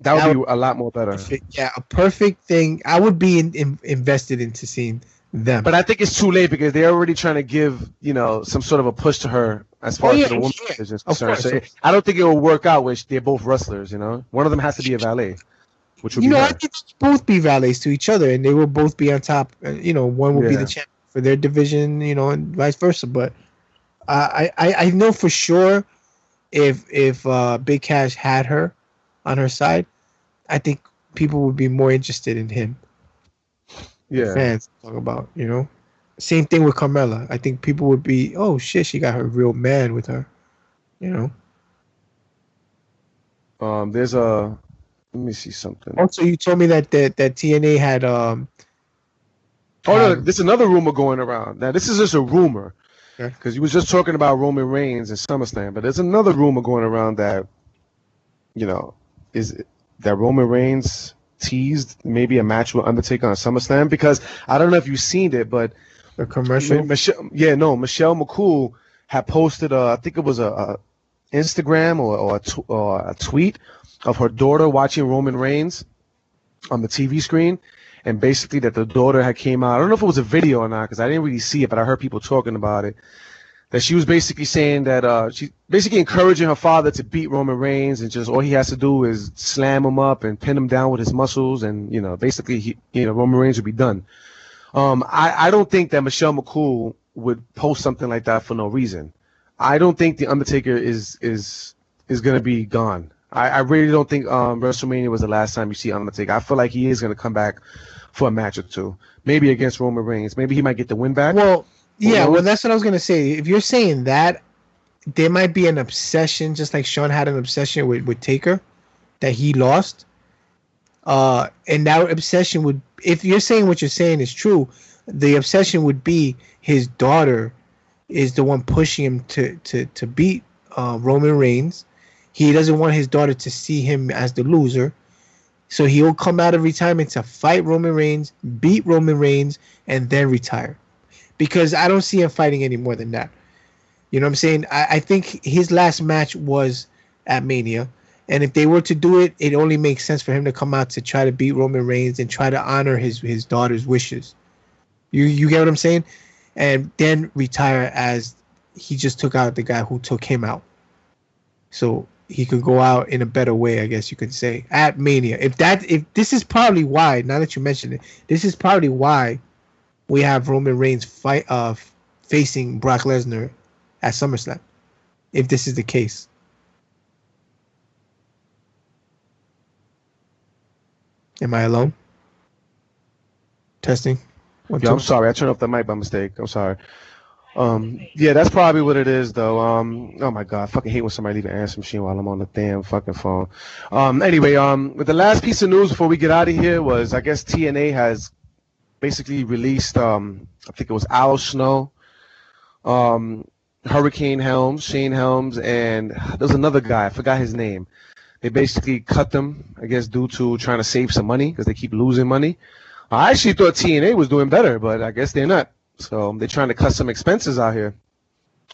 that would be a lot more better. A perfect thing. I would be invested into seeing them. But I think it's too late because they're already trying to give, some sort of a push to her as far as the women's division is concerned. So I don't think it will work out with they're both wrestlers, One of them has to be a valet, which would be I think they'll both be valets to each other, and they will both be on top. One will be the champion for their division, and vice versa. But I know for sure if Big Cass had her on her side, I think people would be more interested in him. Yeah, fans talk about, Same thing with Carmella. I think people would be, oh shit, she got her real man with her, There's let me see something. Also, you told me that TNA had no, there's another rumor going around. Now this is just a rumor because you was just talking about Roman Reigns and SummerSlam, but there's another rumor going around that is that Roman Reigns teased maybe a match with Undertaker on SummerSlam, because I don't know if you've seen it, but the commercial. Michelle McCool had posted I think it was a Instagram or a tweet of her daughter watching Roman Reigns on the TV screen, and basically that the daughter had came out. I don't know if it was a video or not because I didn't really see it, but I heard people talking about it. That she was basically saying that she's basically encouraging her father to beat Roman Reigns, and just all he has to do is slam him up and pin him down with his muscles, and basically Roman Reigns would be done. I don't think that Michelle McCool would post something like that for no reason. I don't think the Undertaker is going to be gone. I really don't think WrestleMania was the last time you see Undertaker. I feel like he is going to come back for a match or two, maybe against Roman Reigns. Maybe he might get the win back. Well, yeah, well, that's what I was going to say. If you're saying that, there might be an obsession, just like Sean had an obsession with Taker, that he lost. And that obsession would, if you're saying what you're saying is true, the obsession would be his daughter is the one pushing him to beat Roman Reigns. He doesn't want his daughter to see him as the loser. So he'll come out of retirement to fight Roman Reigns, beat Roman Reigns, and then retire. Because I don't see him fighting any more than that. You know what I'm saying? I think his last match was at Mania. And if they were to do it, it only makes sense for him to come out to try to beat Roman Reigns and try to honor his daughter's wishes. You get what I'm saying? And then retire as he just took out the guy who took him out. So he could go out in a better way, I guess you could say, at Mania. If this is probably why, now that you mentioned it, this is probably why we have Roman Reigns facing Brock Lesnar at SummerSlam. If this is the case. Am I alone? Testing. Yeah, I'm sorry. I turned off the mic by mistake. I'm sorry. Yeah, that's probably what it is, though. Oh my God, I fucking hate when somebody leave an answer machine while I'm on the damn fucking phone. Anyway, with the last piece of news before we get out of here was, I guess TNA has basically released, I think it was Al Snow, Hurricane Helms, Shane Helms, and there's another guy. I forgot his name. They basically cut them, I guess, due to trying to save some money because they keep losing money. I actually thought TNA was doing better, but I guess they're not. So they're trying to cut some expenses out here.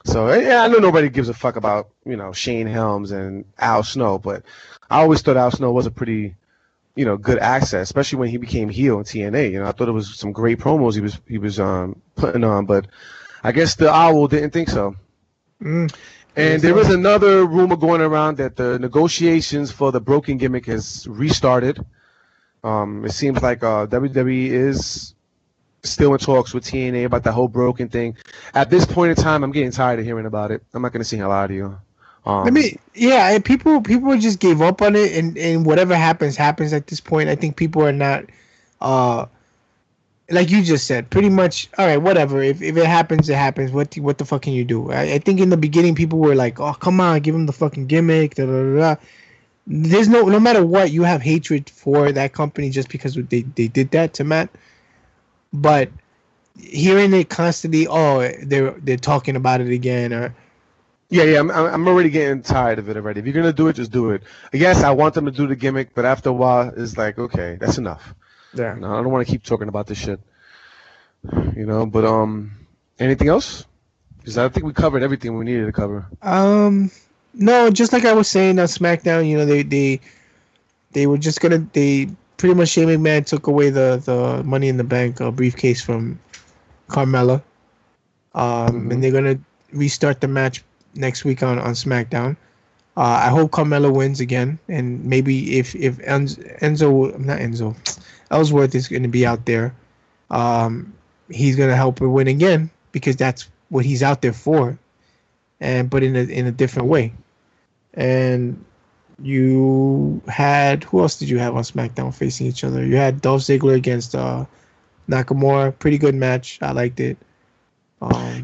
So yeah, I know nobody gives a fuck about, Shane Helms and Al Snow, but I always thought Al Snow was a pretty, good asset, especially when he became heel in TNA. I thought it was some great promos he was putting on, but I guess the Owl didn't think so. And there is another rumor going around that the negotiations for the broken gimmick has restarted. It seems like WWE is still in talks with TNA about the whole broken thing. At this point in time, I'm getting tired of hearing about it. I'm not going to sing a lie to you. People just gave up on it, and whatever happens at this point. I think people are not, like you just said, pretty much, all right, whatever. If it happens, it happens. What the fuck can you do? I think in the beginning, people were like, oh, come on, give him the fucking gimmick, da da da. There's no matter what, you have hatred for that company just because they did that to Matt. But hearing it constantly, they're talking about it again, or I'm already getting tired of it already. If you're gonna do it, just do it. Yes, I want them to do the gimmick, but after a while, it's like, okay, that's enough. Yeah, I don't want to keep talking about this shit. But anything else? Because I think we covered everything we needed to cover. No, just like I was saying on SmackDown, they were just gonna pretty much Shane McMahon took away the Money in the Bank briefcase from Carmella, and they're gonna restart the match next week on SmackDown. I hope Carmella wins again, and maybe if Ellsworth is gonna be out there, he's gonna help her win again because that's what he's out there for, but in a different way. And you had, who else did you have on SmackDown facing each other? You had Dolph Ziggler against Nakamura. Pretty good match. I liked it.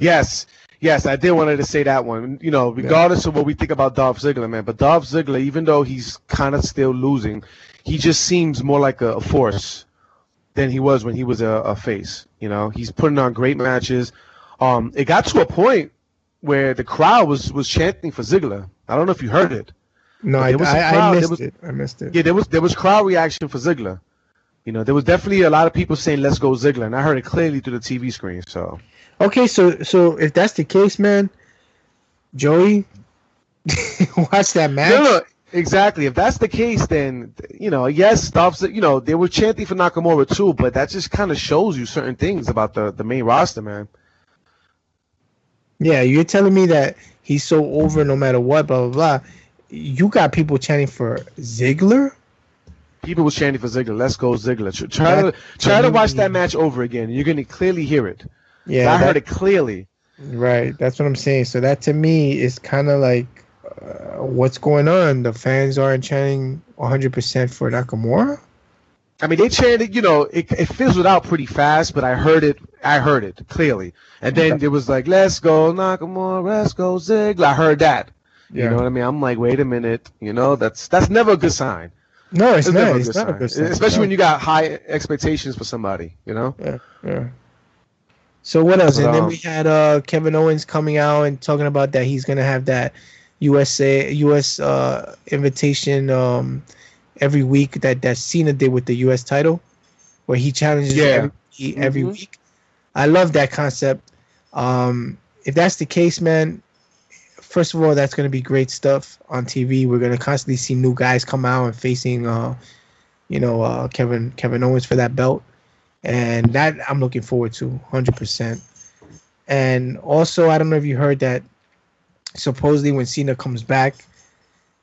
Yes, I did wanted to say that one. Regardless of what we think about Dolph Ziggler, man, but Dolph Ziggler, even though he's kind of still losing, he just seems more like a force than he was when he was a face. He's putting on great matches. It got to a point where the crowd was chanting for Ziggler. I don't know if you heard it. No, I missed it. Yeah, there was crowd reaction for Ziggler. There was definitely a lot of people saying "Let's go Ziggler," and I heard it clearly through the TV screen. So, okay, so if that's the case, man, Joey, watch that match. No, exactly. If that's the case, then yes, Dolph. They were chanting for Nakamura too, but that just kind of shows you certain things about the main roster, man. Yeah, you're telling me that he's so over no matter what, blah blah blah. You got people chanting for Ziggler? People was chanting for Ziggler. Let's go Ziggler. Try to watch that match over again. You're going to clearly hear it. Yeah, I heard it clearly. Right. That's what I'm saying. So that to me is kind of like, what's going on? The fans aren't chanting 100% for Nakamura? I mean, they chanted, it fizzled out pretty fast, but I heard it clearly. And then it was like, let's go Nakamura, let's go Ziggler. I heard that. Yeah. You know what I mean? I'm like, wait a minute. That's never a good sign. No, it's not. It's not a good sign. Especially when you got high expectations for somebody, Yeah. So what else? And then we had Kevin Owens coming out and talking about that he's going to have that US invitation every week that Cena did with the US title, where he challenges every week. I love that concept. If that's the case, man, first of all, that's going to be great stuff on TV. We're going to constantly see new guys come out and facing, Kevin Owens for that belt. And that I'm looking forward to 100%. And also, I don't know if you heard that supposedly when Cena comes back,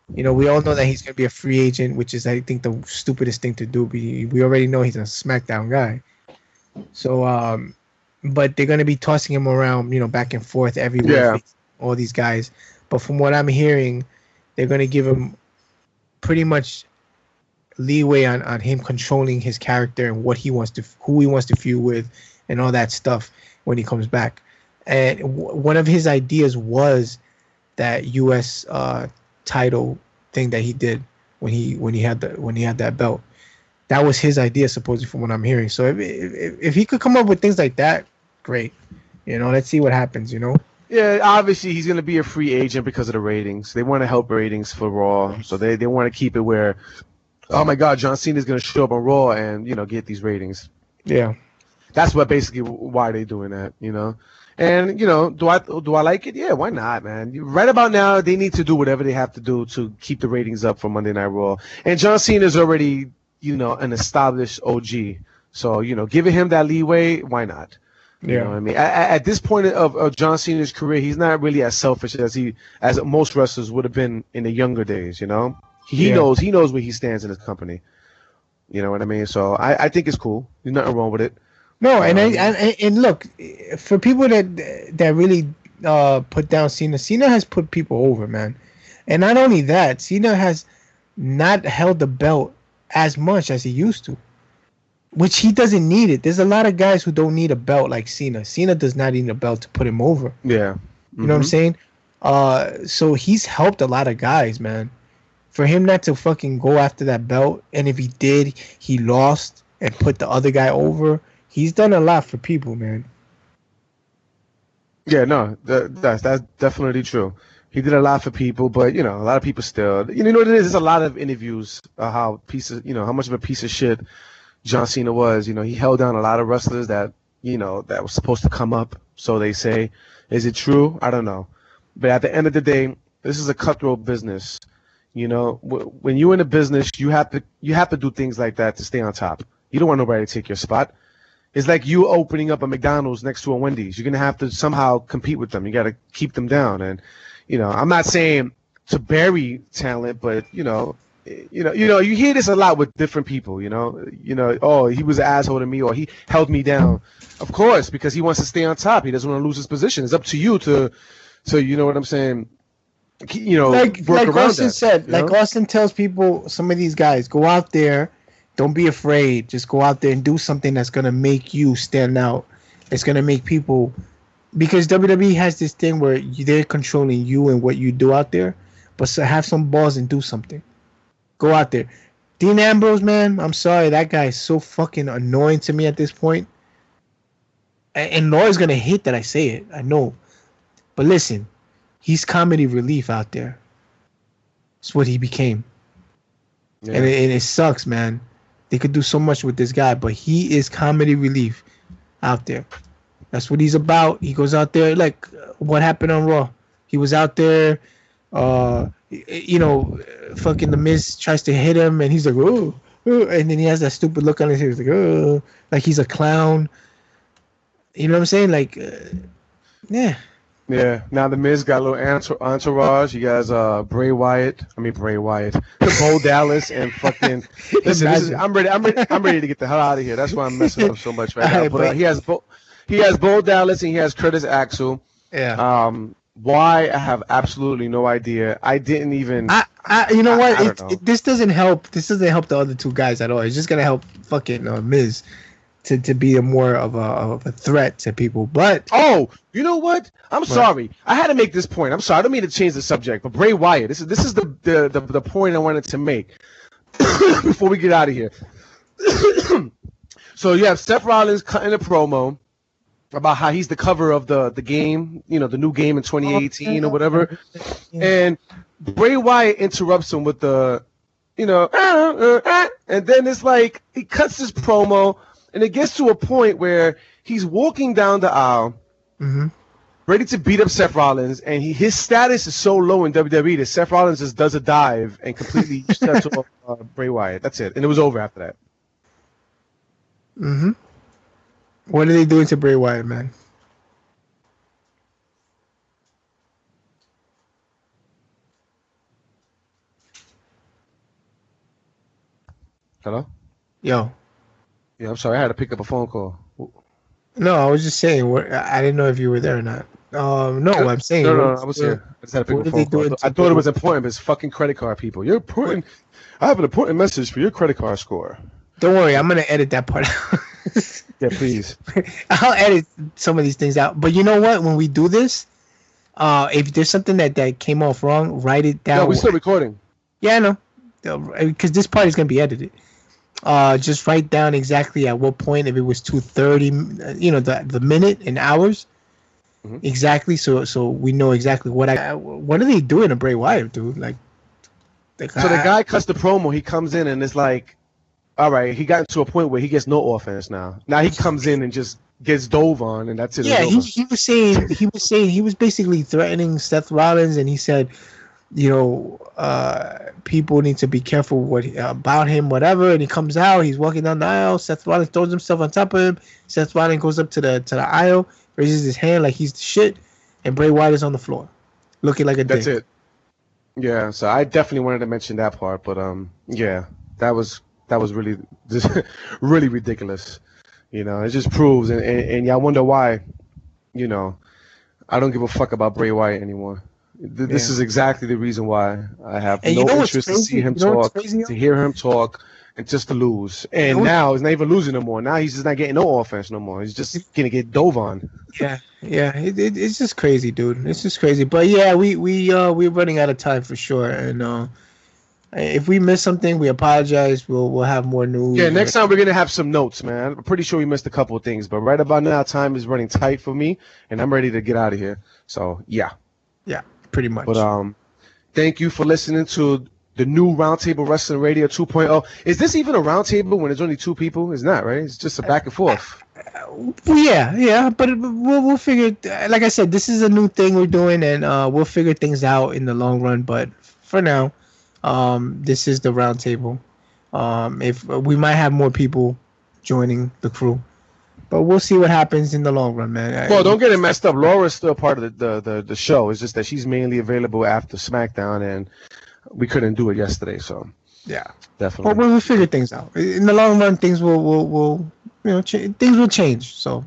we all know that he's going to be a free agent, which is, I think, the stupidest thing to do. We already know he's a Smackdown guy. So, but they're going to be tossing him around, back and forth everywhere. Yeah. All these guys. But from what I'm hearing, they're going to give him pretty much leeway on him controlling his character and who he wants to feud with and all that stuff when he comes back. And one of his ideas was that US title thing that he did when he had that belt. That was his idea, supposedly, from what I'm hearing. So if he could come up with things like that, great. Let's see what happens. Yeah, obviously he's going to be a free agent because of the ratings. They want to help ratings for Raw, so they want to keep it where, oh my God, John Cena is going to show up on Raw and get these ratings. Yeah, that's what basically why they're doing that. And do I like it? Yeah, why not, man? Right about now, they need to do whatever they have to do to keep the ratings up for Monday Night Raw. And John Cena is already an established OG, so giving him that leeway, why not? You know what I mean? At this point of John Cena's career, he's not really as selfish as most wrestlers would have been in the younger days. He knows where he stands in his company. You know what I mean? So I think it's cool. There's nothing wrong with it. No, and look, for people that really put down Cena has put people over, man. And not only that, Cena has not held the belt as much as he used to. Which he doesn't need it. There's a lot of guys who don't need a belt like Cena. Cena does not need a belt to put him over. Yeah. Mm-hmm. You know what I'm saying? So he's helped a lot of guys, man. For him not to fucking go after that belt, and if he did, he lost and put the other guy over. He's done a lot for people, man. Yeah, no, that's definitely true. He did a lot for people, but a lot of people still. You know what it is? There's a lot of interviews how much of a piece of shit John Cena was. He held down a lot of wrestlers that that was supposed to come up, so they say. Is it true? I don't know. But at the end of the day, this is a cutthroat business. When you're in a business, you have to do things like that to stay on top. You don't want nobody to take your spot. It's like you opening up a McDonald's next to a Wendy's. You're gonna have to somehow compete with them. You got to keep them down. And I'm not saying to bury talent, but you hear this a lot with different people. Oh, he was an asshole to me, or he held me down. Of course, because he wants to stay on top. He doesn't want to lose his position. It's up to you to you know what I'm saying. Like Austin said, like Austin tells people, some of these guys, go out there, don't be afraid. Just go out there and do something that's gonna make you stand out. It's gonna make people, because WWE has this thing where they're controlling you and what you do out there, but have some balls and do something. Go out there. Dean Ambrose, man, I'm sorry. That guy is so fucking annoying to me at this point. And Laura's going to hate that I say it. I know. But listen, he's comedy relief out there. That's what he became. Yeah. And it sucks, man. They could do so much with this guy, but he is comedy relief out there. That's what he's about. He goes out there, like what happened on Raw. He was out there, fucking The Miz tries to hit him, and he's like, oh, and then he has that stupid look on his face, like, oh, like he's a clown. You know what I'm saying? Like, yeah. Yeah. Now The Miz got a little entourage. You guys, Bray Wyatt, Bo Dallas, and fucking. Listen, I'm ready to get the hell out of here. That's why I'm messing up so much right now. But he has Bo Dallas and he has Curtis Axel. Yeah. Why? I have absolutely no idea. I didn't even. You know what? I don't know. This doesn't help. This doesn't help the other two guys at all. It's just gonna help fucking Miz to be more of a threat to people. But oh, you know what? I'm sorry. I had to make this point. I'm sorry. I don't mean to change the subject, but Bray Wyatt. This is the point I wanted to make before we get out of here. So you have Seth Rollins cutting a promo about how he's the cover of the game, the new game in 2018 or whatever. And Bray Wyatt interrupts him with the, and then it's like he cuts his promo, and it gets to a point where he's walking down the aisle, ready to beat up Seth Rollins, and his status is so low in WWE that Seth Rollins just does a dive and completely shuts off Bray Wyatt. That's it, and it was over after that. What are they doing to Bray Wyatt, man? Hello? Yo. Yeah, I'm sorry. I had to pick up a phone call. No, I was just saying. I didn't know if you were there or not. No, I'm saying. No, I was here. I just had to pick up a phone call. I thought it was important, but it's fucking credit card people. You're important. I have an important message for your credit card score. Don't worry, I'm gonna edit that part out. Yeah, please. I'll edit some of these things out. But you know what? When we do this, if there's something that came off wrong, write it down. No, we're still recording. Yeah, I know. Because this part is gonna be edited. Just write down exactly at what point, if it was 2:30, the minute and hours. Exactly, so we know exactly what are they doing to Bray Wyatt, dude? Like, so the guy cuts the promo. He comes in and it's like, all right, he got to a point where he gets no offense now. Now he comes in and just gets dove on, and that's it. Yeah, he was basically threatening Seth Rollins, and he said, people need to be careful about him, whatever. And he comes out, he's walking down the aisle. Seth Rollins throws himself on top of him. Seth Rollins goes up to the aisle, raises his hand like he's the shit, and Bray Wyatt is on the floor, looking like a dick. That's it. Yeah, so I definitely wanted to mention that part, but yeah, that was really really ridiculous. It just proves, and y'all wonder why. I don't give a fuck about Bray Wyatt anymore. This is exactly the reason why I have no interest to see him talk, to hear him talk, and just to lose. And now he's not even losing no more. Now he's just not getting no offense no more. He's just gonna get dove on. Yeah. It's just crazy, dude. It's just crazy. But yeah, we're running out of time for sure. And if we miss something, we apologize. We'll have more news. Yeah, next time we're gonna have some notes, man. I'm pretty sure we missed a couple of things, but right about now, time is running tight for me, and I'm ready to get out of here. So yeah. Yeah. Pretty much. But thank you for listening to the new Roundtable Wrestling Radio 2.0. Is this even a roundtable when there's only two people? It's not, right? It's just a back and forth. Yeah. But we'll figure. Like I said, this is a new thing we're doing, and we'll figure things out in the long run. But for now, this is the Roundtable. If we might have more people joining the crew. But we'll see what happens in the long run, man. Well, don't get it messed up. Laura's still part of the show. It's just that she's mainly available after Smackdown, and we couldn't do it yesterday. So yeah, definitely. Well, we'll figure things out. In the long run, things will things will change. So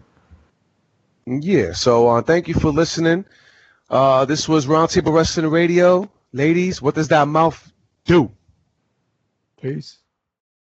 yeah. So thank you for listening. This was Roundtable Wrestling Radio, ladies. What does that mouth do? Peace.